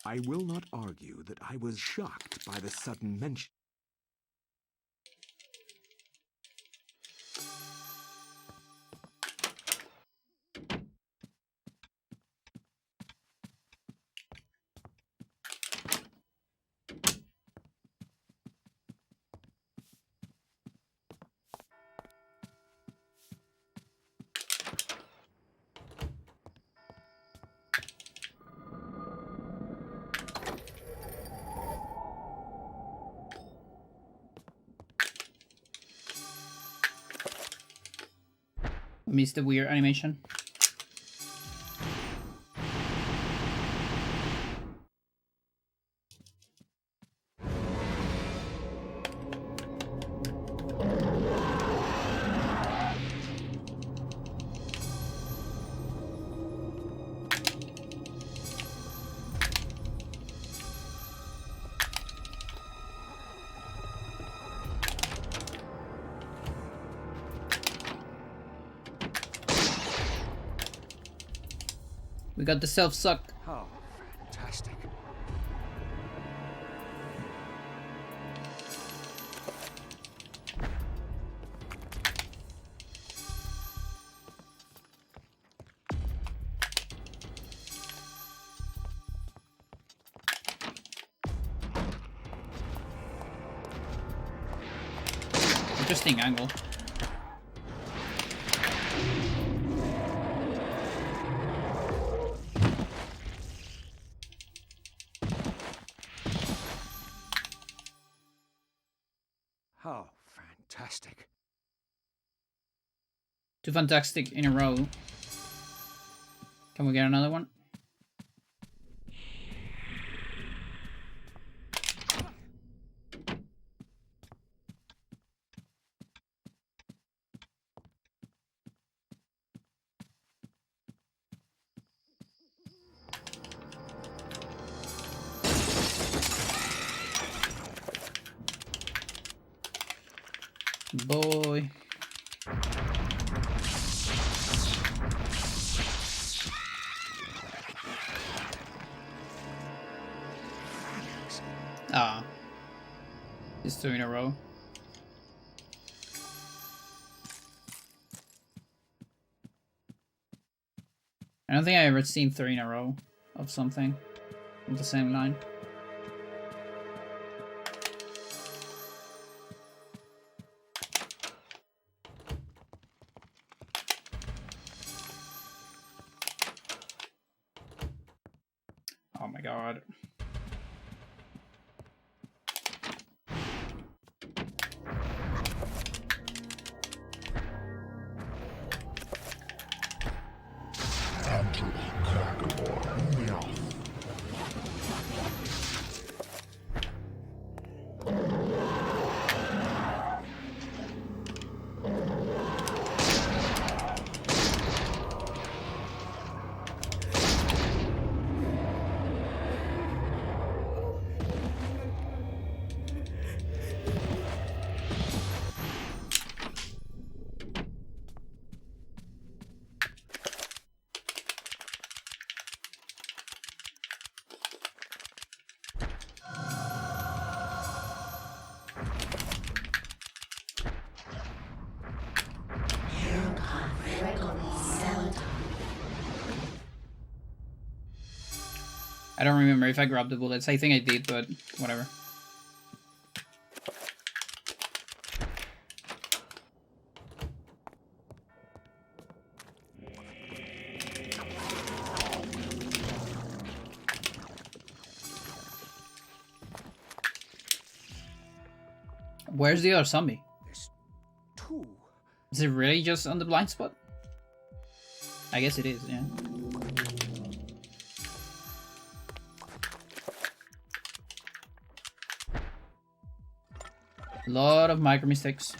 I will not argue that I was shocked by the sudden mention. Missed the weird animation. We got the self-suck. Oh, fantastic. Interesting angle. Oh, fantastic. Two fantastic in a row. Can we get another one? Boy. Ah. It's two in a row. I don't think I ever seen three in a row of something on the same line. Oh my god. I don't remember if I grabbed the bullets. I think I did, but whatever. Where's the other zombie? There's two. Is it really just on the blind spot? I guess it is, yeah. A lot of micro mistakes.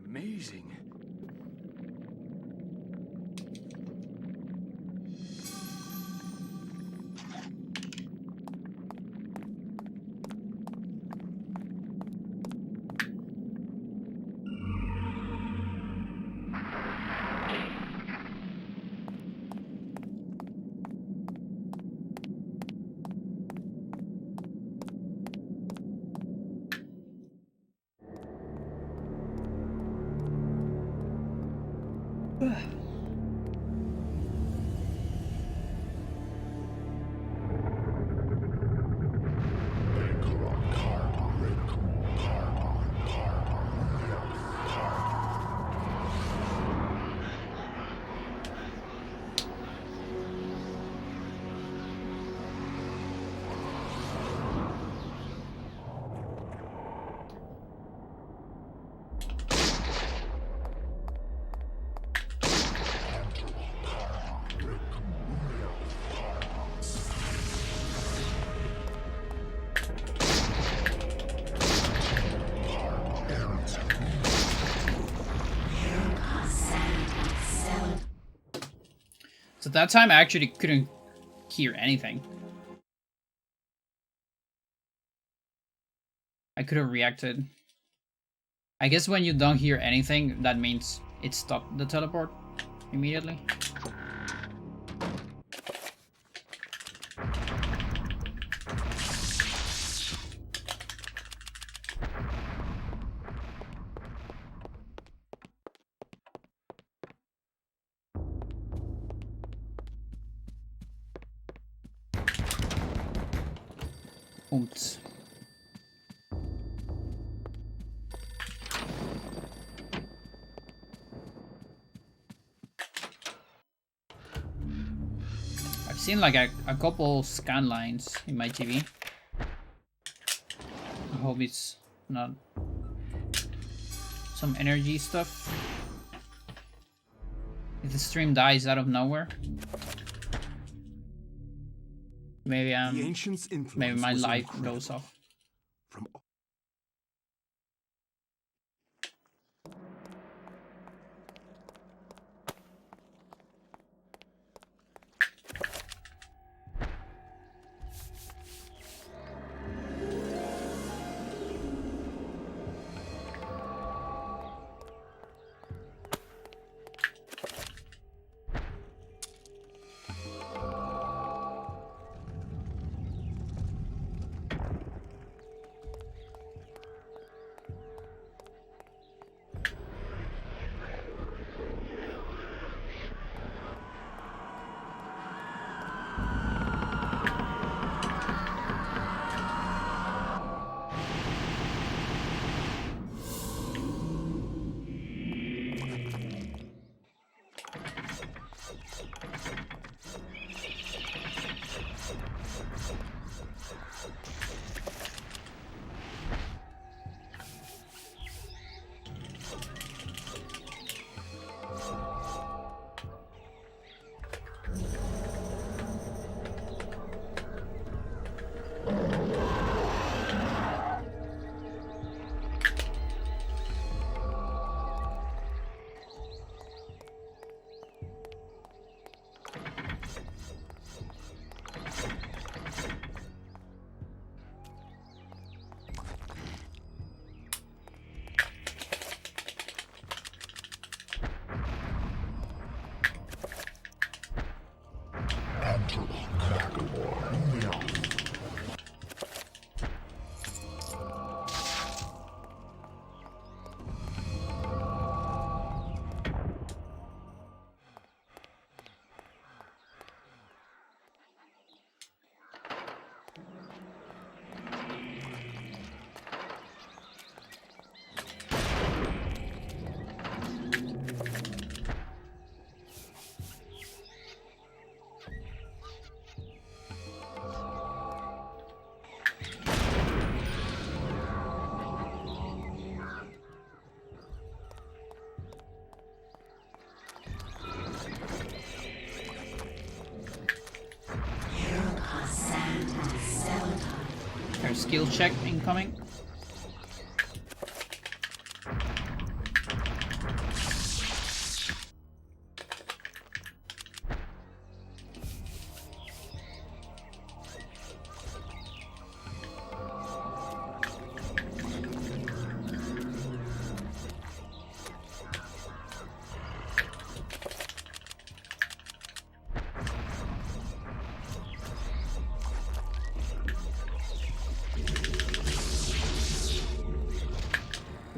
Amazing. So that time I actually couldn't hear anything. I could have reacted. I guess when you don't hear anything, that means it stopped the teleport immediately. Oops. I've seen like a couple scan lines in my TV. I hope it's not some energy stuff. If the stream dies out of nowhere, maybe The ancients' influence maybe my was light incredible. goes off. From There's skill check incoming.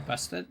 Busted.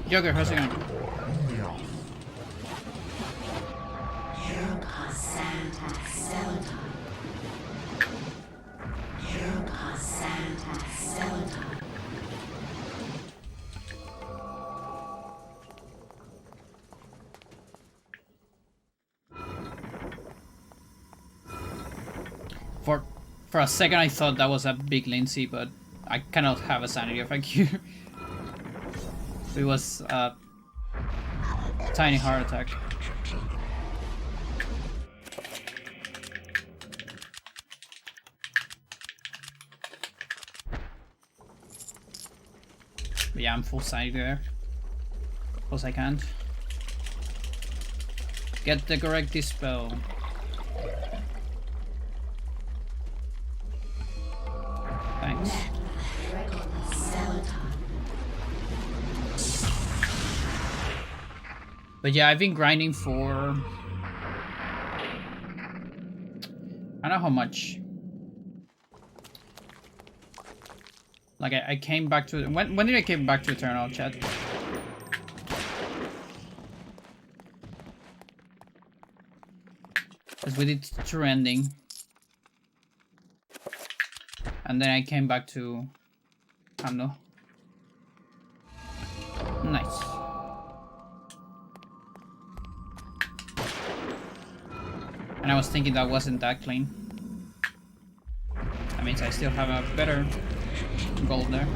Joker, how's it going? For a second I thought that was a big Lindsay, but I cannot have a sanity effect here. It was a tiny heart attack. But yeah, I'm full sanity there. Cause I can't. Get the correct dispel. Thanks. But yeah, I've been grinding for... I don't know how much. Like I came back to... When did I came back to Eternal, chat? Because we did true ending. And then I came back to Pando. Nice. And I was thinking that wasn't that clean. That means I still have a better gold there.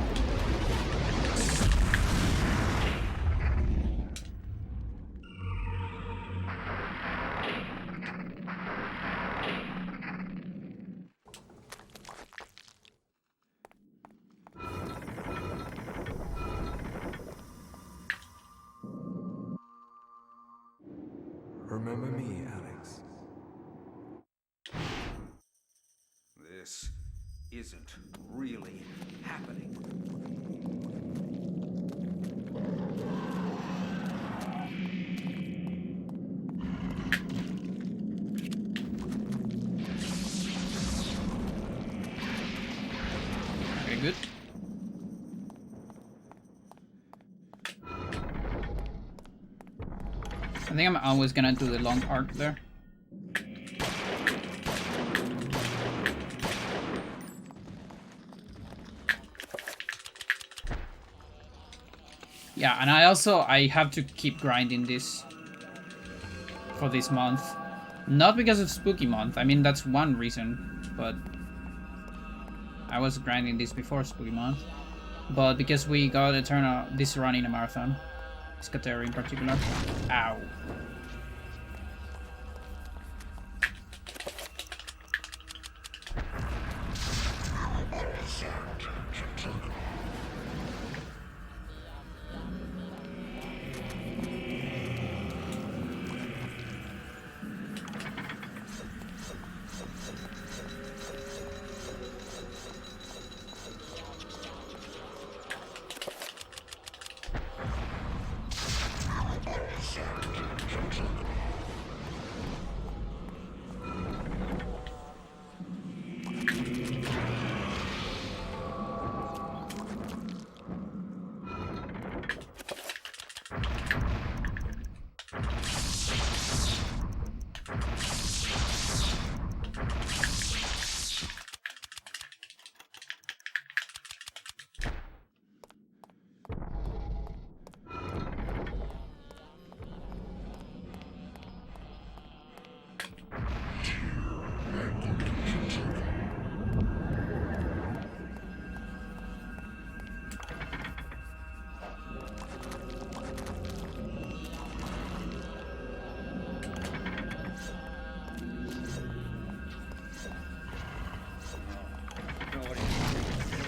Remember me, Alex. This isn't really happening. good. I think I'm always gonna do the long arc there. Yeah, and I have to keep grinding this for this month. Not because of Spooky Month, I mean that's one reason, but I was grinding this before Spooky Month. But because we gotta turn this run in a marathon. Scatera in particular. Ow.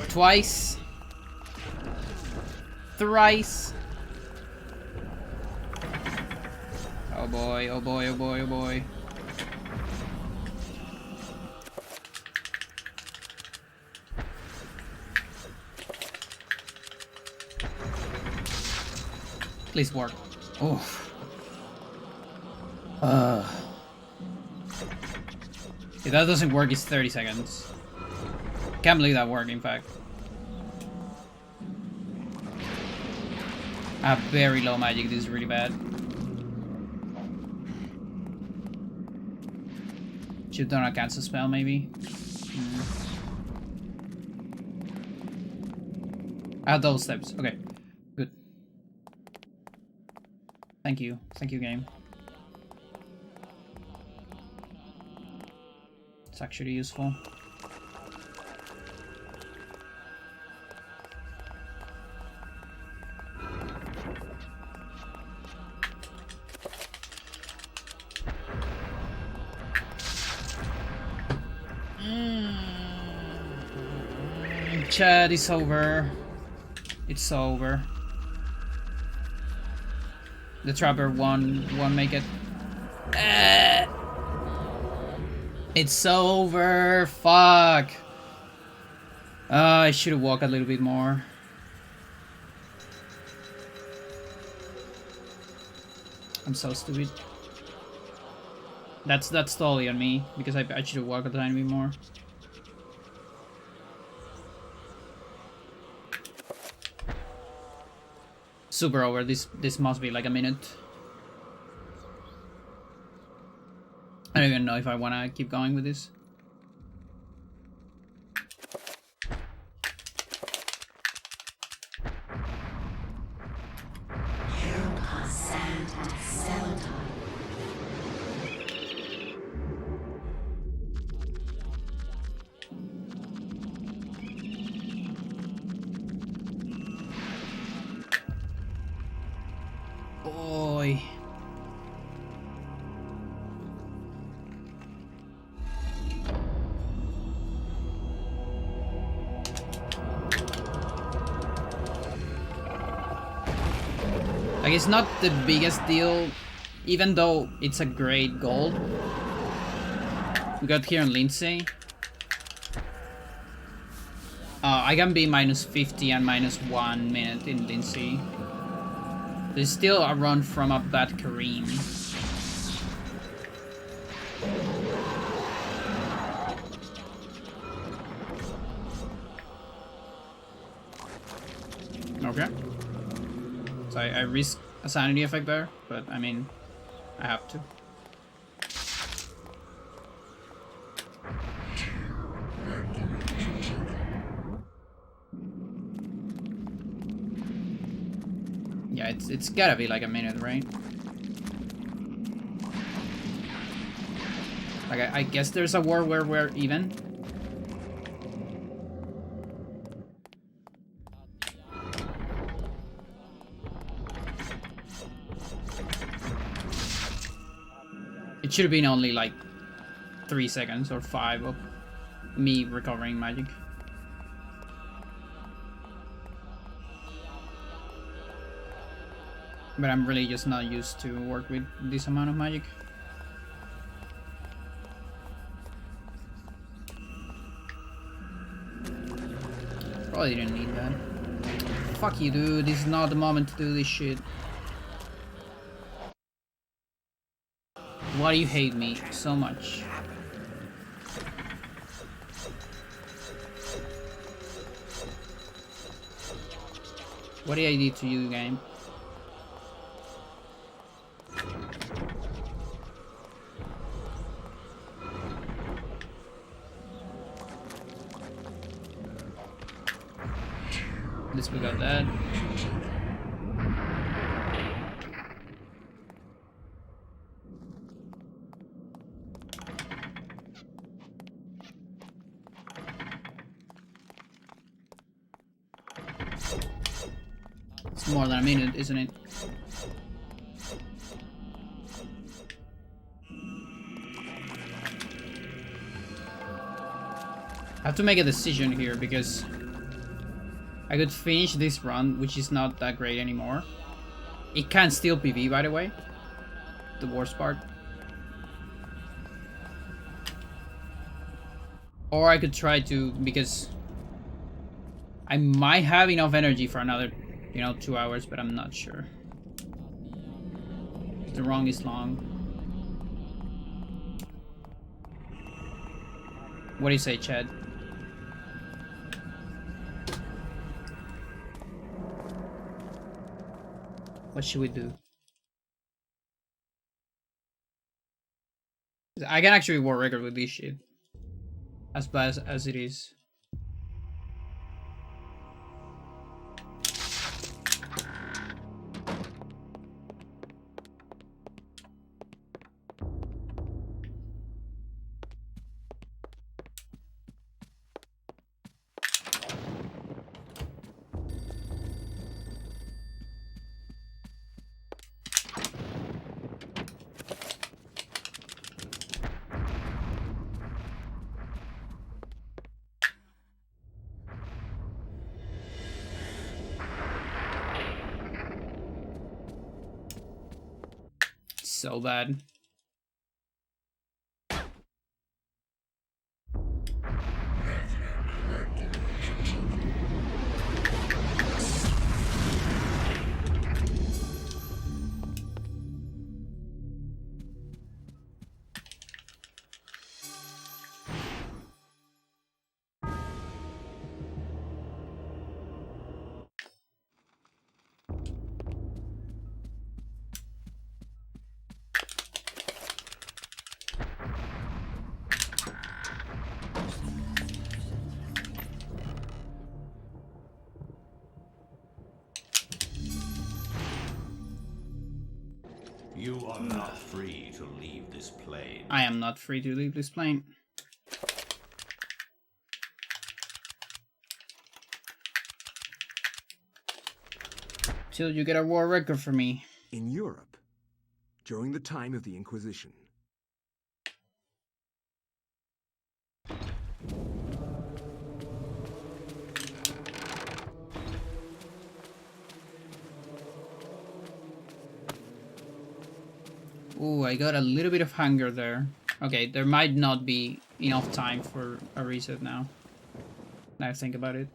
Twice. Thrice. Oh boy, oh boy, oh boy, oh boy. Please work. Oh. If that doesn't work, it's 30 seconds. Can't believe that worked, in fact. I have very low magic, this is really bad. Should've done a cancel spell, maybe. I have those steps, okay. Good. Thank you game. It's actually useful. Chat, it's over. It's over. The trapper won't make it. It's over. Fuck. I should have walked a little bit more. I'm so stupid. That's totally on me because I should have walked a tiny bit more. Super over. This must be like a minute. I don't even know if I want to keep going with this. Boy. Like, it's not the biggest deal, even though it's a great goal. We got here on Lindsay. I can be -50 and -1 minute in Lindsay. There's still a run from a bad Kareem. Okay. So I risk a sanity effect there, but I mean, I have to. Yeah, it's gotta be like a minute, right? Like I guess there's a war where we're even. It should have been only like 3 seconds or 5 of me recovering magic. But I'm really just not used to work with this amount of magic. Probably didn't need that. Fuck you, dude. This is not the moment to do this shit. Why do you hate me so much? What did I do to you, game? At least we got that. It's more than a minute, isn't it? I have to make a decision here because I could finish this run, which is not that great anymore. It can still PV, by the way. The worst part. Or I could try to, because I might have enough energy for another, 2 hours, but I'm not sure. The run is long. What do you say, Chad? What should we do? I can actually war record with this shit. As bad as it is. So bad. You are not free to leave this plane. I am not free to leave this plane. Till you get a war record for me. In Europe, during the time of the Inquisition, Ooh, I got a little bit of hunger there. Okay, there might not be enough time for a reset now. Now I think about it.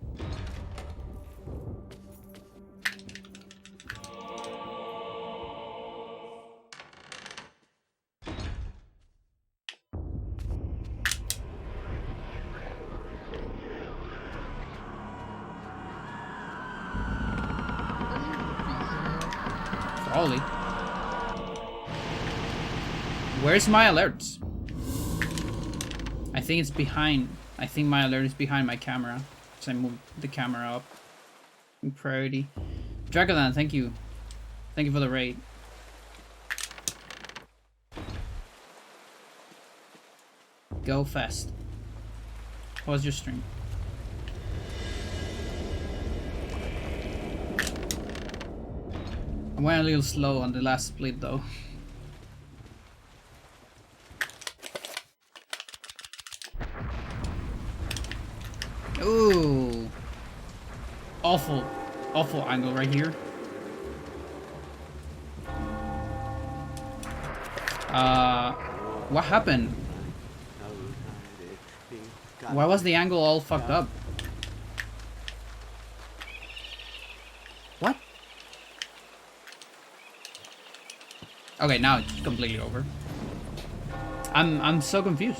Holy. Where's my alerts? I think it's behind. I think my alert is behind my camera. So I moved the camera up in priority. Dragolan, thank you. Thank you for the raid. Go fast. How was your stream? I went a little slow on the last split though. Ooh. Awful angle right here. What happened? Why was the angle all fucked up? What? Okay, now it's completely over. I'm so confused.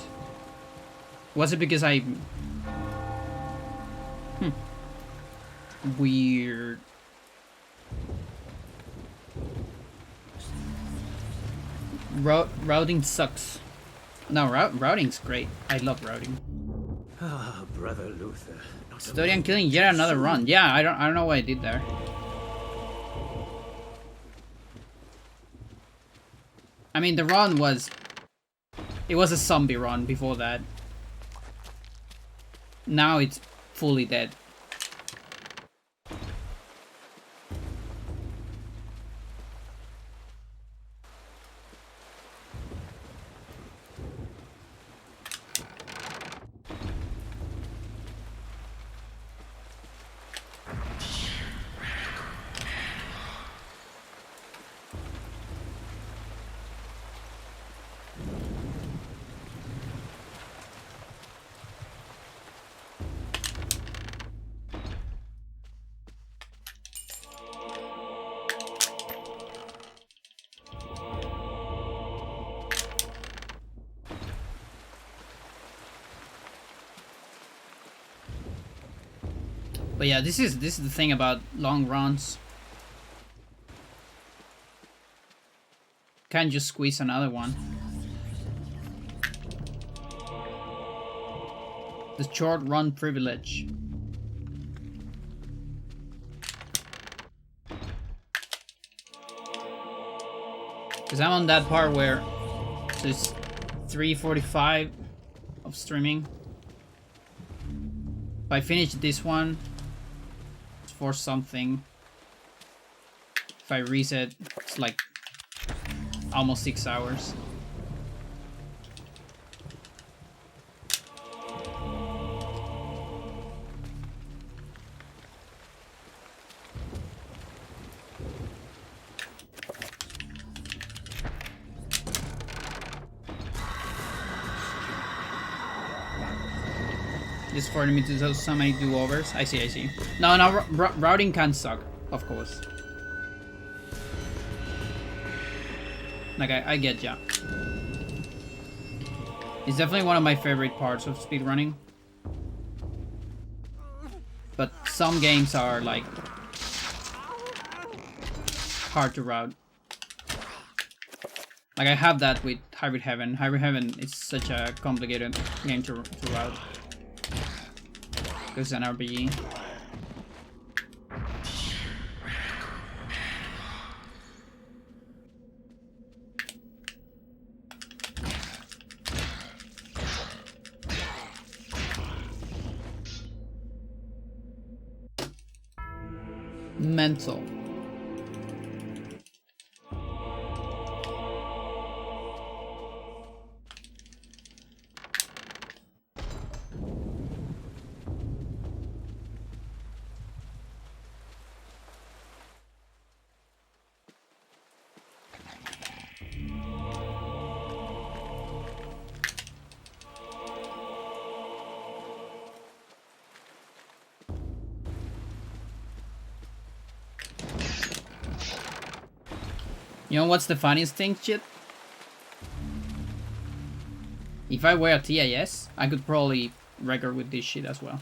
Was it because I... Weird. Routing sucks. No, routing's great. I love routing. Ah, Brother Luther. Custodian killing yet another run. Yeah, I don't know what I did there. I mean, the run was... It was a zombie run before that. Now it's fully dead. But yeah, this is the thing about long runs. Can't just squeeze another one. The short run privilege. Because I'm on that part where it's 3:45 of streaming. If I finish this one, for something. If I reset, it's like almost 6 hours. Just for me to do so many do-overs. I see. No, routing can suck, of course. Like, I get ya. It's definitely one of my favorite parts of speedrunning. But some games are, like, hard to route. Like, I have that with Hybrid Heaven. Hybrid Heaven is such a complicated game to route. Because it's an RPG. Mental. You know what's the funniest thing, shit? If I were a TIS, I could probably record with this shit as well.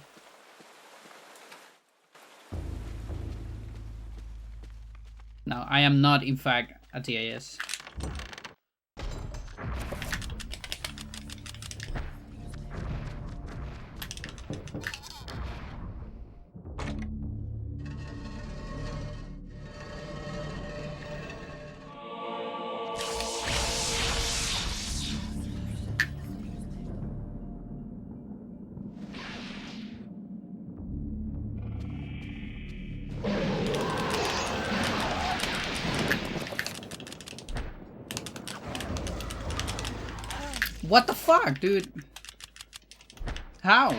No, I am not, in fact, a TAS. What the fuck, dude? How?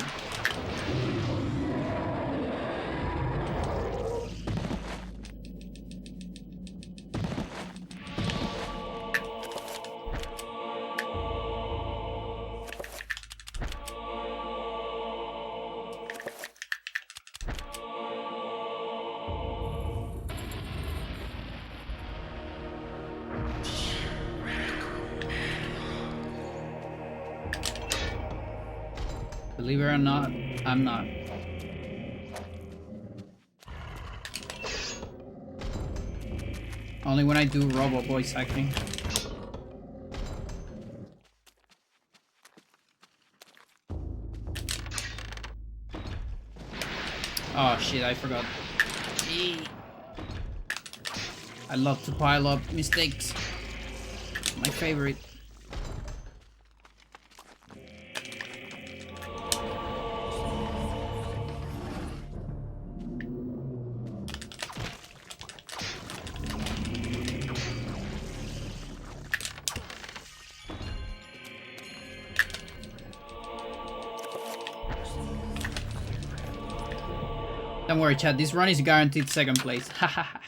Believe it or not, I'm not. Only when I do robo voice acting. Oh shit, I forgot. I love to pile up mistakes. My favorite. Don't worry, chat. This run is guaranteed second place. Hahaha.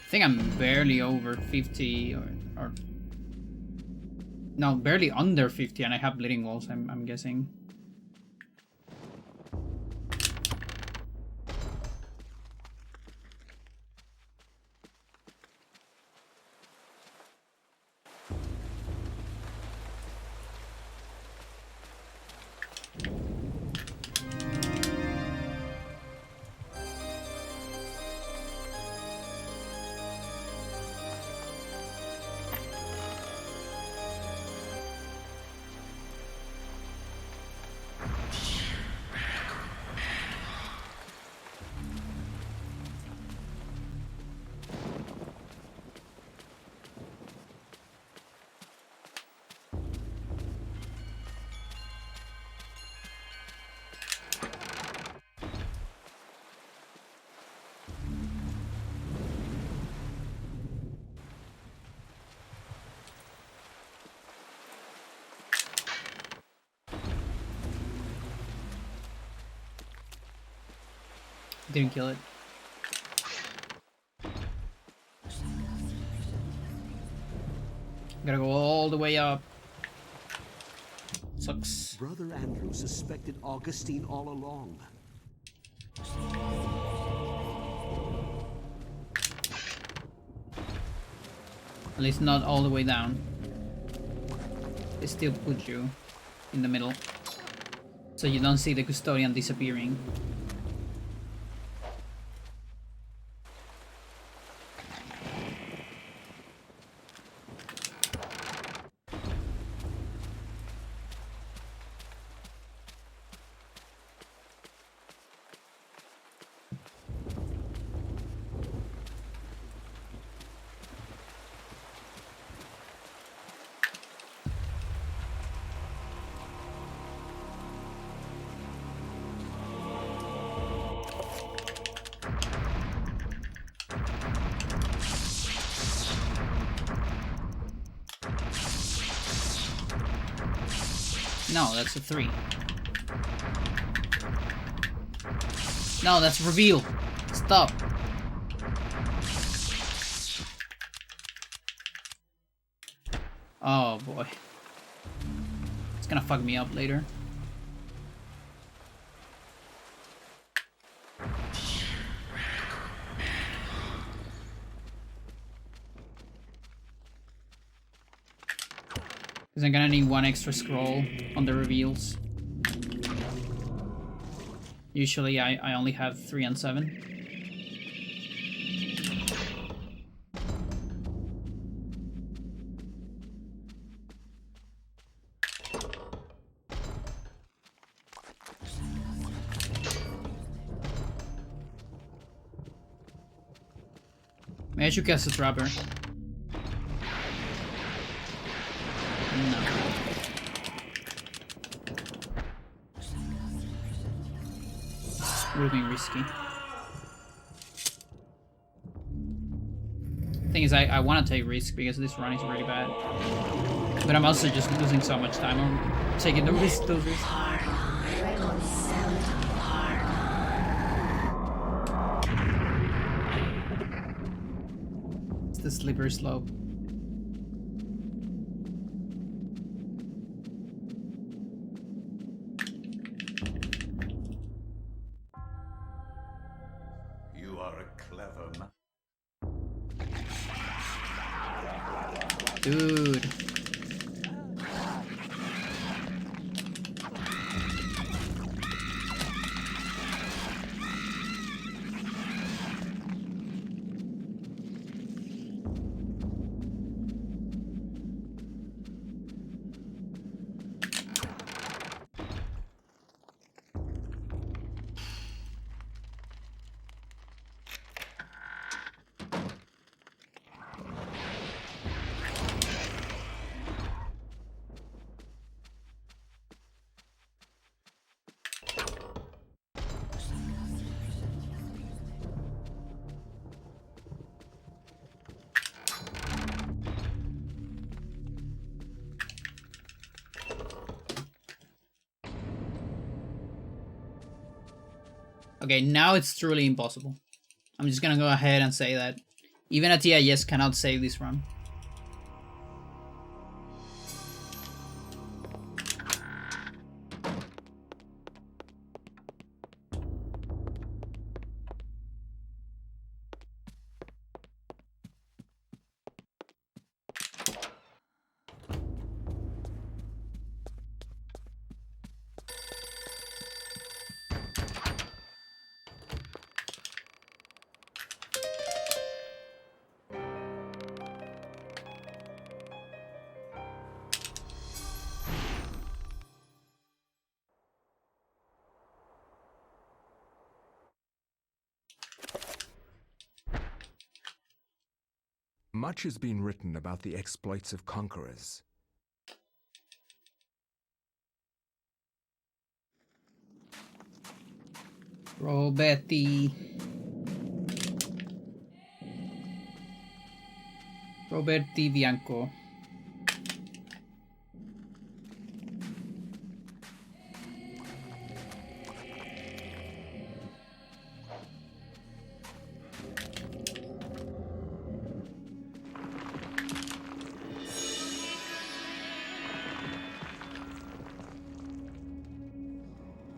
I think I'm barely over 50 or no, barely under 50, and I have bleeding walls, I'm guessing. Didn't kill it. Gotta go all the way up. Sucks. Brother Andrew suspected Augustine all along. At least not all the way down. They still put you in the middle, so you don't see the custodian disappearing. No, that's a 3. No, that's reveal. Stop. Oh boy. It's gonna fuck me up later. Because I'm gonna need one extra scroll on the reveals. Usually I only have 3 and 7. Maybe I should guess a trapper. No. We're being risky. Thing is, I want to take risk because this run is really bad. But I'm also just losing so much time on taking the risk, those risks. It's the slippery slope. You are a clever man. Dude. Okay, now it's truly impossible. I'm just gonna go ahead and say that even a TIS cannot save this run. Much has been written about the exploits of conquerors. Roberti. Roberti Bianco.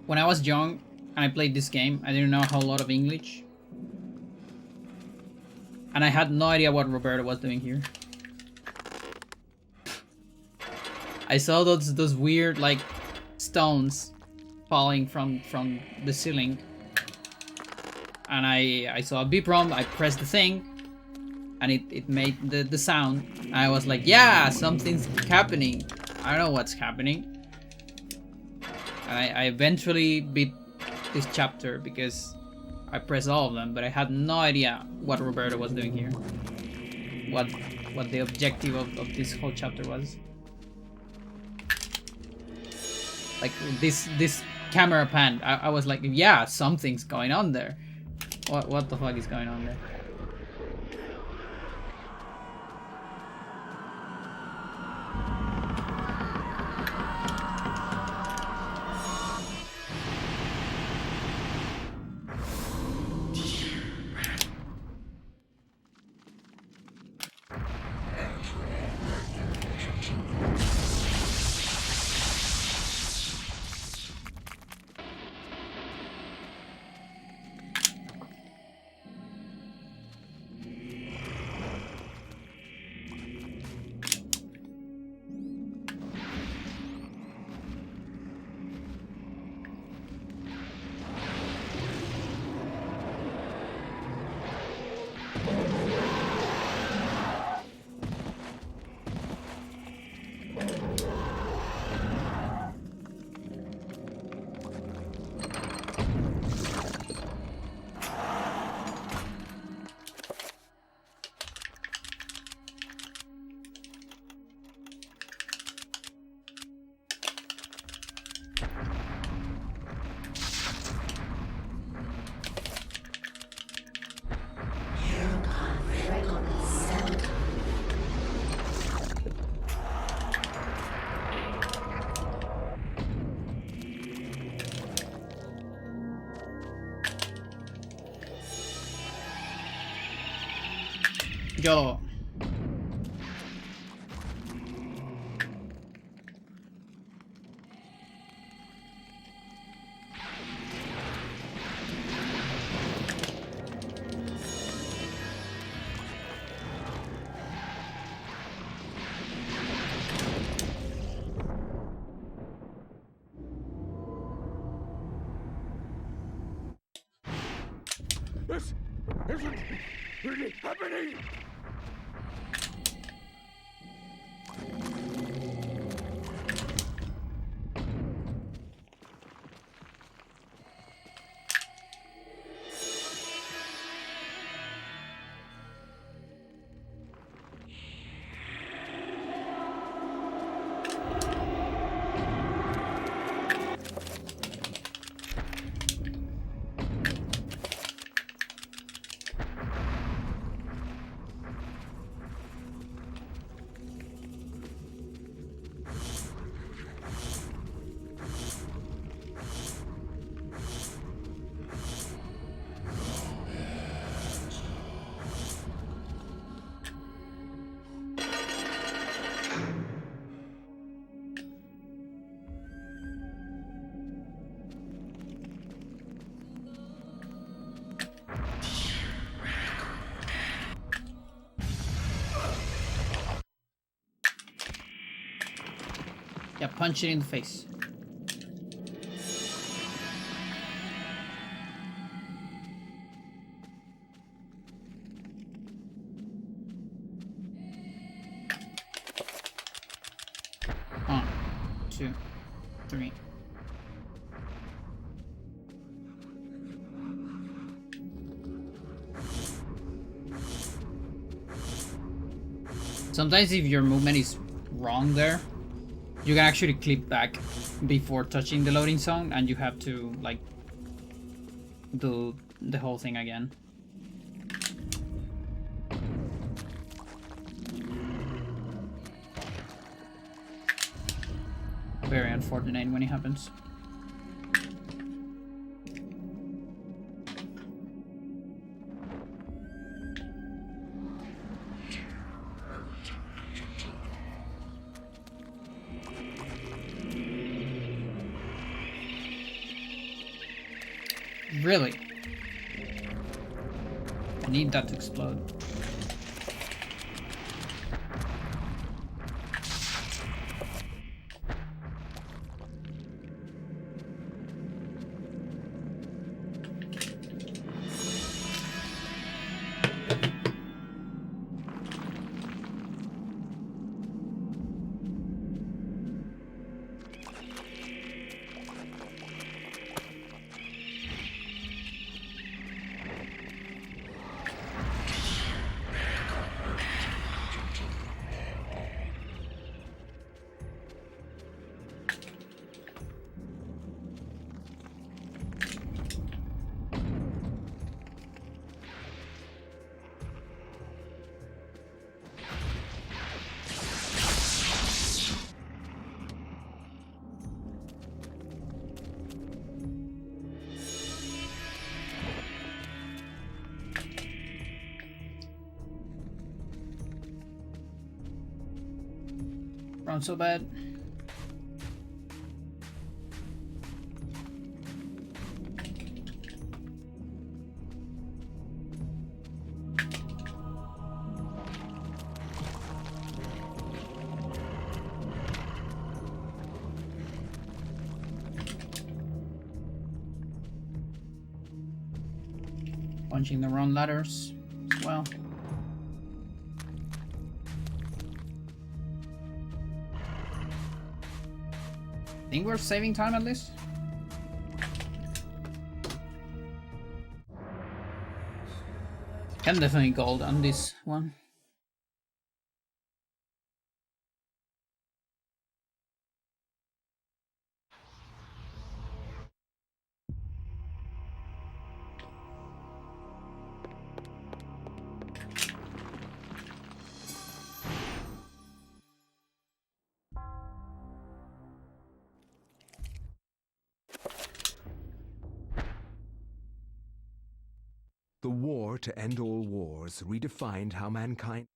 When I was young and I played this game, I didn't know a whole lot of English. And I had no idea what Roberto was doing here. I saw those weird like stones falling from the ceiling. And I saw a beep prompt, I pressed the thing, and it made the sound. And I was like, yeah, something's happening. I don't know what's happening. And I eventually beat this chapter because I pressed all of them, but I had no idea what Roberto was doing here. What the objective of this whole chapter was. Like this camera pan, I was like, yeah, something's going on there. What the fuck is going on there? Yo. This isn't really happening! Yeah, punch it in the face. One, two, three. Sometimes if your movement is wrong there, you can actually clip back before touching the loading zone, and you have to like do the whole thing again. Very unfortunate when it happens. Really? I need that to explode. Run so bad. Punching the wrong letters as well. Think we're saving time at least? Can definitely gold on this one. The war to end all wars redefined how mankind...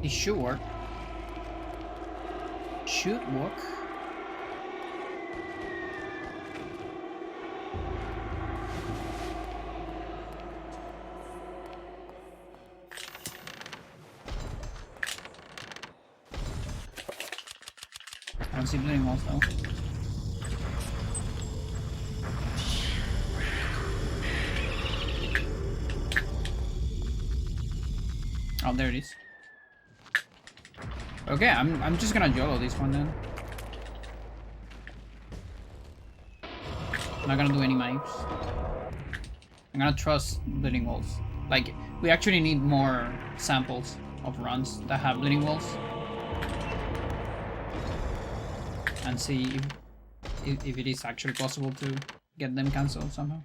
It should work. Should work. I don't see bleeding walls though. Oh, there it is. Okay, I'm just gonna YOLO this one then. I'm not gonna do any knives. I'm gonna trust bleeding walls. Like, we actually need more samples of runs that have bleeding walls. And see if it is actually possible to get them cancelled somehow.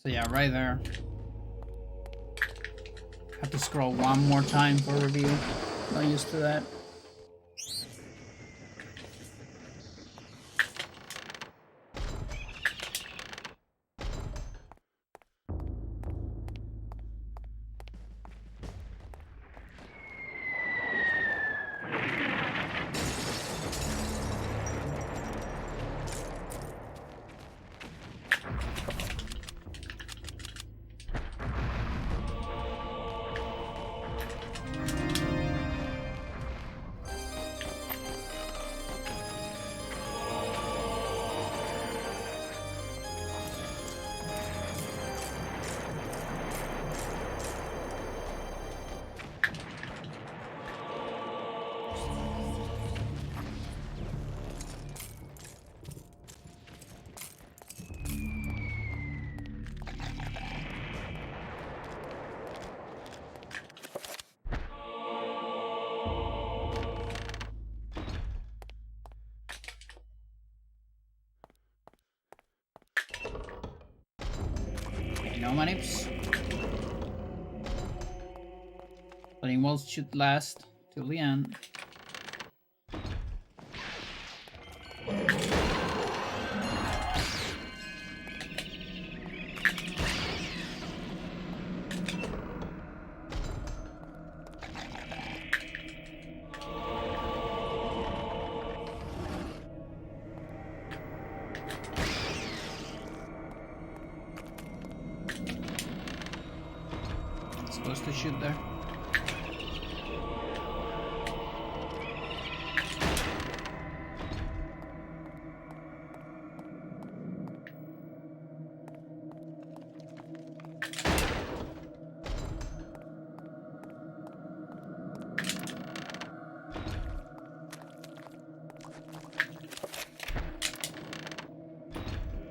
So yeah, right there. Have to scroll one more time for review. Not used to that. You know, manips. Bleeding walls should last till the end. Supposed to shoot there.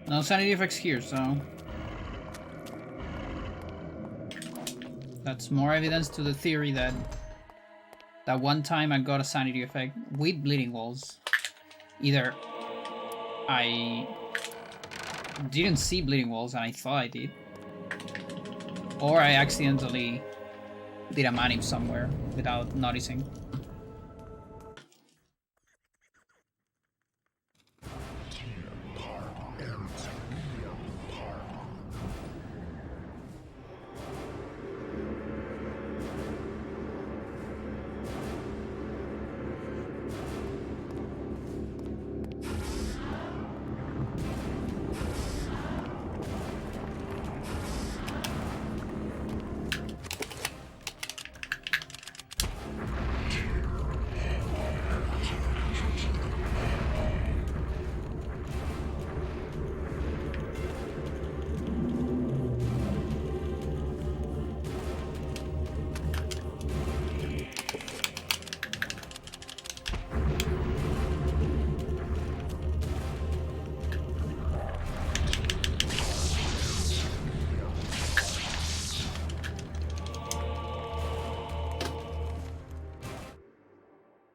No sanity effects here, so that's more evidence to the theory that that one time I got a sanity effect with bleeding walls. Either I didn't see bleeding walls and I thought I did, or I accidentally did a manip somewhere without noticing.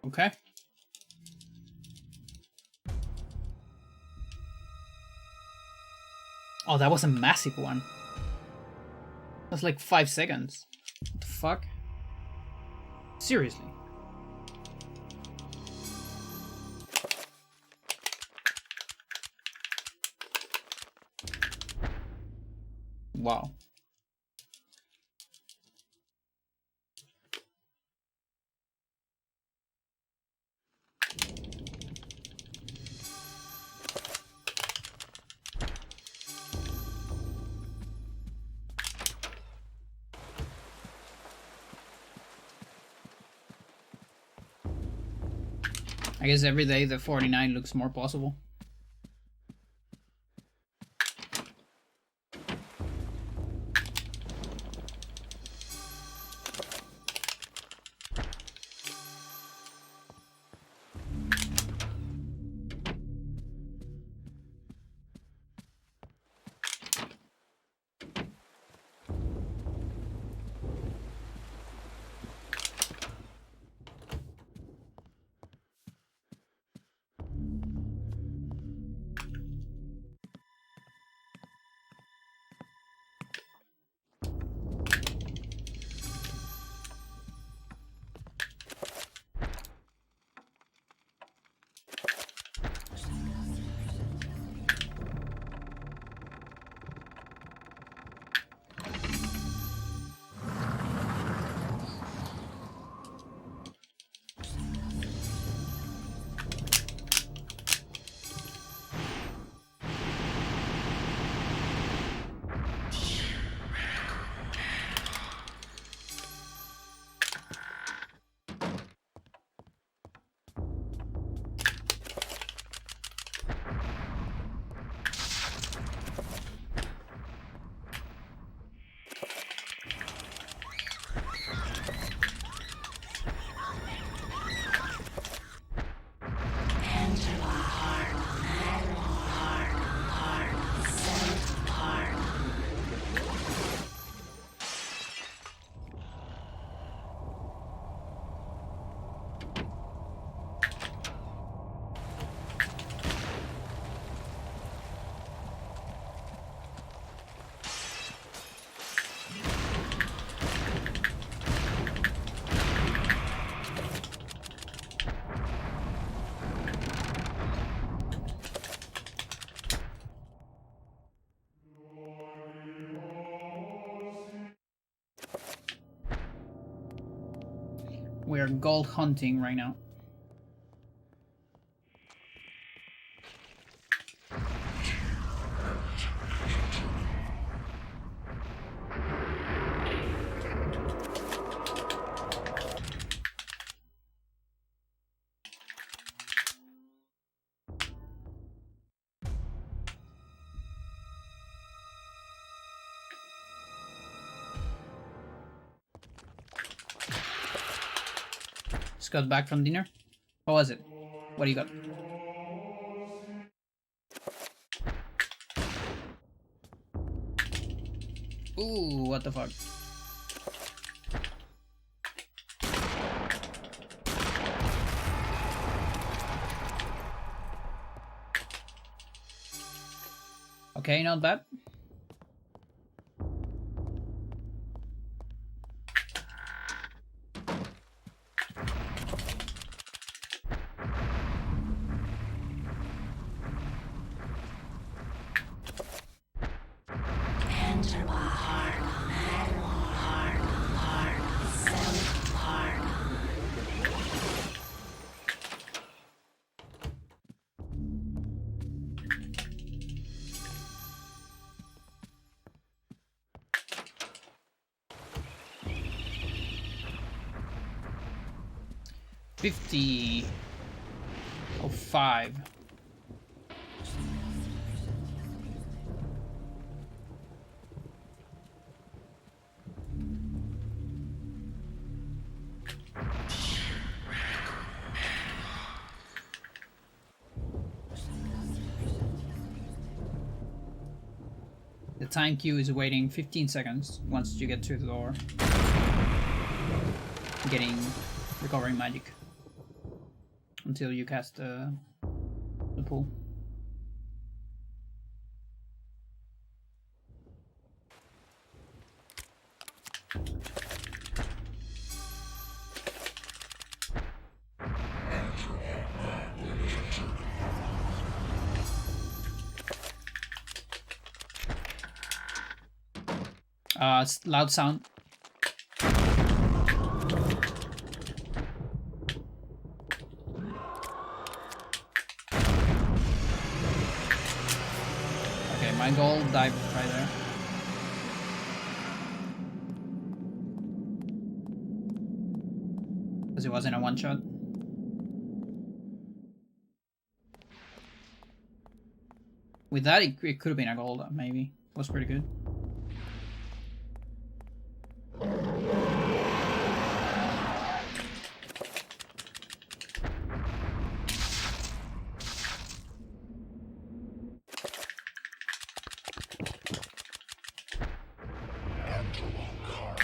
Okay. Oh, that was a massive one. That's like 5 seconds. What the fuck? Seriously. Wow. I guess every day the 49 looks more possible. We're gold hunting right now. Just got back from dinner. What was it? What do you got? Ooh, what the fuck? Okay, not bad. $50. Oh, 5. The time queue is waiting 15 seconds once you get to the door. Recovering magic. Until you cast the pool. It's loud sound. My goal died right there. Because it wasn't a one-shot. With that, it could have been a gold, maybe. It was pretty good.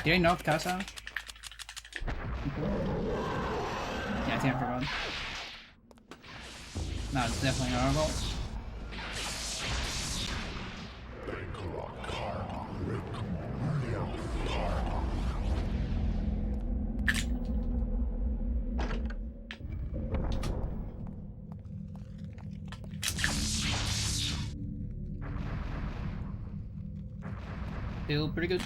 Did I knock Casa? Yeah, I think I forgot. No, it's definitely not our goal. Still pretty good.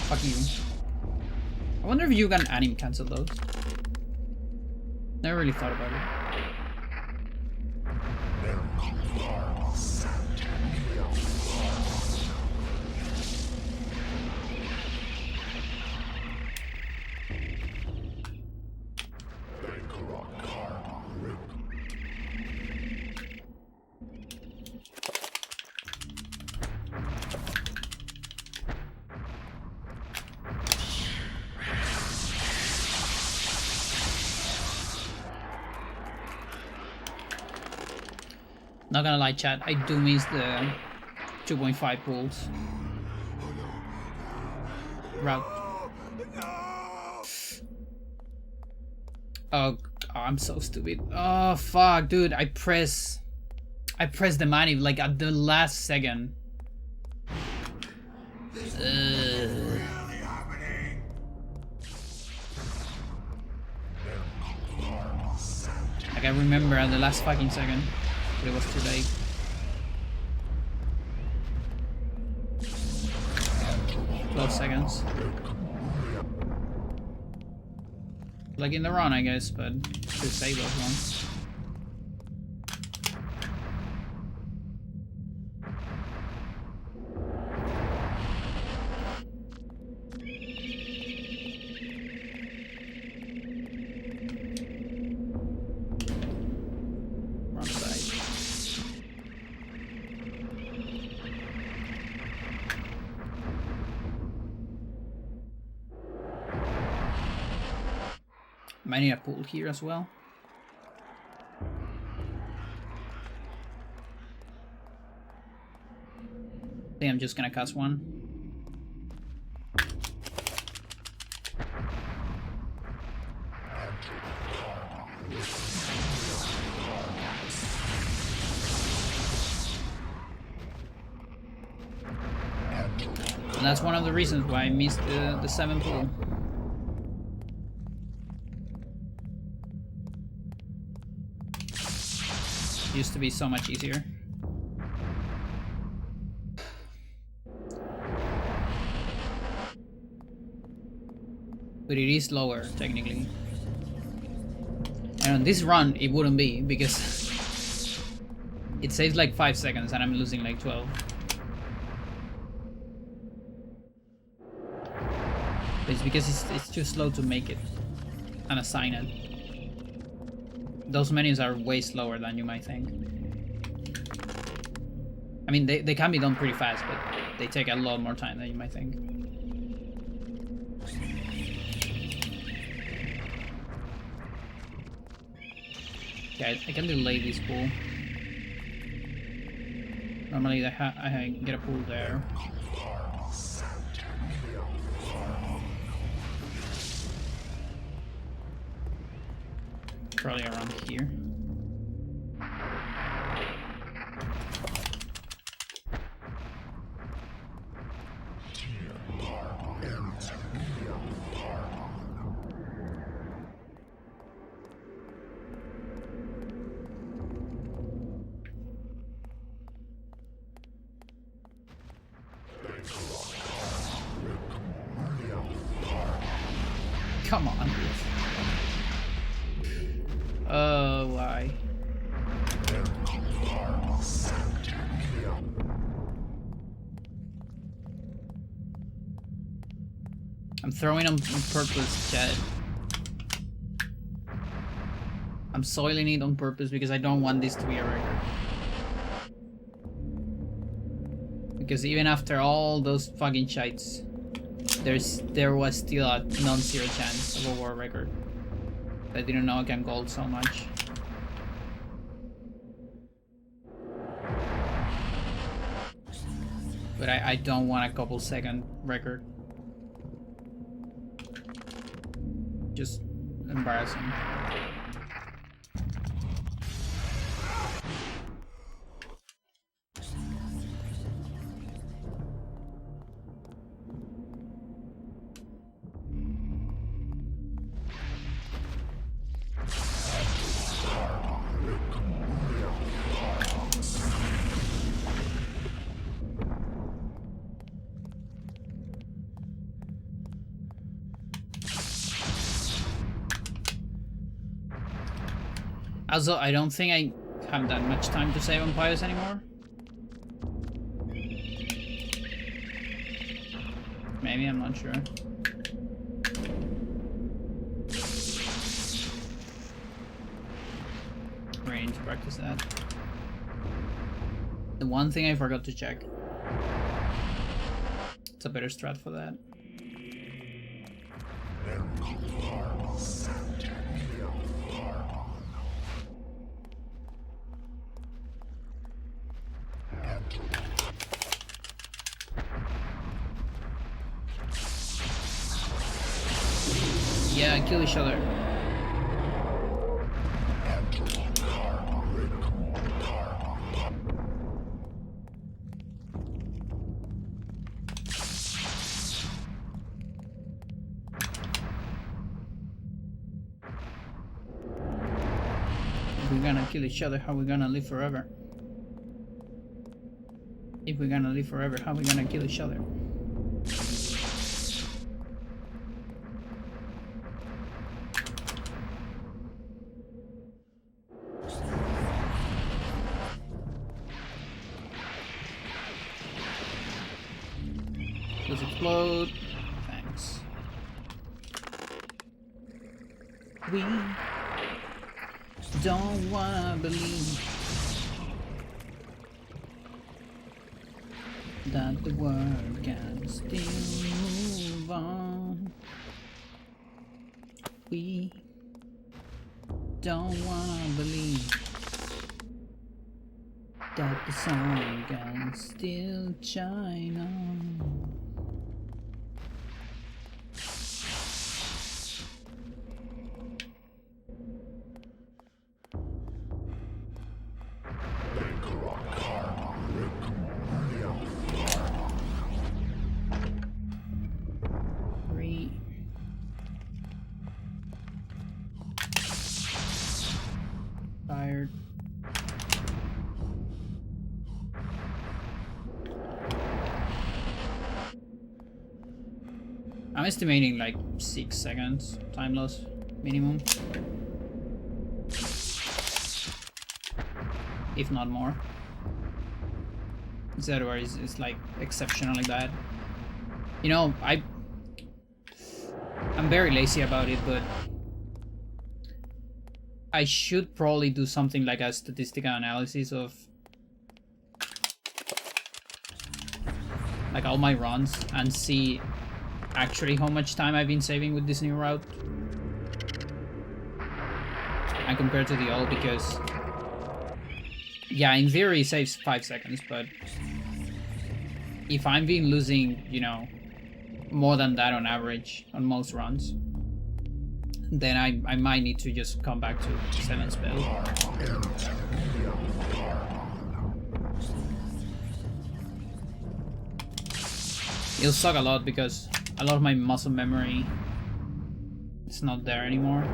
Fuck you. I wonder if you can anim cancel those. Never really thought about it. Not gonna lie, chat, I do miss the 2.5 pools. Route. Oh, I'm so stupid. Oh fuck, dude! I press the money like at the last second. Like I remember at the last fucking second, but it was too late. Seconds. Like in the run, I guess, but to save those ones. Wrong side. Might need a pool here as well. I think I'm just gonna cast one. And that's one of the reasons why I missed the 7 pool. Used to be so much easier. But it is lower, technically. And on this run, it wouldn't be, because it saves like 5 seconds and I'm losing like 12. But it's because it's too slow to make it and assign it. Those menus are way slower than you might think. I mean, they can be done pretty fast, but they take a lot more time than you might think. Yeah, I can delay this pool. Normally I get a pool there. Probably around here. Come on. Oh, why? I'm throwing them on purpose, chat. I'm soiling it on purpose because I don't want this to be a record. Because even after all those fucking shites, there was still a non-zero chance of a world record. I didn't know I can gold so much. But I don't want a couple second record. Just embarrassing. Also, I don't think I have that much time to save on Pius anymore. Maybe, I'm not sure. Really need to practice that. The one thing I forgot to check. It's a better strat for that. Yeah, kill each other. If we're gonna kill each other, how are we gonna live forever? If we're gonna live forever, how are we gonna kill each other? Let's explode. Thanks. We don't wanna believe that the world can still move on. We don't wanna believe that the sun can still shine on. Tired. I'm estimating like 6 seconds time loss minimum, if not more. Zedware is like exceptionally bad. You know, I'm very lazy about it, but I should probably do something like a statistical analysis of like all my runs and see actually how much time I've been saving with this new route and compared to the old, because yeah, in theory it saves 5 seconds, but if I'm been losing, you know, more than that on average on most runs, then I might need to just come back to 7 spell. It'll suck a lot because a lot of my muscle memory is not there anymore.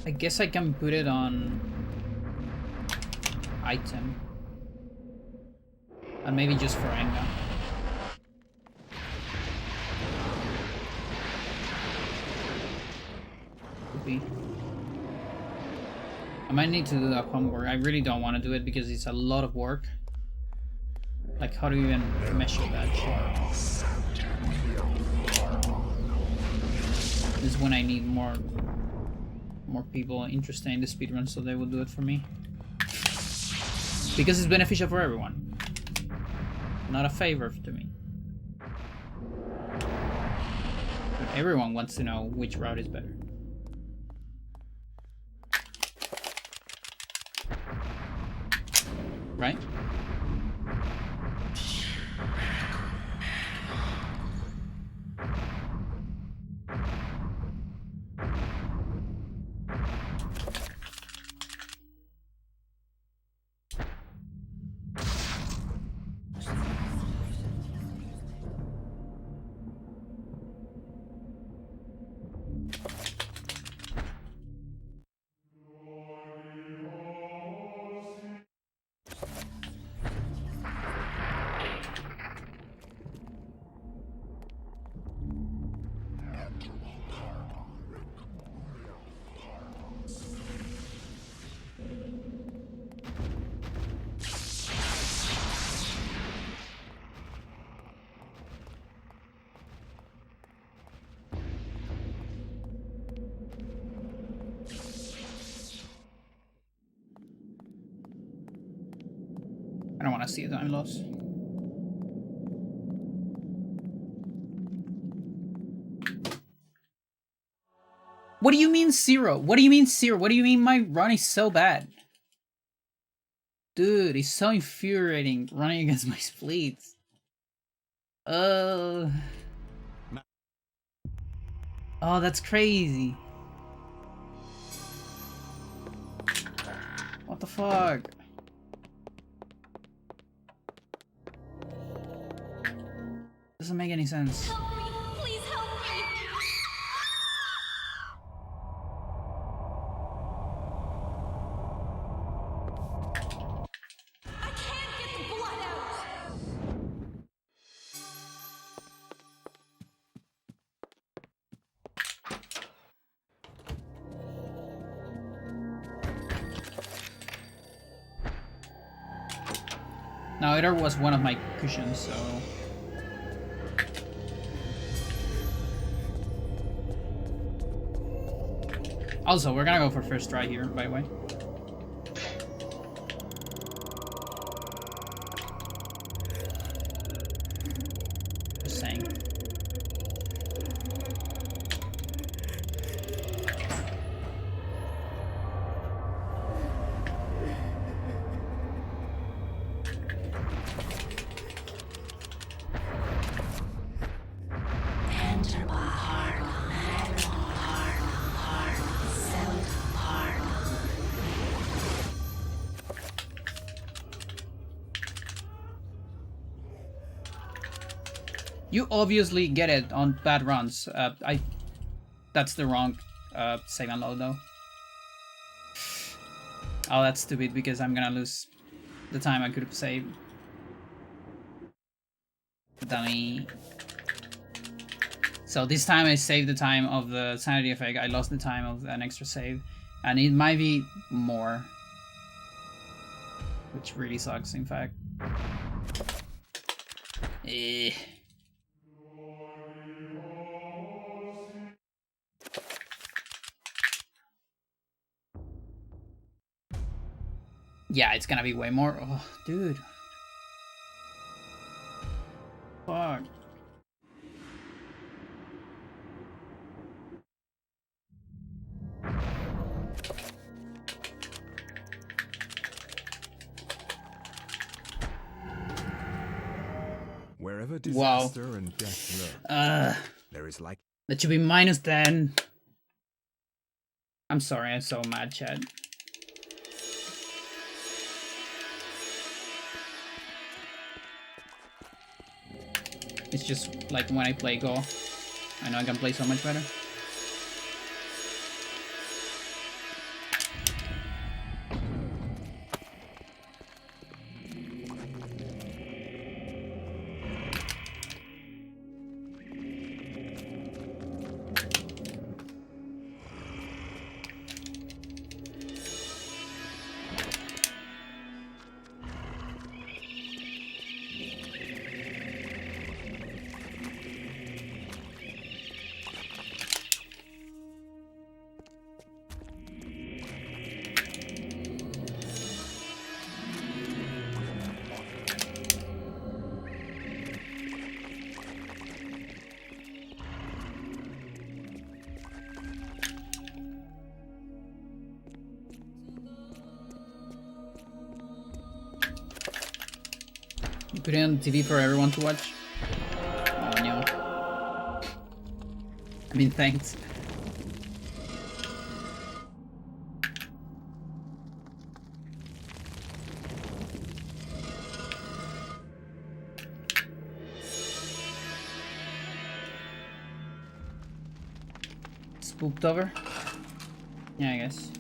I guess I can put it on item. And maybe just for Enga. Could be. I might need to do that homework. I really don't want to do it because it's a lot of work. Like, how do you even measure that shit? This is when I need more people interested in the speedrun, so they will do it for me. Because it's beneficial for everyone. Not a favor to me. But everyone wants to know which route is better. Right? I don't want to see a time loss. What do you mean 0? What do you mean 0? What do you mean my run is so bad? Dude, it's so infuriating running against my fleets. Oh, that's crazy. What the fuck? Doesn't make any sense. Help me! Please help me! I can't get the blood out! Now, it was one of my cushions, so... Also, we're gonna go for first try here, by the way. Just saying. You obviously get it on bad runs. That's the wrong save and load though. Oh, that's stupid because I'm gonna lose the time I could have saved. Dummy. So this time I saved the time of the sanity effect. I lost the time of an extra save, and it might be more, which really sucks. In fact. Eh. Yeah, it's gonna be way more. Oh, dude. Fuck. Wherever disaster and death lurk, there is like... That should be -10. I'm sorry, I'm so mad, Chad. It's just like when I play Go, I know I can play so much better. You put it on TV for everyone to watch? Oh no. I mean, thanks. Spooked over? Yeah, I guess.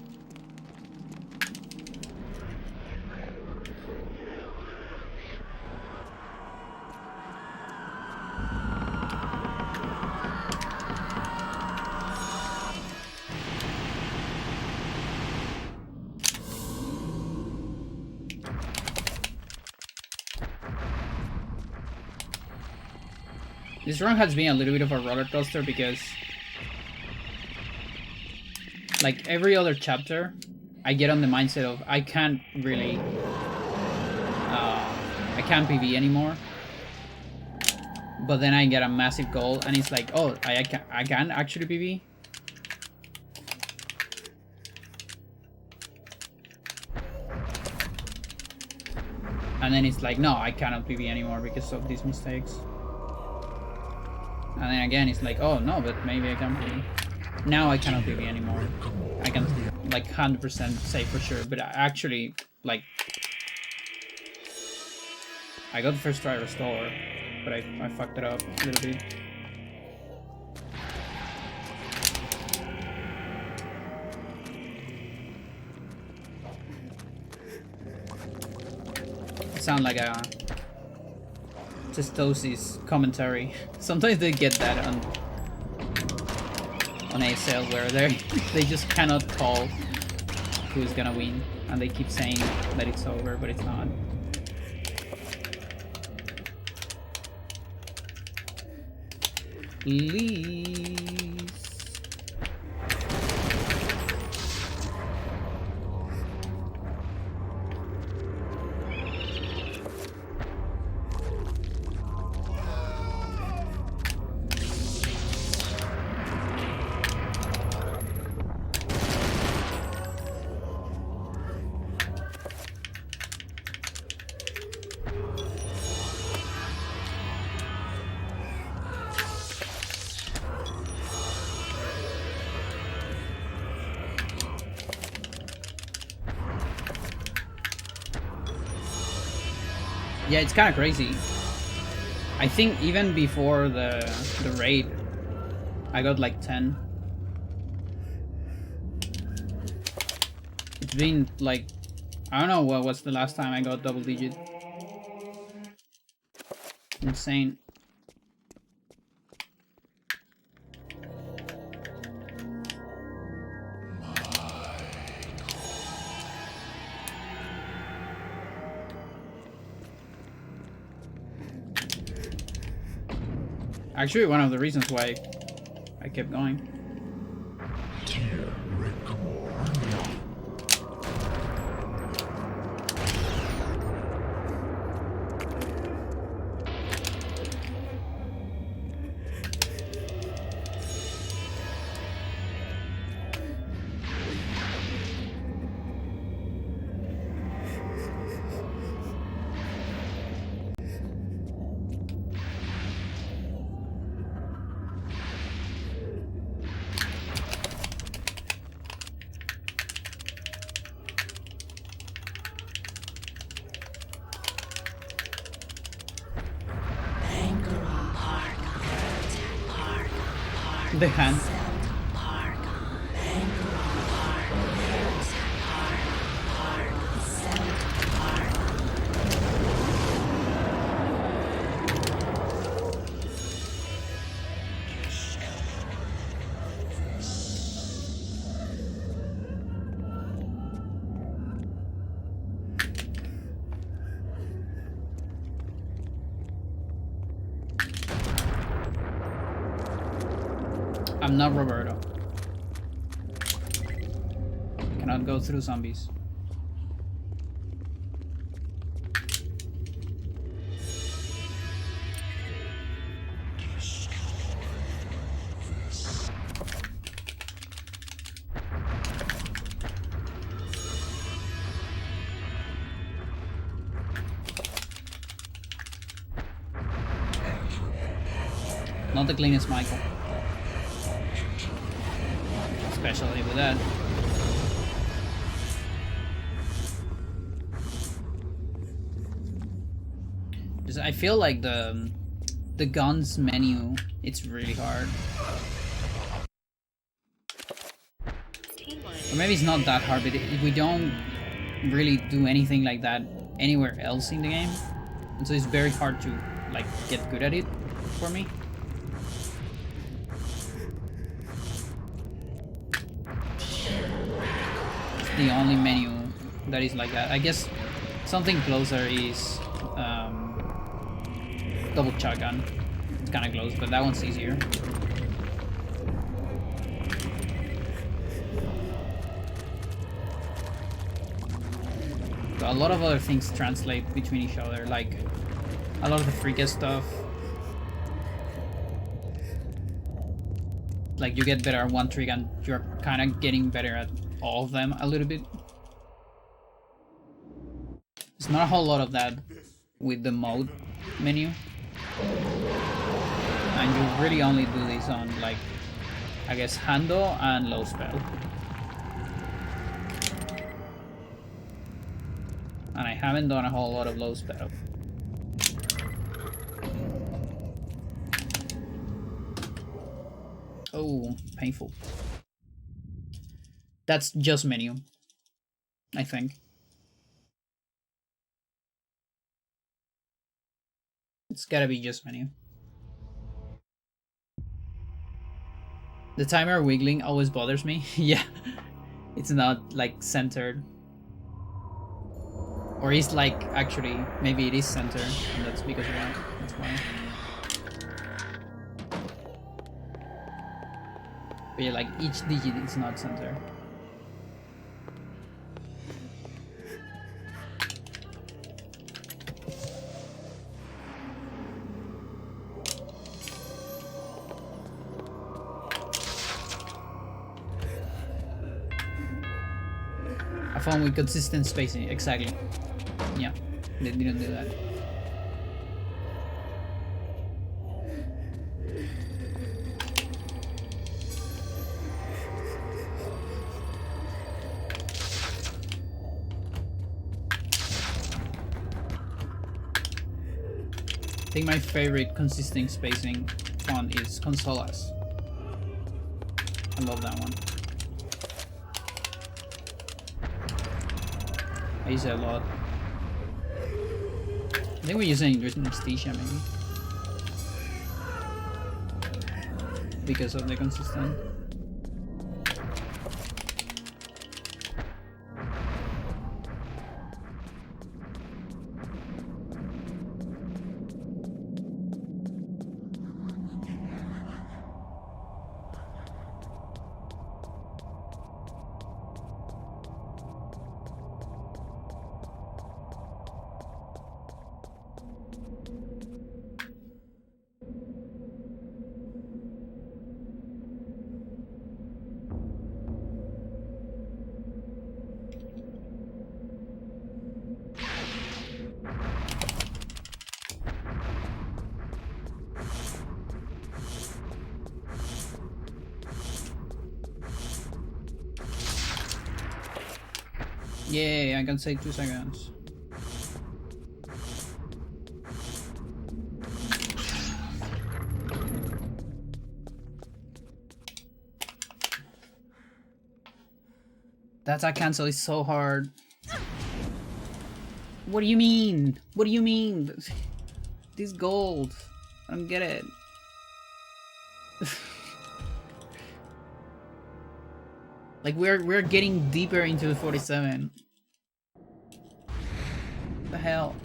This run has been a little bit of a roller coaster because, like every other chapter, I get on the mindset of I can't really, I can't PV anymore. But then I get a massive goal, and it's like, oh, I can actually PV. And then it's like, no, I cannot PB anymore because of these mistakes. And then again, it's like, oh no, but maybe I can PB. Now I cannot PB anymore. I can like 100% say for sure, but I actually, like, I got the first try restore, but I fucked it up a little bit. Sound like a Testosis commentary. Sometimes they get that on ASL where they just cannot call who's gonna win, and they keep saying that it's over, but it's not. Please. Yeah, it's kind of crazy. I think even before the raid, I got like 10. It's been like, I don't know what was the last time I got double digit. Insane. Actually, one of the reasons why I kept going. The hand. I'm not Roberto. Cannot go through zombies. Not the cleanest Michael. Especially with that. Just, I feel like the guns menu, it's really hard. Or maybe it's not that hard, but we don't really do anything like that anywhere else in the game. And so it's very hard to like get good at it for me. The only menu that is like that. I guess something closer is double shotgun. It's kind of close, but that one's easier. So a lot of other things translate between each other, like a lot of the freakiest stuff. Like you get better at one trick and you're kind of getting better at all of them a little bit. There's not a whole lot of that with the mode menu. And you really only do this on, like, I guess, handle and low spell. And I haven't done a whole lot of low spell. Oh, painful. That's just menu, I think. It's gotta be just menu. The timer wiggling always bothers me. Yeah, it's not like centered. Or it's like, actually, maybe it is centered, and that's because of that. That's why. But yeah, like each digit is not centered. A phone with consistent spacing, exactly. Yeah, they didn't do that. I think my favorite consistent spacing font is Consolas. I love that one. I use it a lot. I think we're using Anesthesia maybe. Because of the consistent. Yeah, I can say 2 seconds. That attack cancel is so hard. What do you mean? What do you mean? This gold. I don't get it. Like we're getting deeper into the 47. What the hell?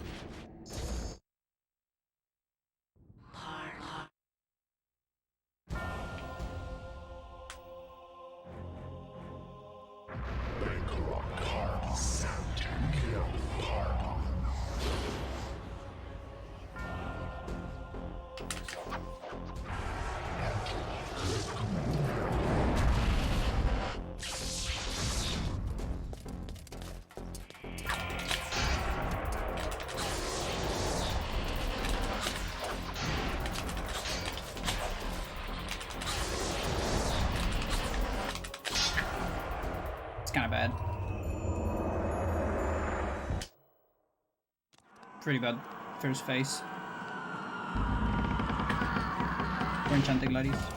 It's kind of bad. Pretty bad first phase. For Enchanted Gladius.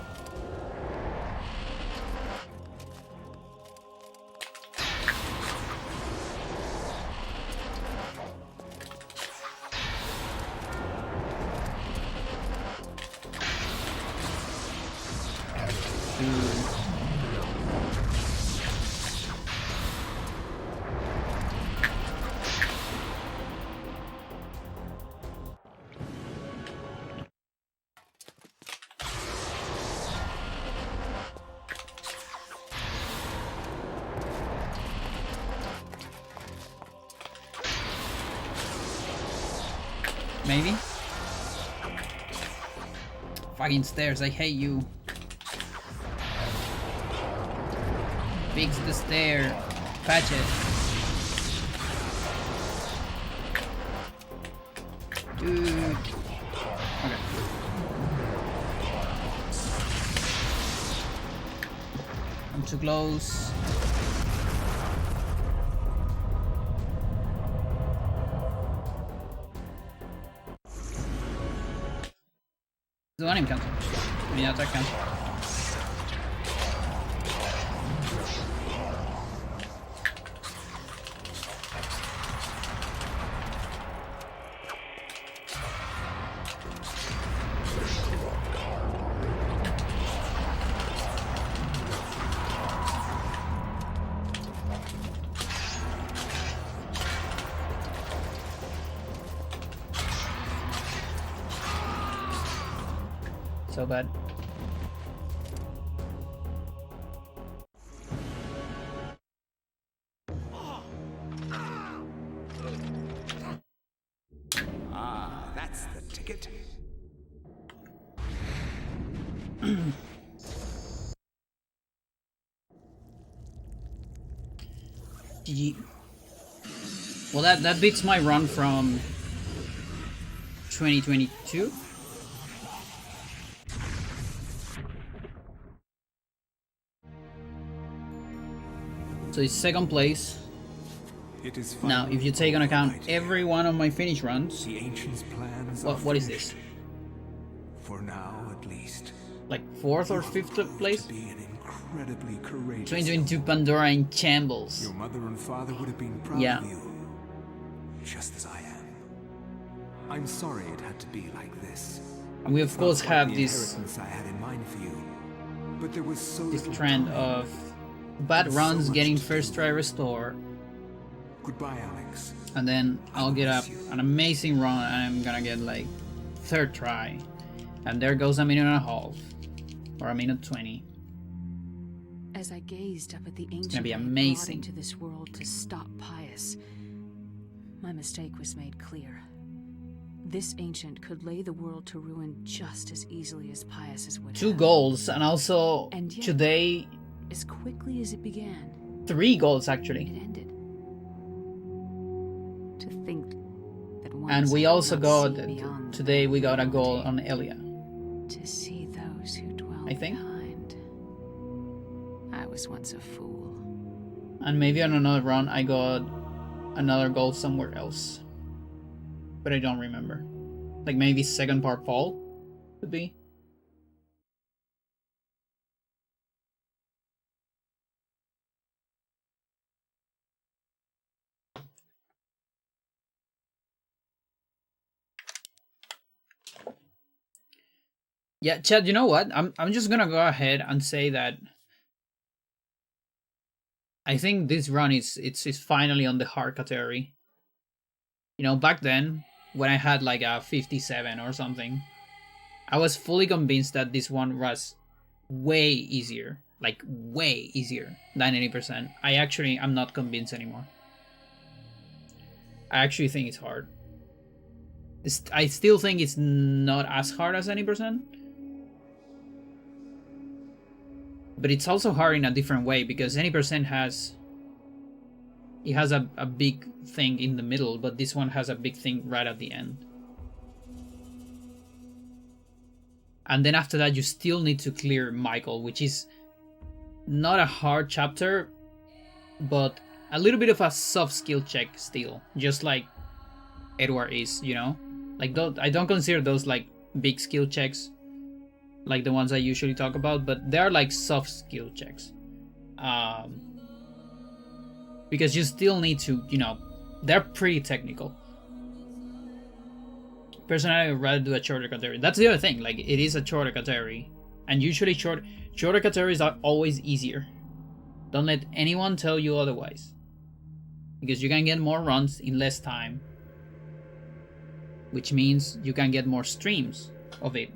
Maybe? Fucking stairs, I hate you. Fix the stair. Patch it. Dude. Okay. I'm too close. The one him cancel. I mean, attack cancel. So bad. Ah, that's the ticket. GG. Well, that beats my run from 2022. So it's second place. It is Now, if you take on account every one of my finish runs, the ancients' plans. what is this? For now, at least. Like 4th or 5th place? To be an incredibly courageous. 2022 Pandora in shambles. Your mother and father would have been proud of you, just as I am. I'm sorry it had to be like this. And we of course have this I had in mind for you, but there was so this trend of bad runs getting first try restore. Goodbye, Alex. And then I'll get up an amazing run and I'm gonna get like 3rd try. And there goes a minute and a half. Or a minute 20. As I gazed up at the ancient gonna be brought amazing. into this world to stop Pius, my mistake was made clear. This ancient could lay the world to ruin just as easily as Pius's would 2 have. goals and also And yet, today as quickly as it began, 3 goals actually. it ended. To think that once And we I could also not got see beyond today we got a goal on Elia. to see those who dwell I think. behind. I was once a fool. And maybe on another run I got another goal somewhere else. But I don't remember. Like maybe second part fall could be. Yeah, Chad, you know what? I'm just gonna go ahead and say that I think this run is finally on the hard category. You know, back then when I had like a 57 or something, I was fully convinced that this one was way easier, like way easier than 80%. I'm not convinced anymore. I actually think it's hard. I still think it's not as hard as 80%. But it's also hard in a different way because 80% has a big thing in the middle, but this one has a big thing right at the end. And then after that you still need to clear Michael, which is not a hard chapter, but a little bit of a soft skill check still, just like Edward is, you know? Like I don't consider those like big skill checks like the ones I usually talk about, but they are like soft skill checks. Because you still need to, you know, they're pretty technical. Personally, I'd rather do a shorter category. That's the other thing, like it is a shorter category. And usually shorter categories are always easier. Don't let anyone tell you otherwise. Because you can get more runs in less time. Which means you can get more streams of it.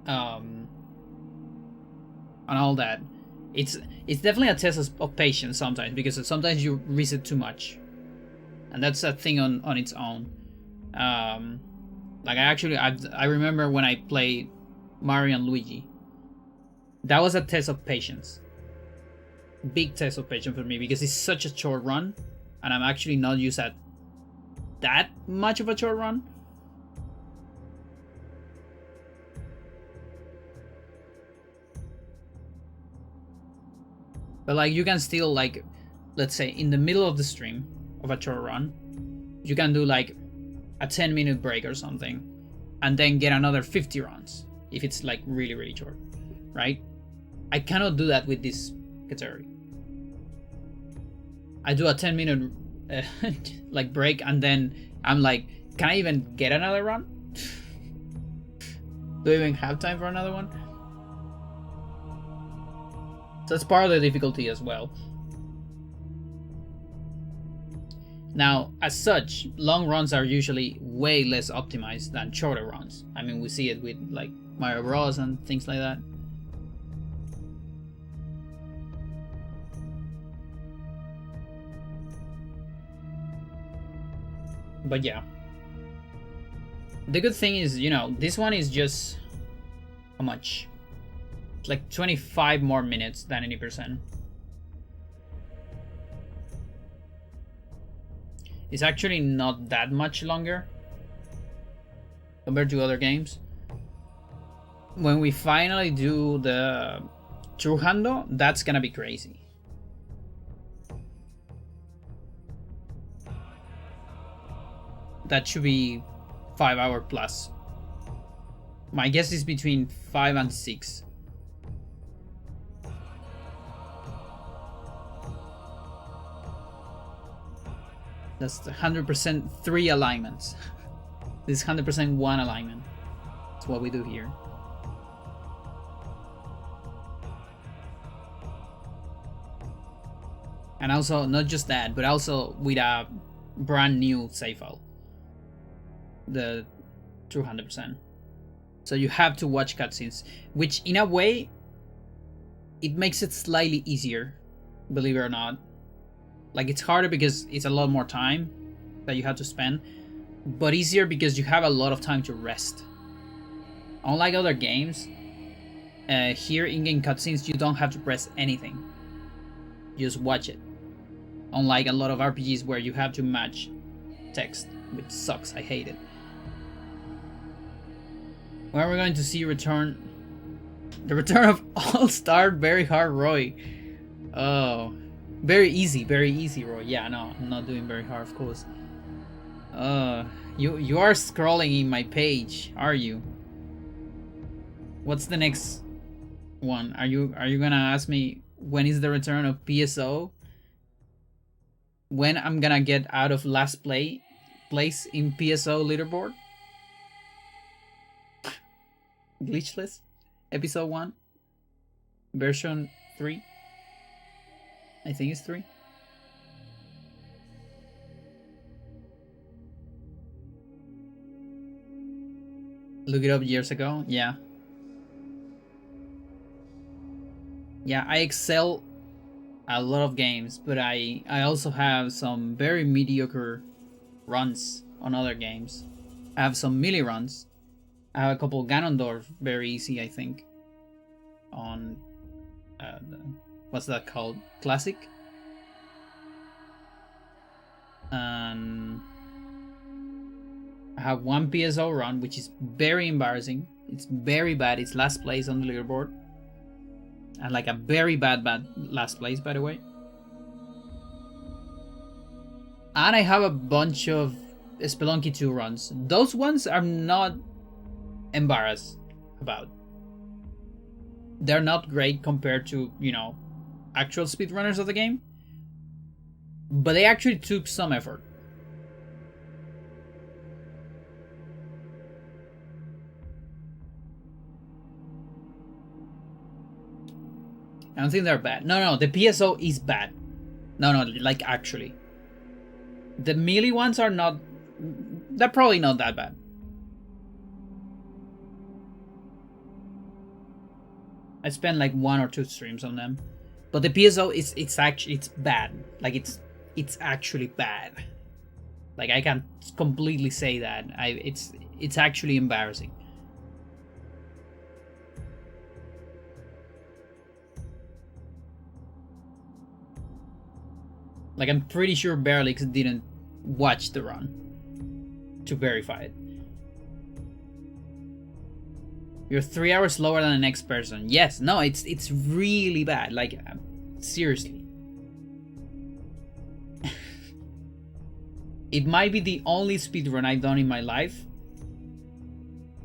And all that. It's definitely a test of patience sometimes, because sometimes you reset too much. And that's a thing on its own. Like I remember when I played Mario and Luigi. That was a test of patience. Big test of patience for me, because it's such a short run, and I'm actually not used at that much of a short run. But like you can still, like, let's say in the middle of the stream of a short run, you can do like a 10-minute break or something, and then get another 50 runs if it's like really short, right? I cannot do that with this category. I do a 10-minute like break, and then I'm like, can I even get another run? Do I even have time for another one? So that's part of the difficulty as well. Now, as such, long runs are usually way less optimized than shorter runs. I mean, we see it with like Mario Bros and things like that. But yeah. The good thing is, you know, this one is just... how much? It's like 25 more minutes than 80%. It's actually not that much longer compared to other games. When we finally do the Trujando, that's gonna be crazy. That should be 5 hour plus. My guess is between 5 and 6. That's 100% 3 alignments. This is 100% 1 alignment. That's what we do here. And also, not just that, but also with a brand new save file. The true 100%. So you have to watch cutscenes, which in a way, it makes it slightly easier, believe it or not. Like, it's harder because it's a lot more time that you have to spend, but easier because you have a lot of time to rest. Unlike other games, here in-game cutscenes, you don't have to press anything. You just watch it. Unlike a lot of RPGs where you have to match text, which sucks, I hate it. When are we going to see the return of All-Star Very Hard Roy? Oh, very easy Roy. Yeah, no, I'm not doing very hard, of course. You are scrolling in my page, are you? What's the next one? Are you gonna ask me when is the return of PSO? When I'm gonna get out of last place in PSO leaderboard? Glitchless? Episode 1? Version 3? I think it's 3. Look it up years ago? Yeah. Yeah, I excel a lot of games, but I also have some very mediocre runs on other games. I have some melee runs. I have a couple Ganondorf, very easy, I think. On what's that called? Classic. And I have one PSO run, which is very embarrassing. It's very bad. It's last place on the leaderboard. And like a very bad last place, by the way. And I have a bunch of Spelunky 2 runs. Those ones are not embarrassed about. They're not great compared to, you know, actual speedrunners of the game. But they actually took some effort. I don't think they're bad. No, the PSO is bad. No, like actually. The melee ones are not... They're probably not that bad. I spent like 1 or 2 streams on them. But the PSO it's actually bad. Like it's actually bad. Like I can completely say that. It's actually embarrassing. Like I'm pretty sure Berlix didn't watch the run. to verify it. You're 3 hours slower than the next person. Yes, no, it's really bad. Like, seriously. It might be the only speedrun I've done in my life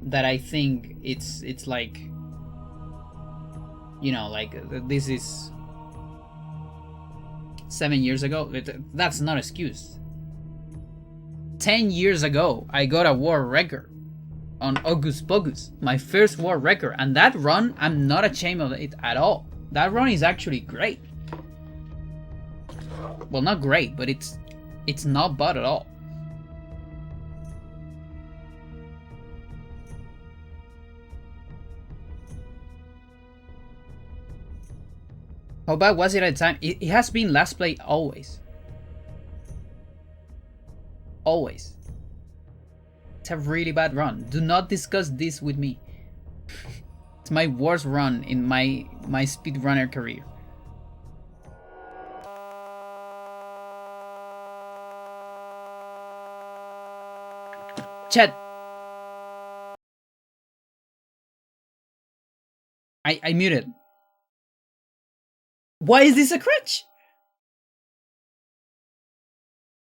that I think it's like, you know, like this is 7 years ago. That's not an excuse. 10 years ago, I got a world record on August Bogus, my first world record, and that run, I'm not ashamed of it at all. That run is actually great. Well, not great, but it's not bad at all. How bad was it at the time? It has been last play always. Always. It's a really bad run. Do not discuss this with me. It's my worst run in my speedrunner career. Chat. I muted. Why is this a crutch?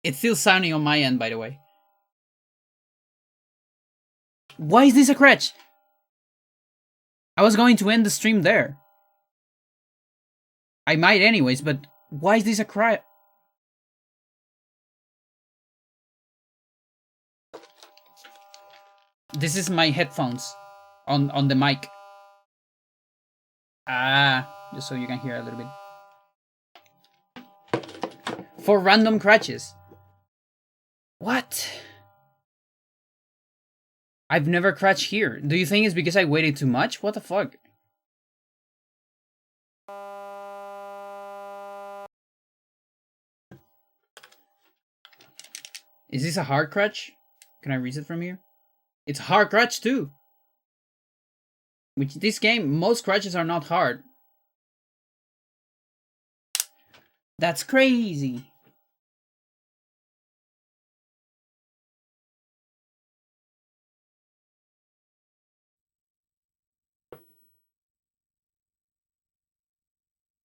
It's still sounding on my end, by the way. Why is this a crutch? I was going to end the stream there. I might anyways, but why is this a crutch? This is my headphones on the mic. Just so you can hear a little bit. For random crutches. What? I've never crashed here. Do you think it's because I waited too much? What the fuck? Is this a hard crutch? Can I reset from here? It's a hard crutch too. Which this game, most crutches are not hard. That's crazy.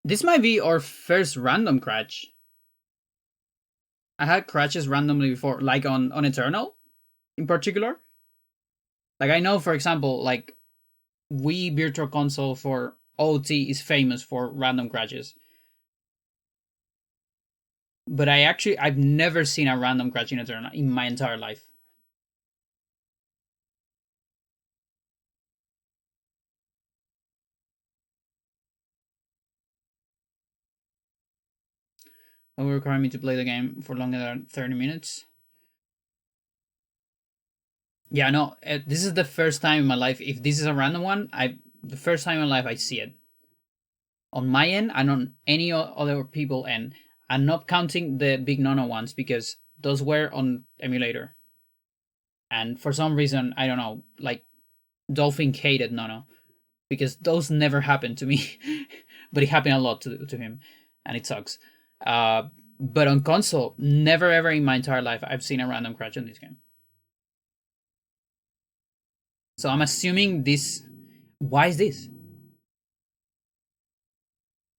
This might be our first random crutch. I had crutches randomly before, like on Eternal, in particular. Like I know, for example, like Wii Virtual Console for OT is famous for random crutches. But I've never seen a random crutch in Eternal in my entire life. That will require me to play the game for longer than 30 minutes. Yeah, no, this is the first time in my life. If this is a random one, the first time in my life I see it. On my end and on any other people end. I'm not counting the big Nono ones because those were on emulator. And for some reason, I don't know, like Dolphin hated Nono because those never happened to me, but it happened a lot to him, and it sucks. But on console, never ever in my entire life I've seen a random crutch in this game. So I'm assuming this. Why is this?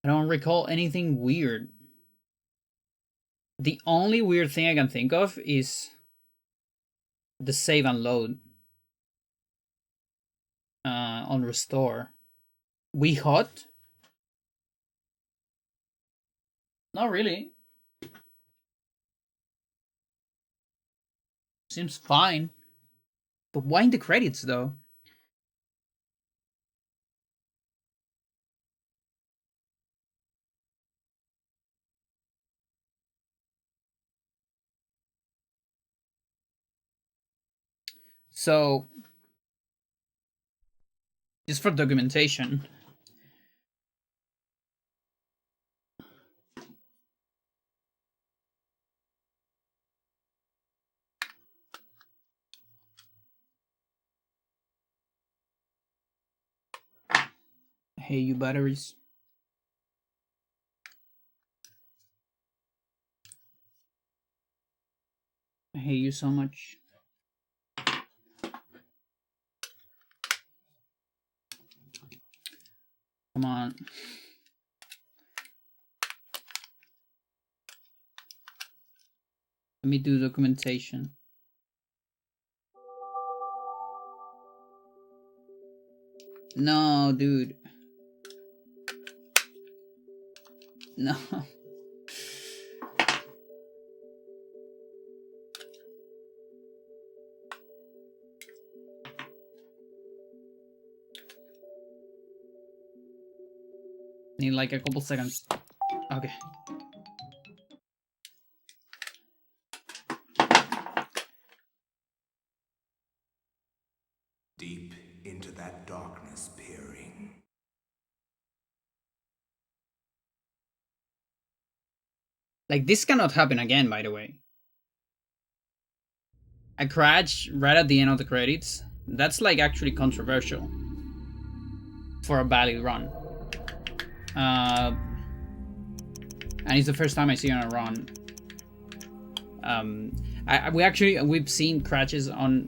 I don't recall anything weird. The only weird thing I can think of is the save and load on restore. We hot? Not really. Seems fine. But why in the credits though? So, just for documentation. Hey, you batteries. I hate you so much. Come on. Let me do documentation. No, dude. No. Need like a couple seconds. Okay. Deep into that darkness peering. Like, this cannot happen again, by the way. A crash right at the end of the credits. That's like actually controversial for a valid run. And it's the first time I see on a run. We've seen crashes on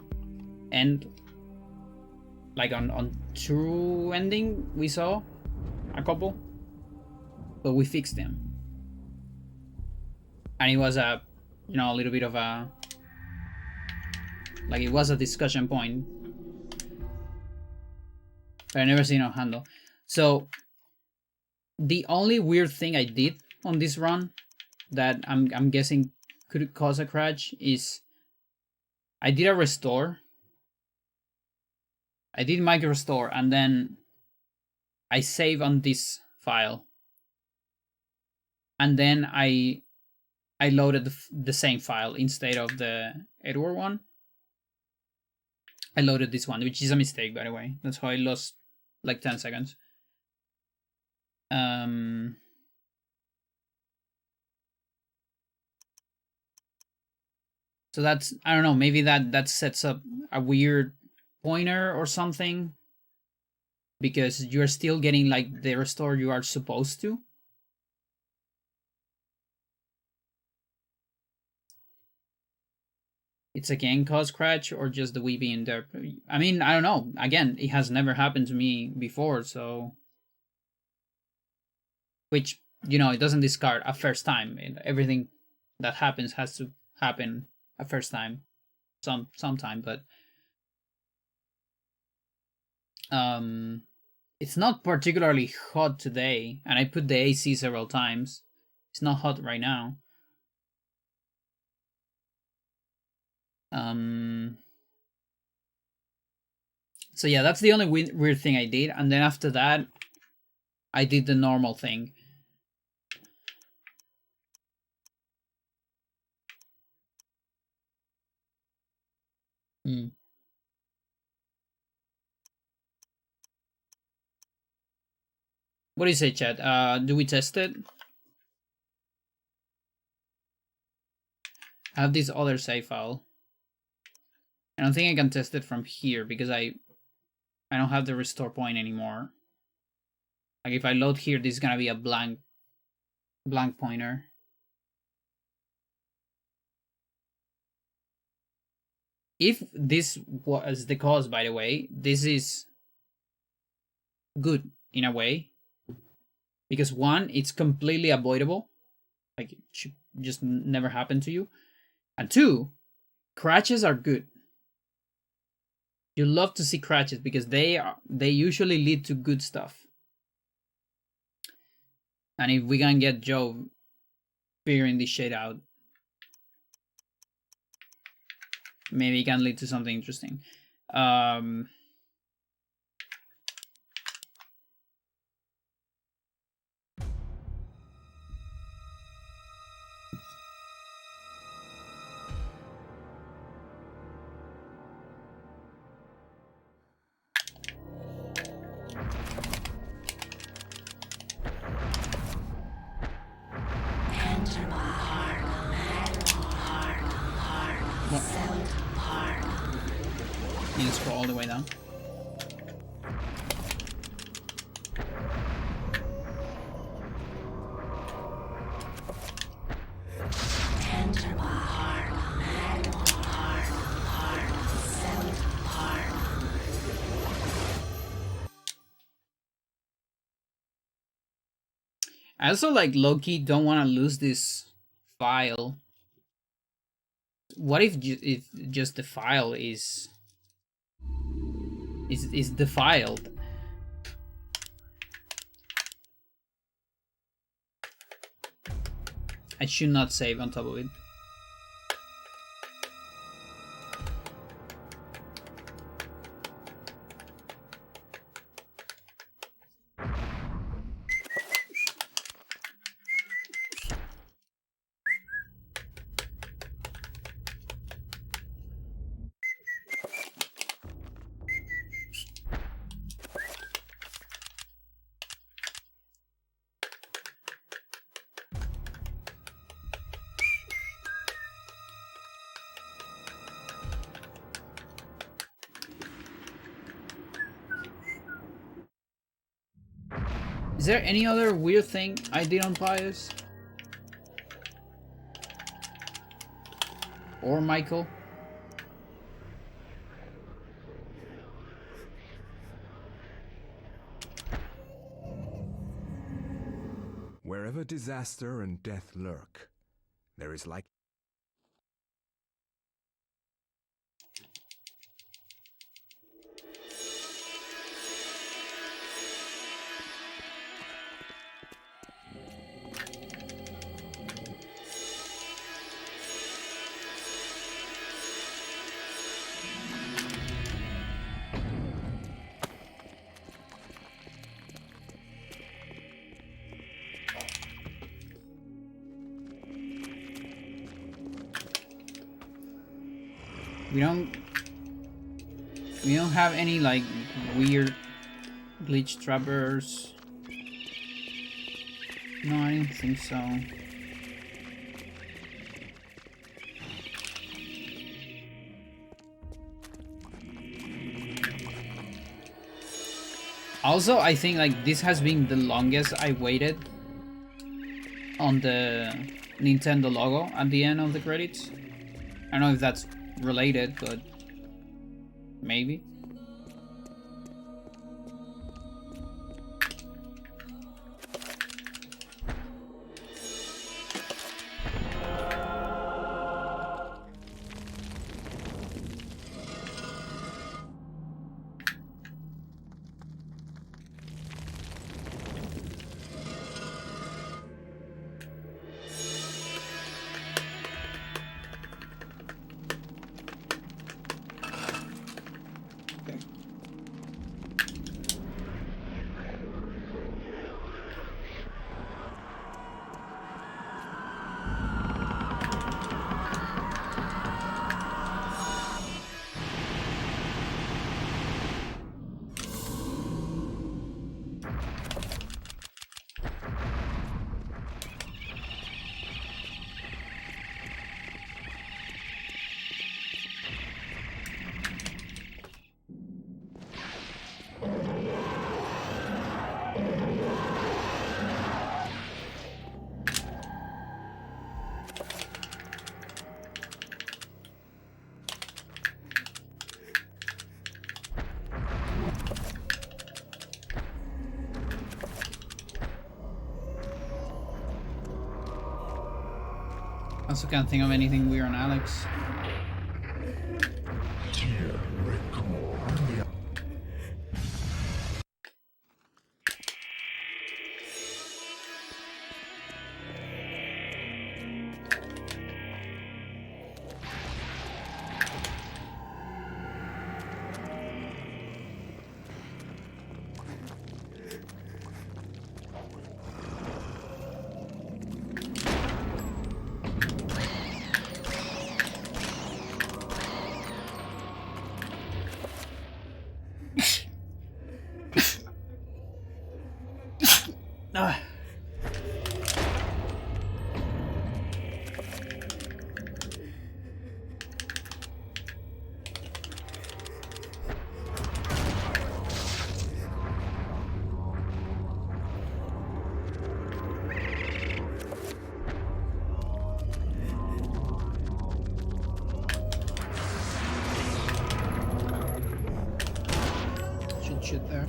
end, like on true ending. We saw a couple, but we fixed them, and it was a, you know, a little bit of a, like, it was a discussion point. But I never seen a handle. So the only weird thing I did on this run that I'm guessing could cause a crash is I did a restore. I did micro restore, and then I save on this file, and then I loaded the same file instead of the Edward one. I loaded this one, which is a mistake, by the way. That's how I lost like 10 seconds. So that's, I don't know, maybe that sets up a weird pointer or something, because you're still getting like the restore you are supposed to. It's again cause crash, or just the Wii being there. I mean, I don't know. Again, it has never happened to me before, so, which, you know, it doesn't discard a first time. Everything that happens has to happen a first time, sometime. But it's not particularly hot today, and I put the AC several times. It's not hot right now. So yeah, that's the only weird thing I did, and then after that, I did the normal thing. What do you say, chat? Do we test it? I have this other save file. I don't think I can test it from here because I don't have the restore point anymore. Like, if I load here, this is gonna be a blank pointer. If this was the cause, by the way, this is good in a way, because one, it's completely avoidable, like it should just never happen to you, and two, crashes are good. You love to see crashes because they usually lead to good stuff. And if we can get Joe figuring this shit out, maybe it can lead to something interesting. Need to scroll all the way down. I also like low-key don't want to lose this file. What if just the file is defiled? I should not save on top of it. Is there any other weird thing I did on Pius? Or Michael? Wherever disaster and death lurk, there is like... We don't have any like weird glitch trappers. No, I didn't think so. Also, I think like this has been the longest I waited on the Nintendo logo at the end of the credits. I don't know if that's related, but maybe. I also can't think of anything weird on Alex. Ah. Should shoot there.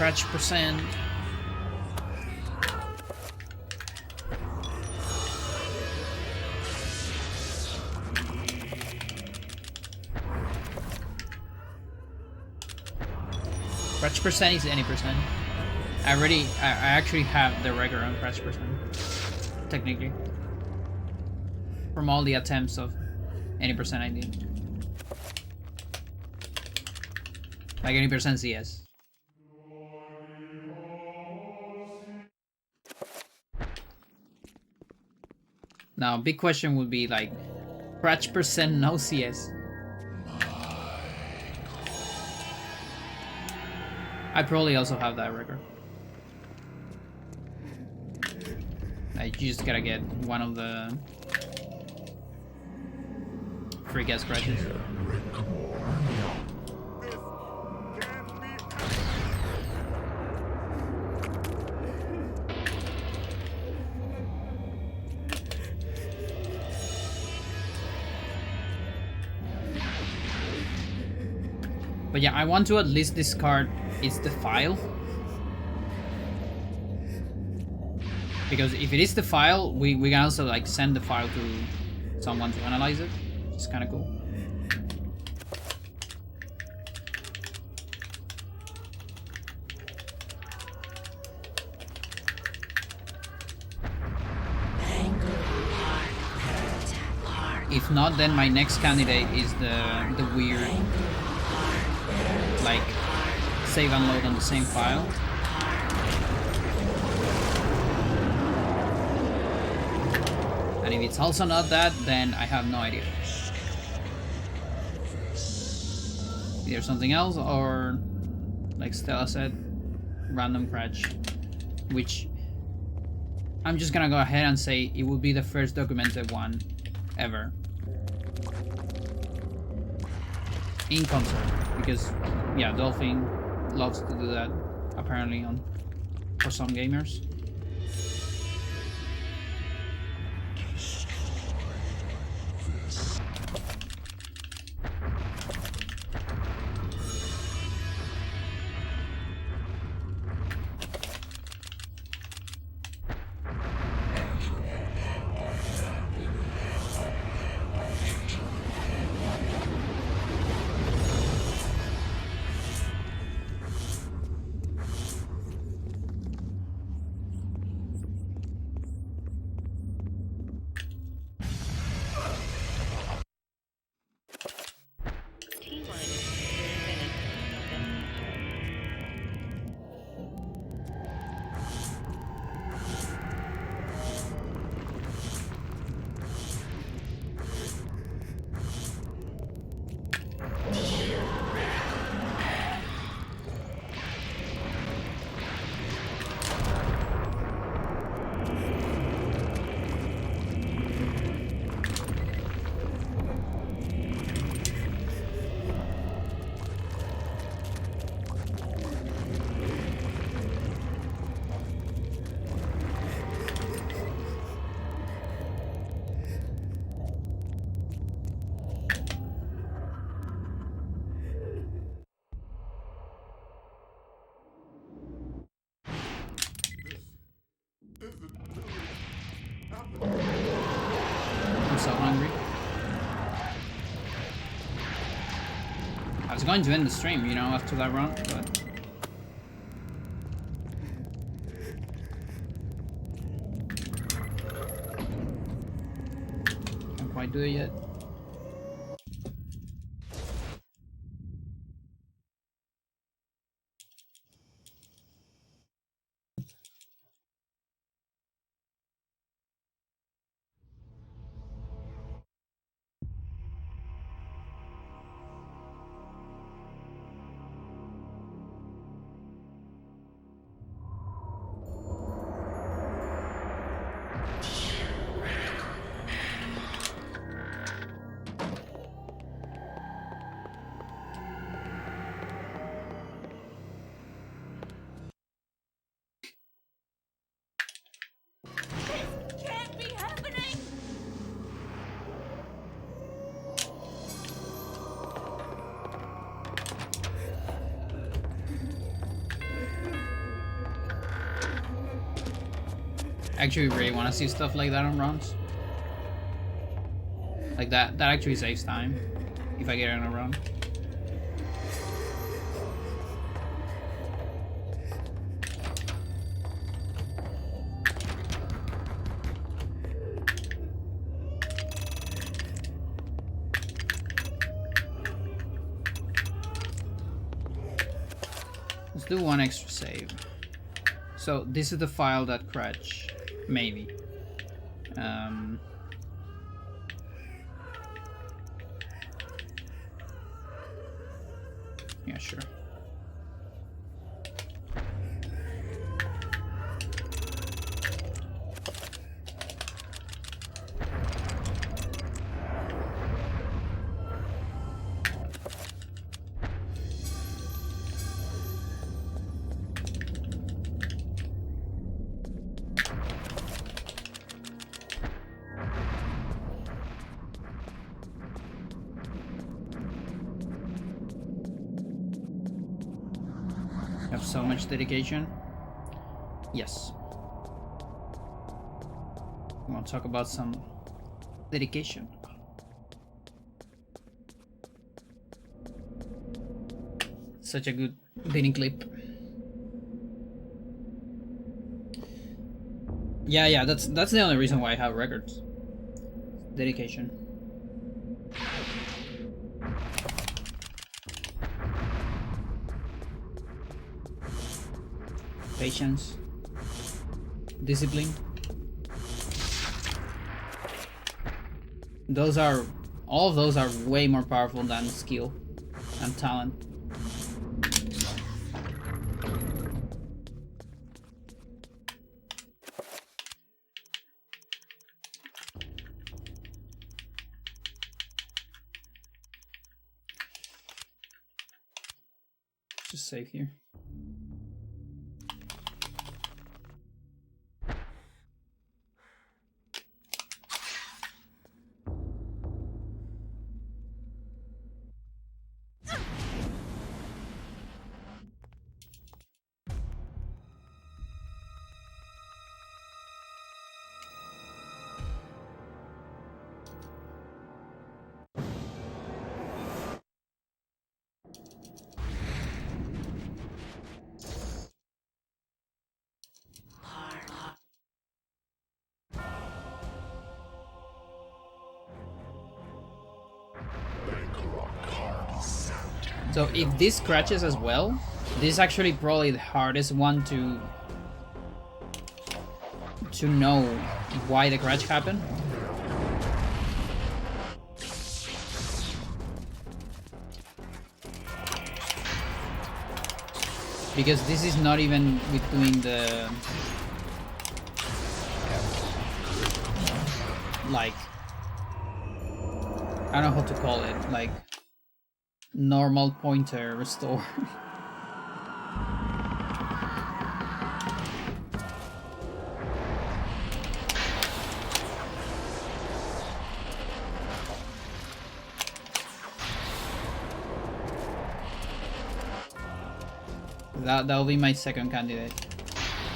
Scratch percent. Scratch percent is any percent. I actually have the regular on scratch percent. Technically. From all the attempts of any percent I did. Like any percent CS. Now, big question would be like, scratch percent no CS. I probably also have that record. Like, you just gotta get one of the free gas scratches. But yeah, I want to at least discard it's the file. Because if it is the file, we can also like send the file to someone to analyze it. It's kind of cool. If not, then my next candidate is the weird, like, save and load on the same file. And if it's also not that, then I have no idea. Either something else or, like Stella said, random crash. Which I'm just gonna go ahead and say it will be the first documented one ever. In console. Because, yeah, Dolphin loves to do that, apparently, for some gamers. I'm so hungry. I was going to end the stream, you know, after that run, but can't quite do it yet. actually really want to see stuff like that on runs. Like that actually saves time if I get it on a run. Let's do one extra save. So this is the file that Cratch made me. Yeah, sure. Have so much dedication. Yes. I want to talk about some dedication. Such a good beating clip. Yeah, that's the only reason why I have records. Dedication. Patience, discipline. All of those are way more powerful than skill and talent. Just save here. So if this scratches as well, this is actually probably the hardest one to know why the scratch happened. Because this is not even between the like, I don't know how to call it, like normal pointer restore. That'll be my second candidate.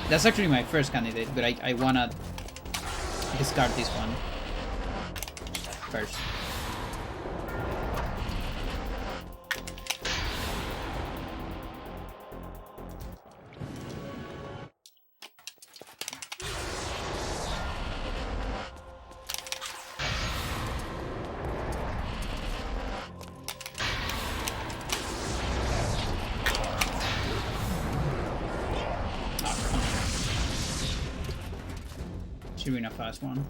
That's actually my first candidate, but I wanna discard this one first. Should be a fast one.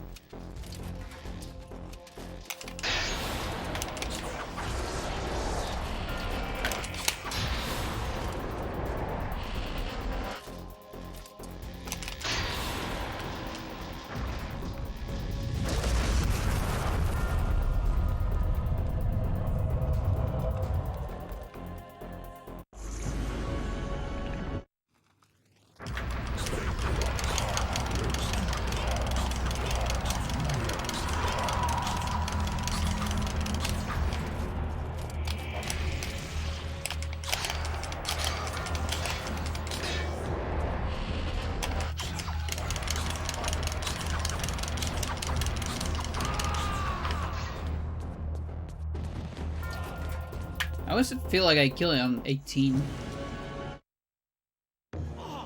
always feel like I kill it on 18.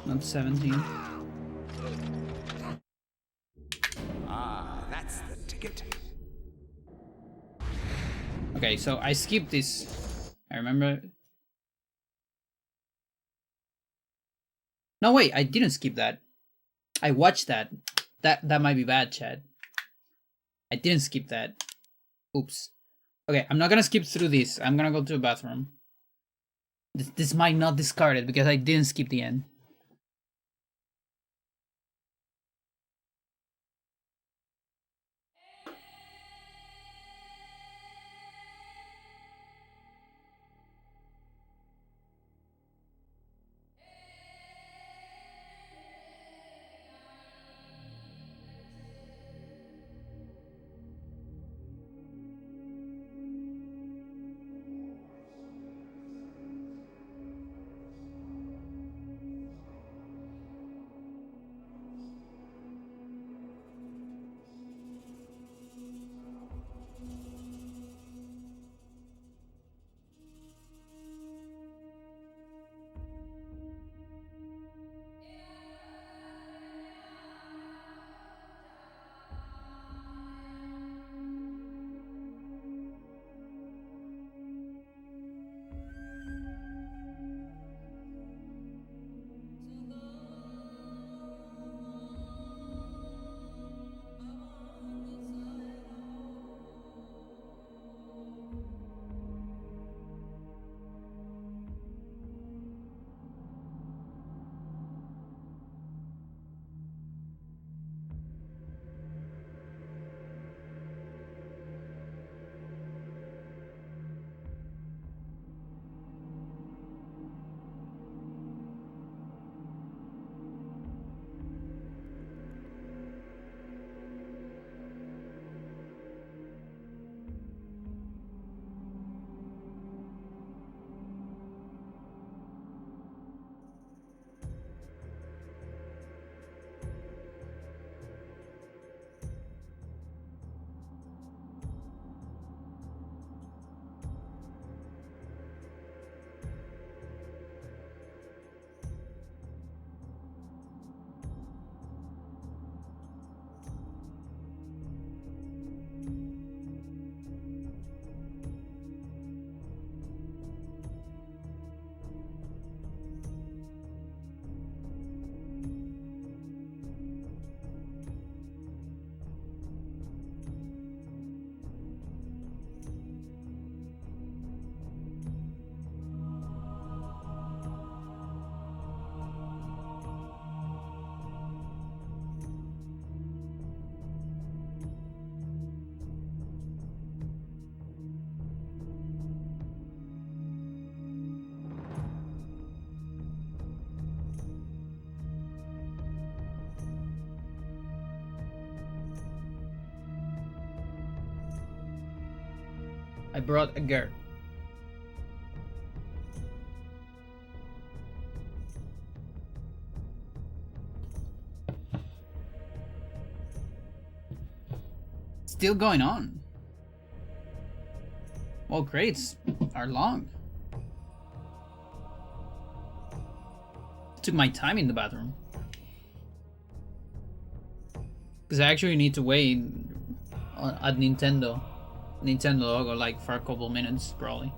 Not 17. Ah, that's the ticket. Okay, so I skipped this. I remember. No, wait, I didn't skip that. I watched that. That might be bad, Chad. I didn't skip that. Oops. Okay, I'm not gonna skip through this. I'm gonna go to the bathroom. This might not discard it because I didn't skip the end. I brought a girl. Still going on. Well, crates are long. Took my time in the bathroom. Because I actually need to wait at Nintendo logo like for a couple minutes probably.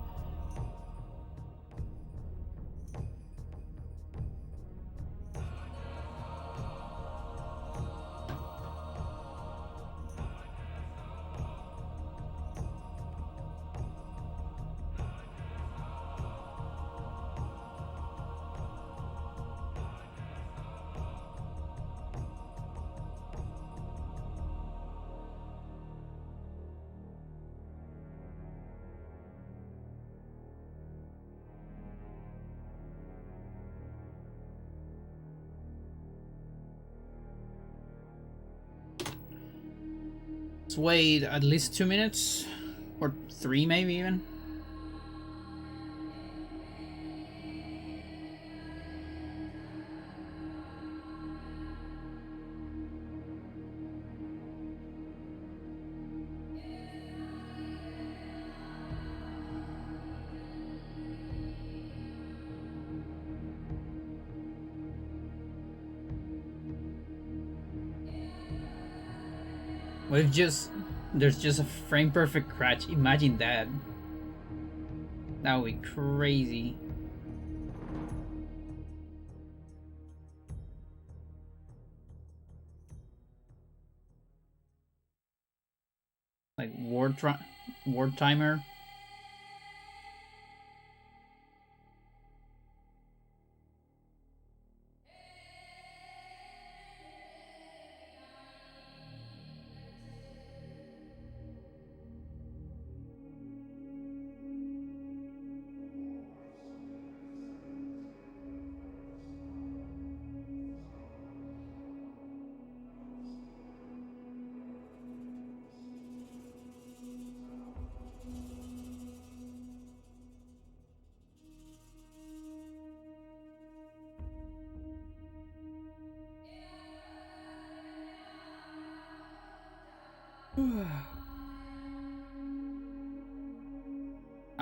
Let's wait at least 2 minutes or 3 maybe even. What if there's just a frame perfect crash? Imagine that. That would be crazy. Like ward timer.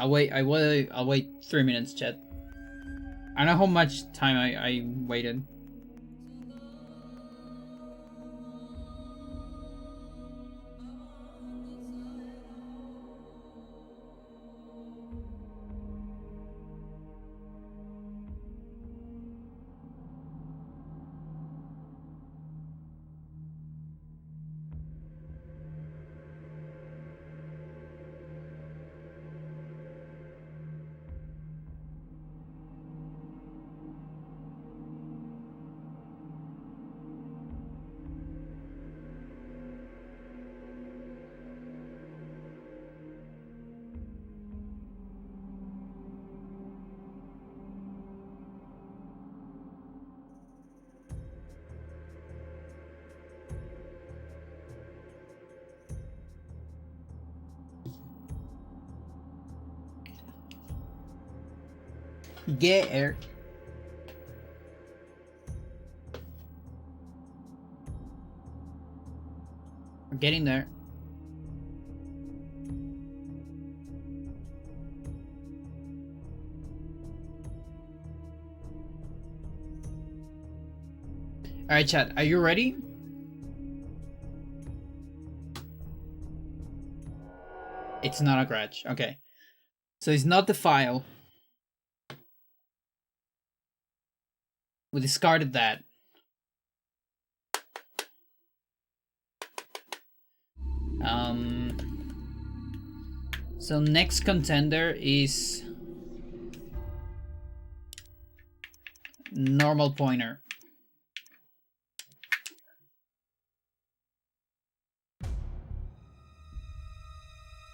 I'll wait 3 minutes, chat. I don't know how much time I waited. Get her. We're getting there. Alright, chat, are you ready? It's not a scratch. Okay. So it's not the file. We discarded that. So next contender is normal pointer.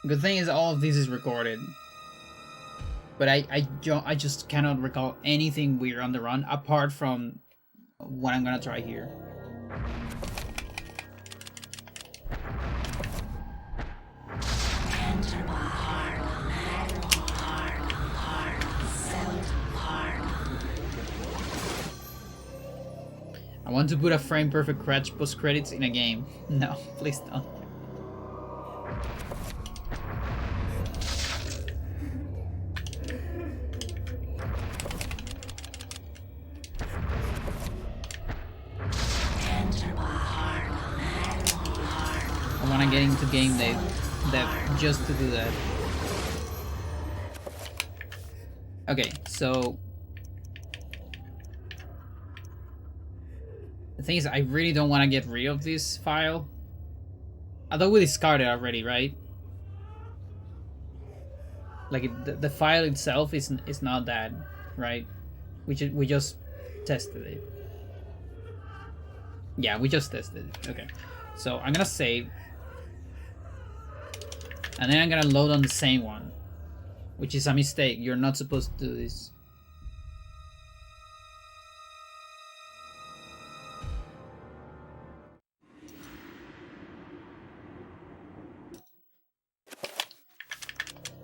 Good thing is all of this is recorded. But I just cannot recall anything weird on the run apart from what I'm gonna try here. I want to put a frame perfect crash post credits in a game. No, please don't. I want to get into game dev just to do that. Okay, so the thing is, I really don't want to get rid of this file. Although we discarded it already, right? Like the file itself is not that, right? We just tested it. Yeah, we just tested it. Okay, so I'm gonna save, and then I'm gonna load on the same one, which is a mistake. You're not supposed to do this.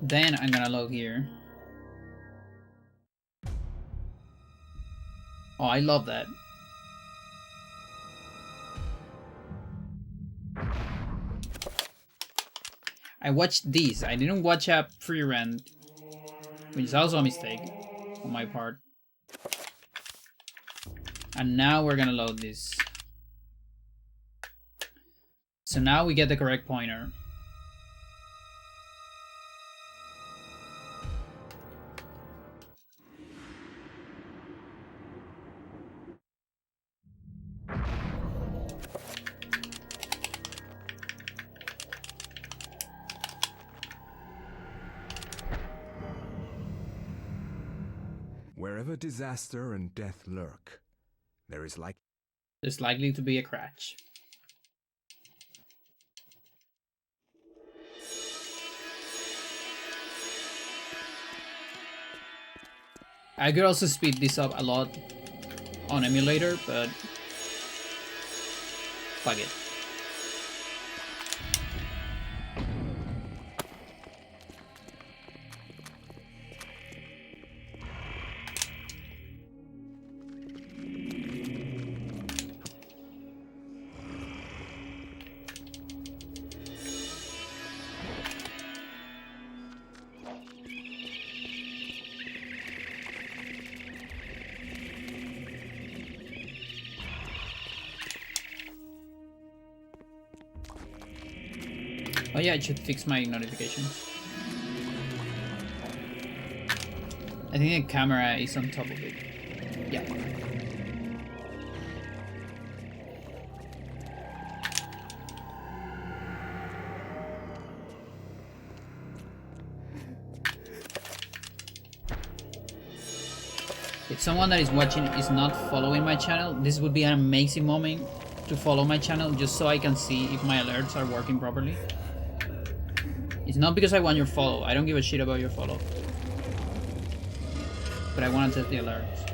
Then I'm gonna load here. Oh, I love that. I watched these. I didn't watch a free rent, which is also a mistake on my part. And now we're gonna load this. So now we get the correct pointer. Wherever disaster and death lurk, there's likely to be a crash. I could also speed this up a lot on emulator, but fuck it. Oh yeah, it should fix my notifications. I think the camera is on top of it. Yeah. If someone that is watching is not following my channel, this would be an amazing moment to follow my channel just so I can see if my alerts are working properly. It's not because I want your follow. I don't give a shit about your follow. But I want to test the alerts.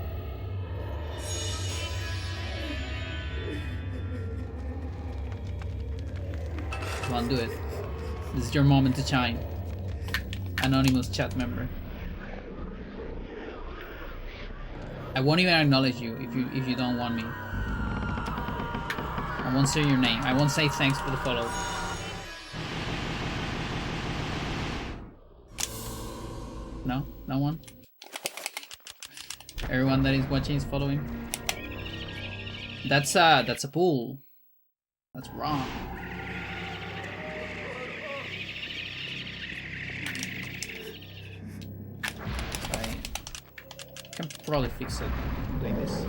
Come on, do it. This is your moment to shine. Anonymous chat member. I won't even acknowledge you if you don't want me. I won't say your name. I won't say thanks for the follow. No? No one? Everyone that is watching is following? That's a pool. That's wrong. I can probably fix it doing this.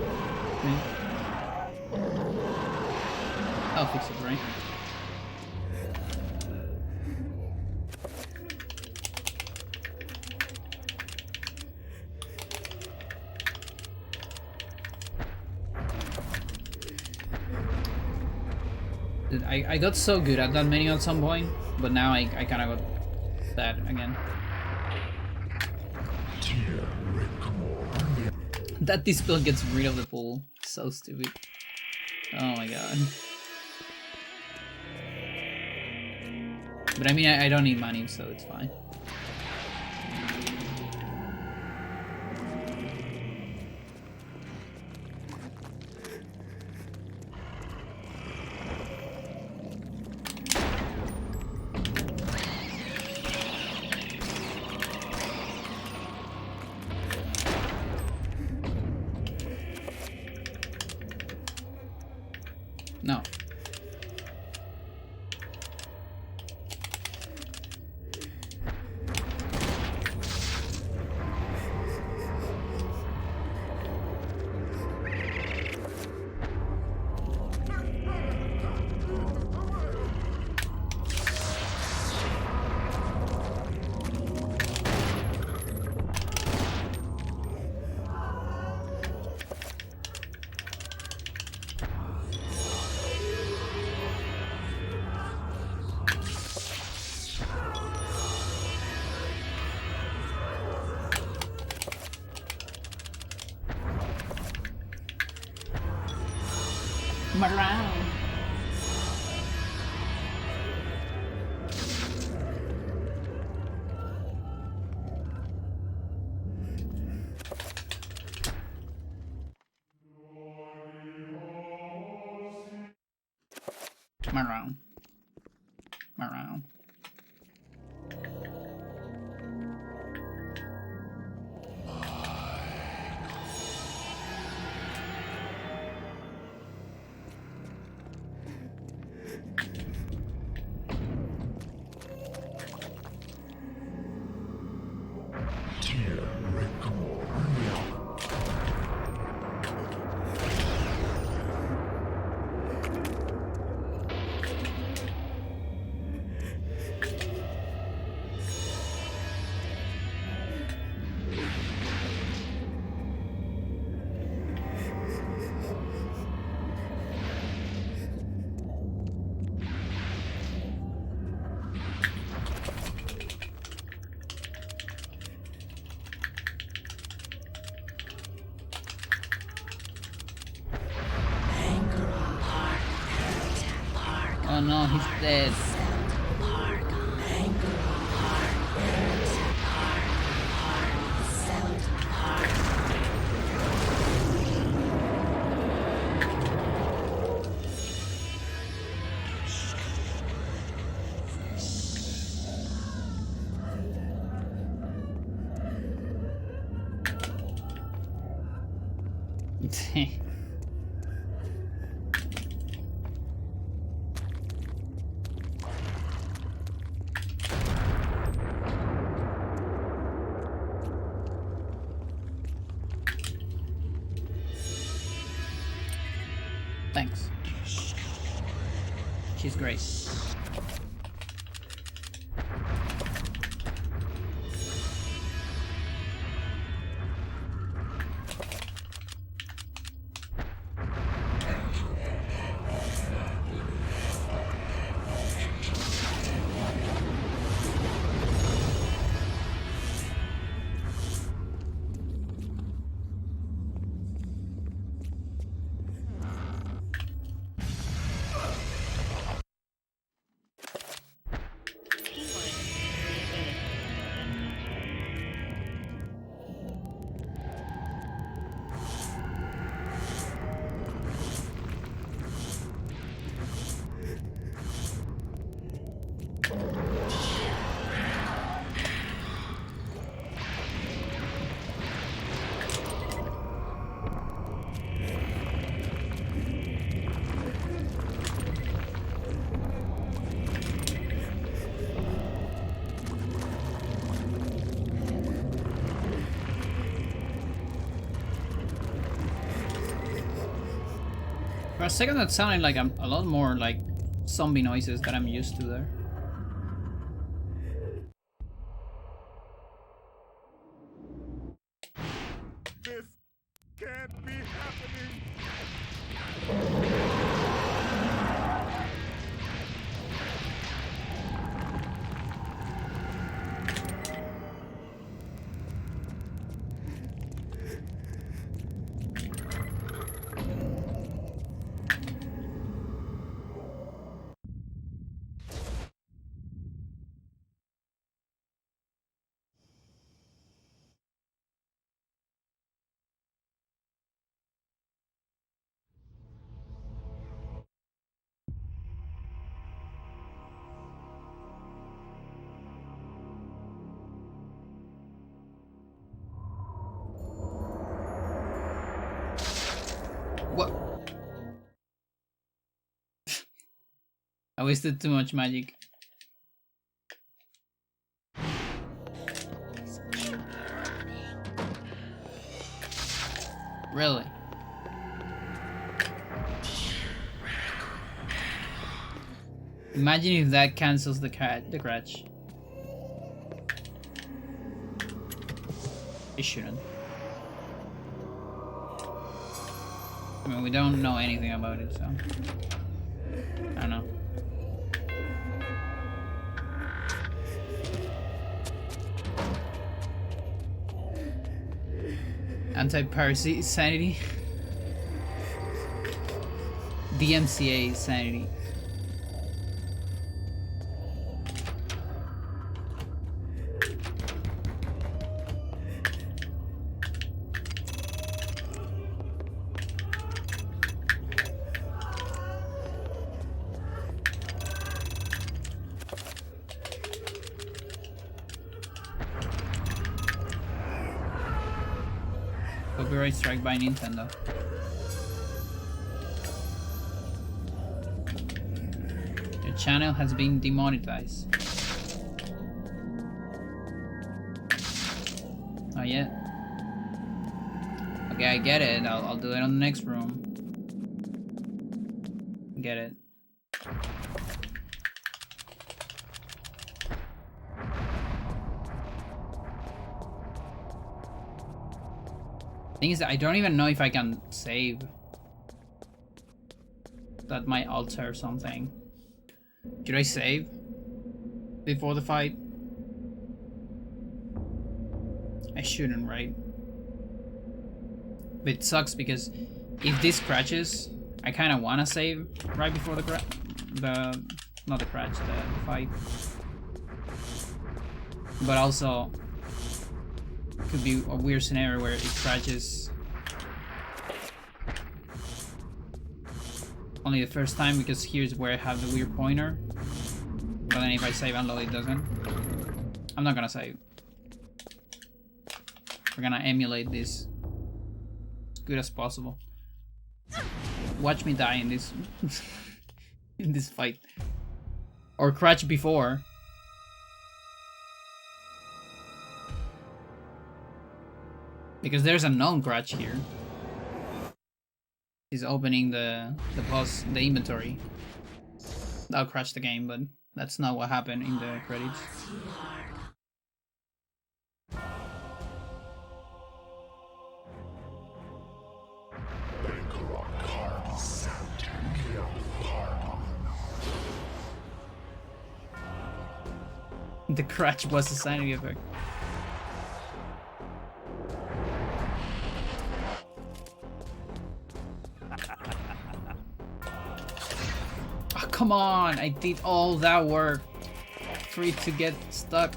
I'll fix it, right? I got so good at that menu at some point, but now I kind of got bad again. That dispel gets rid of the pool. So stupid. Oh my god. But I mean, I don't need money, so it's fine. No. Around. Around. Around. Oh no, he's dead. Thanks. She's great. For a second that sounded like a lot more like zombie noises that I'm used to there. This can't be happening. What? I wasted too much magic. Really? Imagine if that cancels the crash. It shouldn't. I mean, we don't know anything about it, so I don't know. Anti-piracy sanity. DMCA sanity. Copyright strike by Nintendo. Your channel has been demonetized. Oh yeah. Okay, I get it. I'll do it on the next room. Get it. Thing is, I don't even know if I can save. That might alter something. Should I save before the fight? I shouldn't, right? But it sucks because if this crashes, I kind of want to save right before the not the crash, the fight. But also, could be a weird scenario where it crashes only the first time, because here's where I have the weird pointer. But then if I save and load, it doesn't. I'm not gonna save. We're gonna emulate this as good as possible. Watch me die in this in this fight, or crash before. Because there's a known crash here. He's opening the inventory. That'll crash the game, but that's not what happened in the credits. The crash was a sanity effect. Oh, come on! I did all that work for it to get stuck.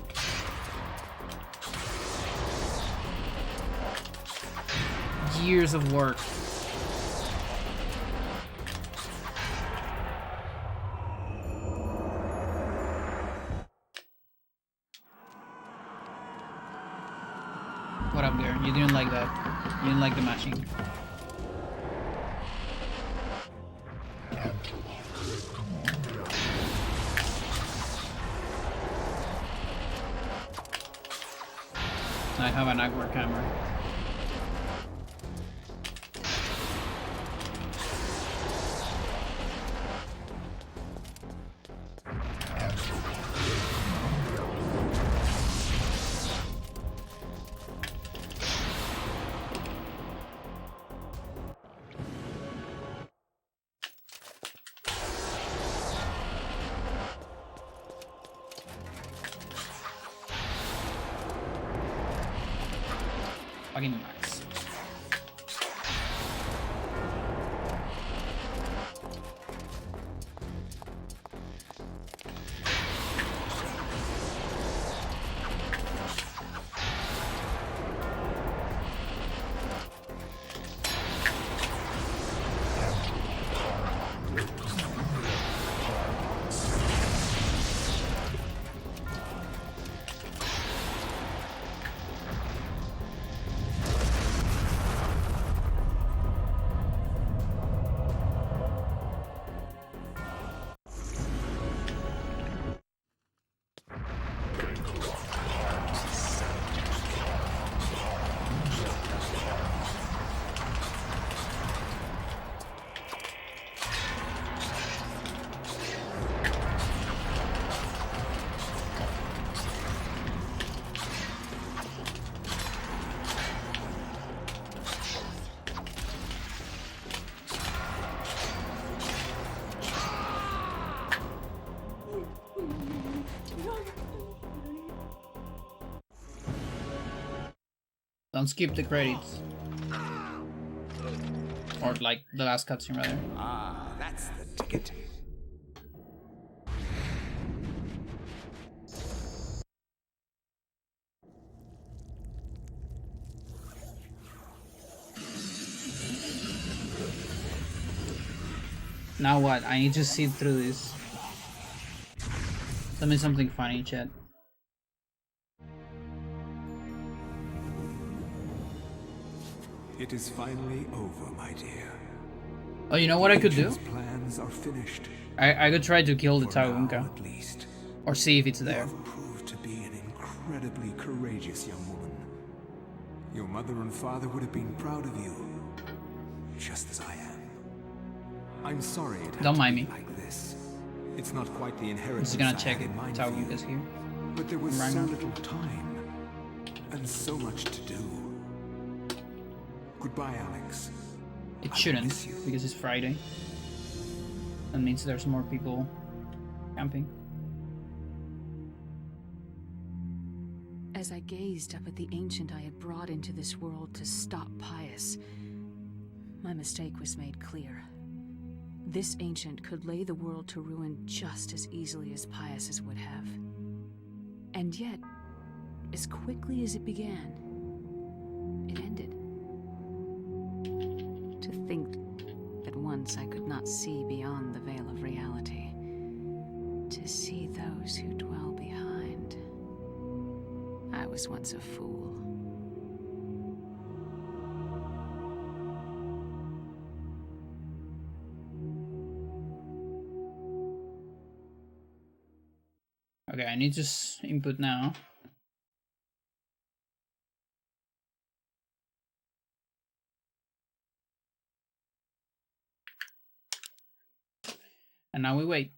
Years of work. What up there? You didn't like that. You didn't like the mashing. I have an awkward camera. Fucking nice. Don't skip the credits. Or like the last cutscene rather. Ah, that's the ticket. Now what? I need to see through this. Tell me something funny, chat. It is finally over, my dear. Oh, you know what I could do? Plans are finished. I could try to kill the Taunka. At least. Or see if it's there. You have proved to be an incredibly courageous young woman. Your mother and father would have been proud of you, just as I am. I'm sorry it had Don't to mind be me. like this. It's not quite the I'm inheritance just gonna I check had it. in mind for you. Taunka's here. But there was Right so now. little time, and so much to do. Goodbye, Alex. It I shouldn't, miss you. because it's Friday. That means there's more people camping. As I gazed up at the ancient I had brought into this world to stop Pius, my mistake was made clear. This ancient could lay the world to ruin just as easily as Pius's would have. And yet, as quickly as it began, it ended. To think that once I could not see beyond the veil of reality, to see those who dwell behind. I was once a fool. Okay, I need to input now. And now we wait.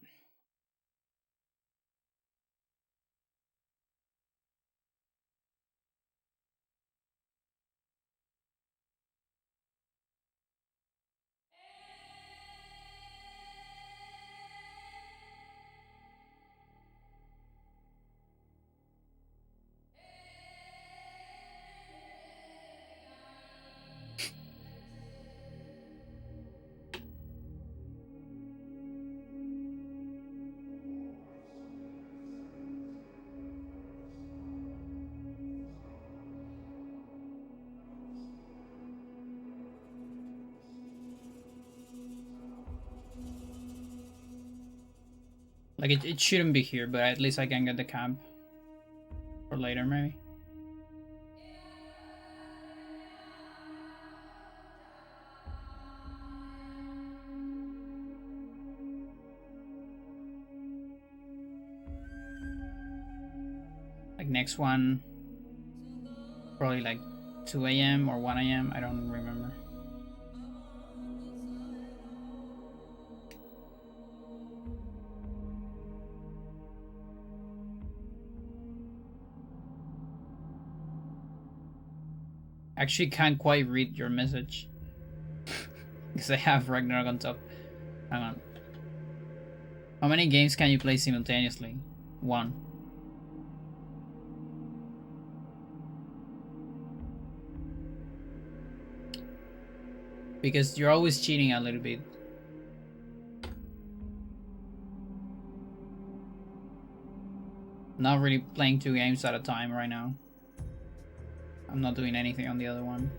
Like, it shouldn't be here, but at least I can get the camp for later, maybe. Like, next one, probably like 2 a.m. or 1 a.m. I don't remember. Actually can't quite read your message because I have Ragnarok on top. Hang on. How many games can you play simultaneously? 1. Because you're always cheating a little bit. Not really playing 2 games at a time right now. I'm not doing anything on the other one.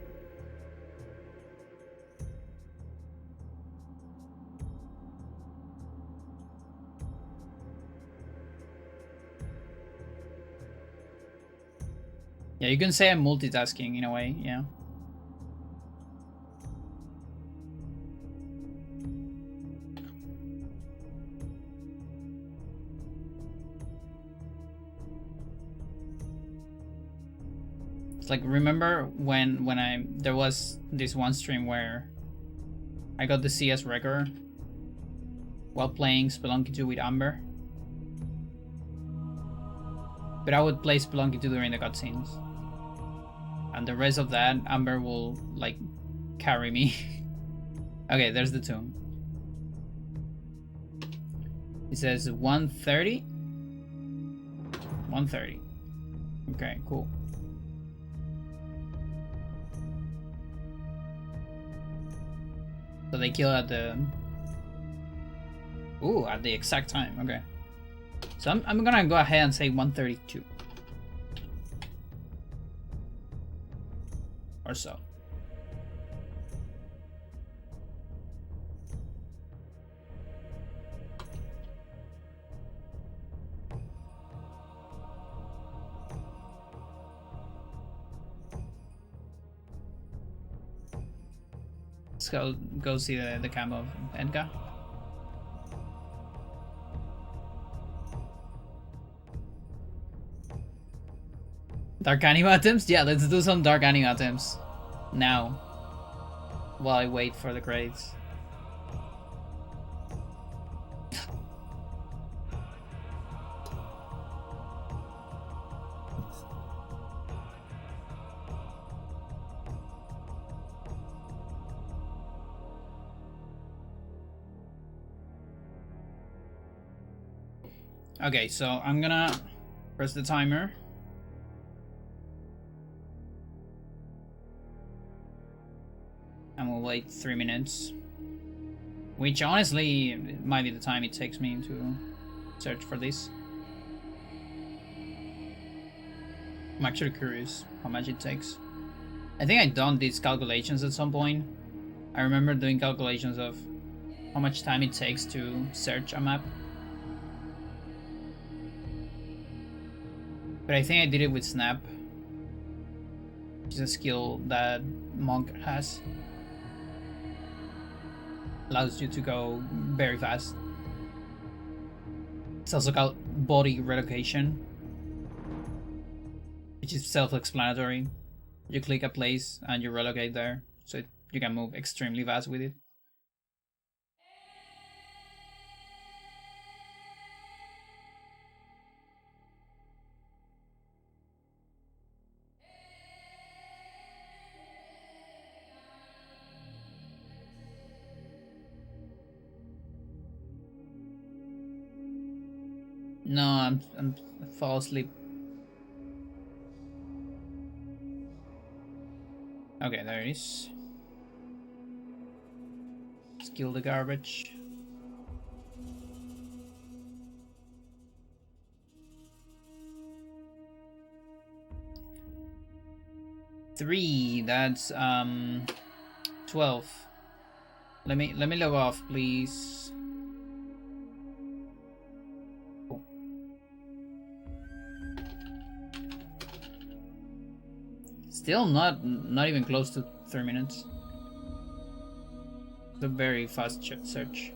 Yeah, you can say I'm multitasking in a way, yeah. It's like, remember when there was this one stream where I got the CS record while playing Spelunky 2 with Amber? But I would play Spelunky 2 during the cutscenes. And the rest of that, Amber will, like, carry me. Okay, there's the tomb. It says 1:30? 1:30. Okay, cool. So they kill at the... Ooh, at the exact time, okay. So I'm gonna go ahead and say 1:32. Or so. Let's go see the camp of Edgar. Dark anime attempts? Yeah, let's do some dark anime attempts. Now. While I wait for the credits. Okay, so I'm gonna press the timer. And we'll wait 3 minutes. Which honestly might be the time it takes me to search for this. I'm actually curious how much it takes. I think I've done these calculations at some point. I remember doing calculations of how much time it takes to search a map. But I think I did it with Snap, which is a skill that Monk has. Allows you to go very fast. It's also called body relocation, which is self-explanatory. You click a place and you relocate there, so you can move extremely fast with it. No, I'm fall asleep. Okay, there it is. Let's kill the garbage. Three, that's 12. Let me log off, please. Cool. Still not even close to 3 minutes. It's a very fast search.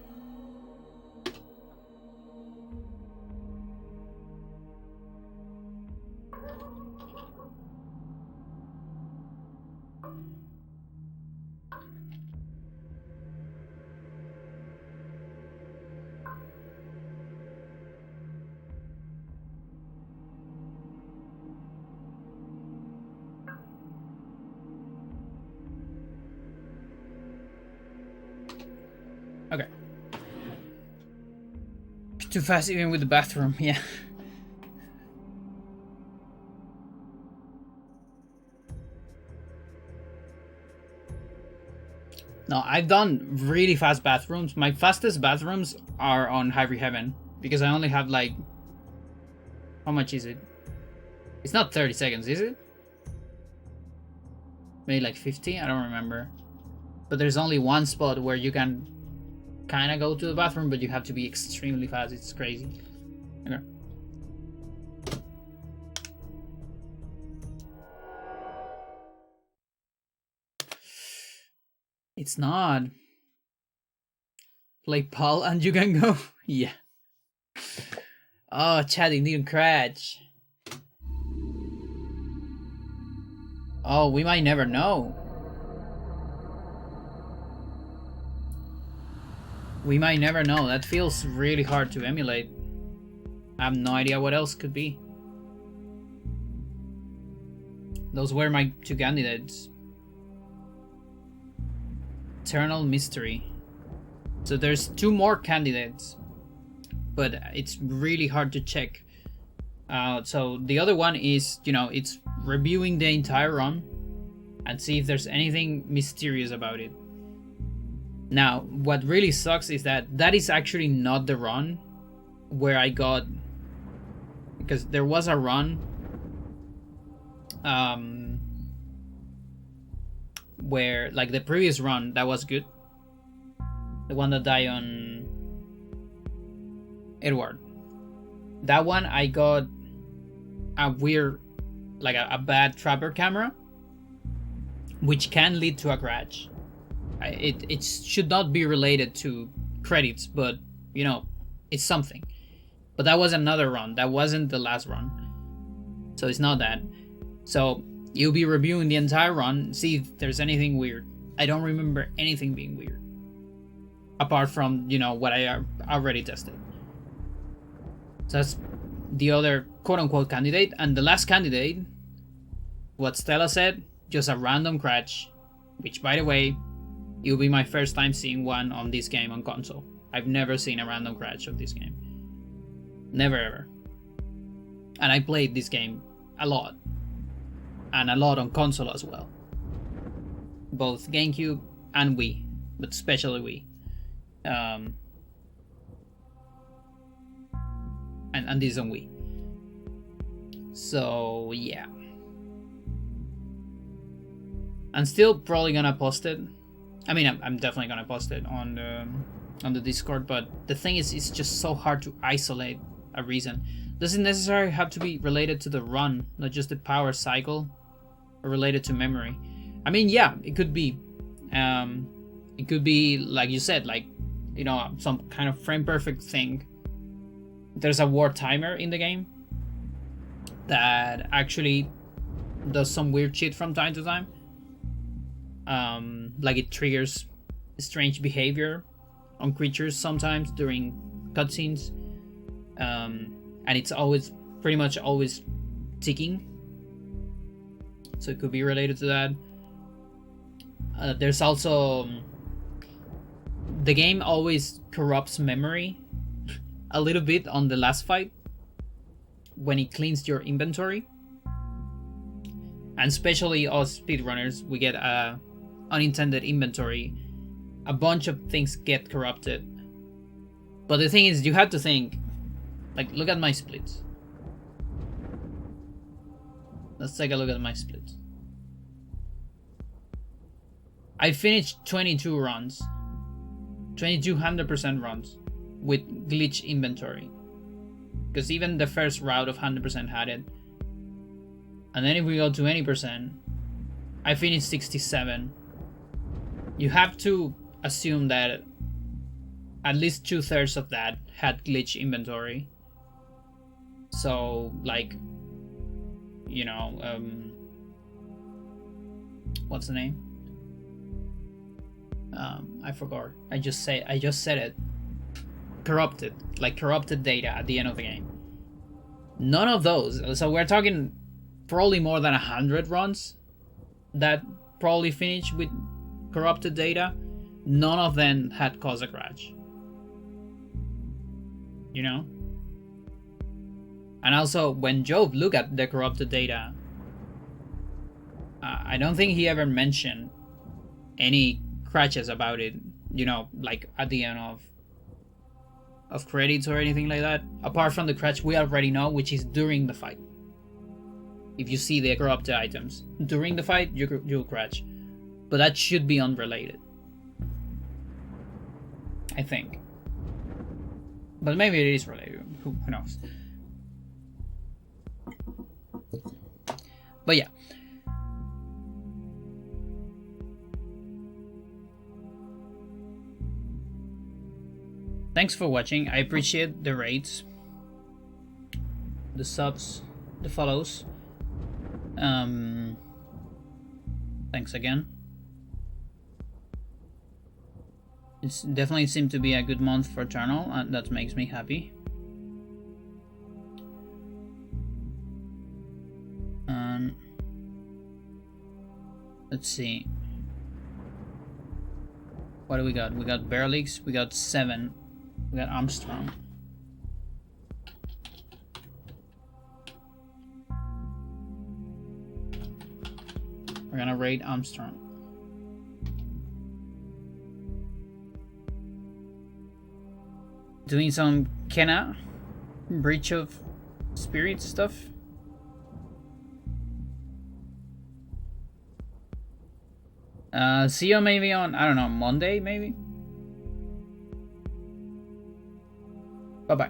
Okay. Too fast even with the bathroom, yeah. No, I've done really fast bathrooms. My fastest bathrooms are on Hybrid Heaven, because I only have like... How much is it? It's not 30 seconds, is it? Maybe like 50? I don't remember. But there's only one spot where you can kind of go to the bathroom, but you have to be extremely fast. It's crazy. Okay. It's not. Play Paul and you can go. Yeah. Oh, chat, it didn't crash. Oh, we might never know. We might never know. That feels really hard to emulate. I have no idea what else could be. Those were my two candidates. Eternal Mystery. So there's two more candidates, but it's really hard to check. So the other one is, you know, it's reviewing the entire run and see if there's anything mysterious about it. Now, what really sucks is that that is actually not the run where I got... Because there was a run where, like the previous run, that was good. The one that died on Edward. That one I got a weird, like a bad trapper camera, which can lead to a crash. It should not be related to credits, but you know, it's something. But that was another run. That wasn't the last run. So it's not that. So you'll be reviewing the entire run, see if there's anything weird. I don't remember anything being weird. Apart from, you know, what I already tested. So that's the other quote-unquote candidate. And the last candidate, what Stella said, just a random crash. Which, by the way, it'll be my first time seeing one on this game on console. I've never seen a random crash of this game. Never ever. And I played this game a lot. And a lot on console as well. Both GameCube and Wii. But especially Wii. And this on Wii. So yeah, I'm still probably gonna post it. I mean, I'm definitely gonna post it on the Discord. But the thing is, it's just so hard to isolate a reason. Doesn't necessarily have to be related to the run, not just the power cycle, or related to memory. I mean, yeah, it could be. It could be like you said, like, you know, some kind of frame perfect thing. There's a war timer in the game that actually does some weird shit from time to time. Like it triggers strange behavior on creatures sometimes during cutscenes. And it's always, pretty much always ticking. So it could be related to that. There's also... the game always corrupts memory a little bit on the last fight when it cleans your inventory. And especially us speedrunners, we get unintended inventory. A bunch of things get corrupted. But the thing is, you have to think, like, look at my splits. Let's take a look at my splits. I finished 22 runs. 200% runs with glitch inventory. Because even the first route of 100% had it. And then if we go to 80%, I finished 67. You have to assume that at least 2/3 of that had glitch inventory. So, like, you know, what's the name? I forgot. I just said it. Corrupted, like corrupted data at the end of the game. None of those. So we're talking probably more than 100 runs that probably finished with corrupted data. None of them had caused a crash. You know? And also, when Job looked at the corrupted data, I don't think he ever mentioned any crashes about it, you know, like at the end of credits or anything like that, apart from the crash we already know, which is during the fight. If you see the corrupted items during the fight, you'll crash, but that should be unrelated, I think. But maybe it is related, who knows. But yeah, thanks for watching. I appreciate the rates, the subs, the follows. Thanks again. It's definitely seemed to be a good month for Eternal, and that makes me happy. Let's see. What do we got? We got Berlix, we got 7. We got Armstrong. We're gonna raid Armstrong. Doing some Kenna Breach of Spirit stuff. See you maybe on, I don't know, Monday maybe? Bye-bye.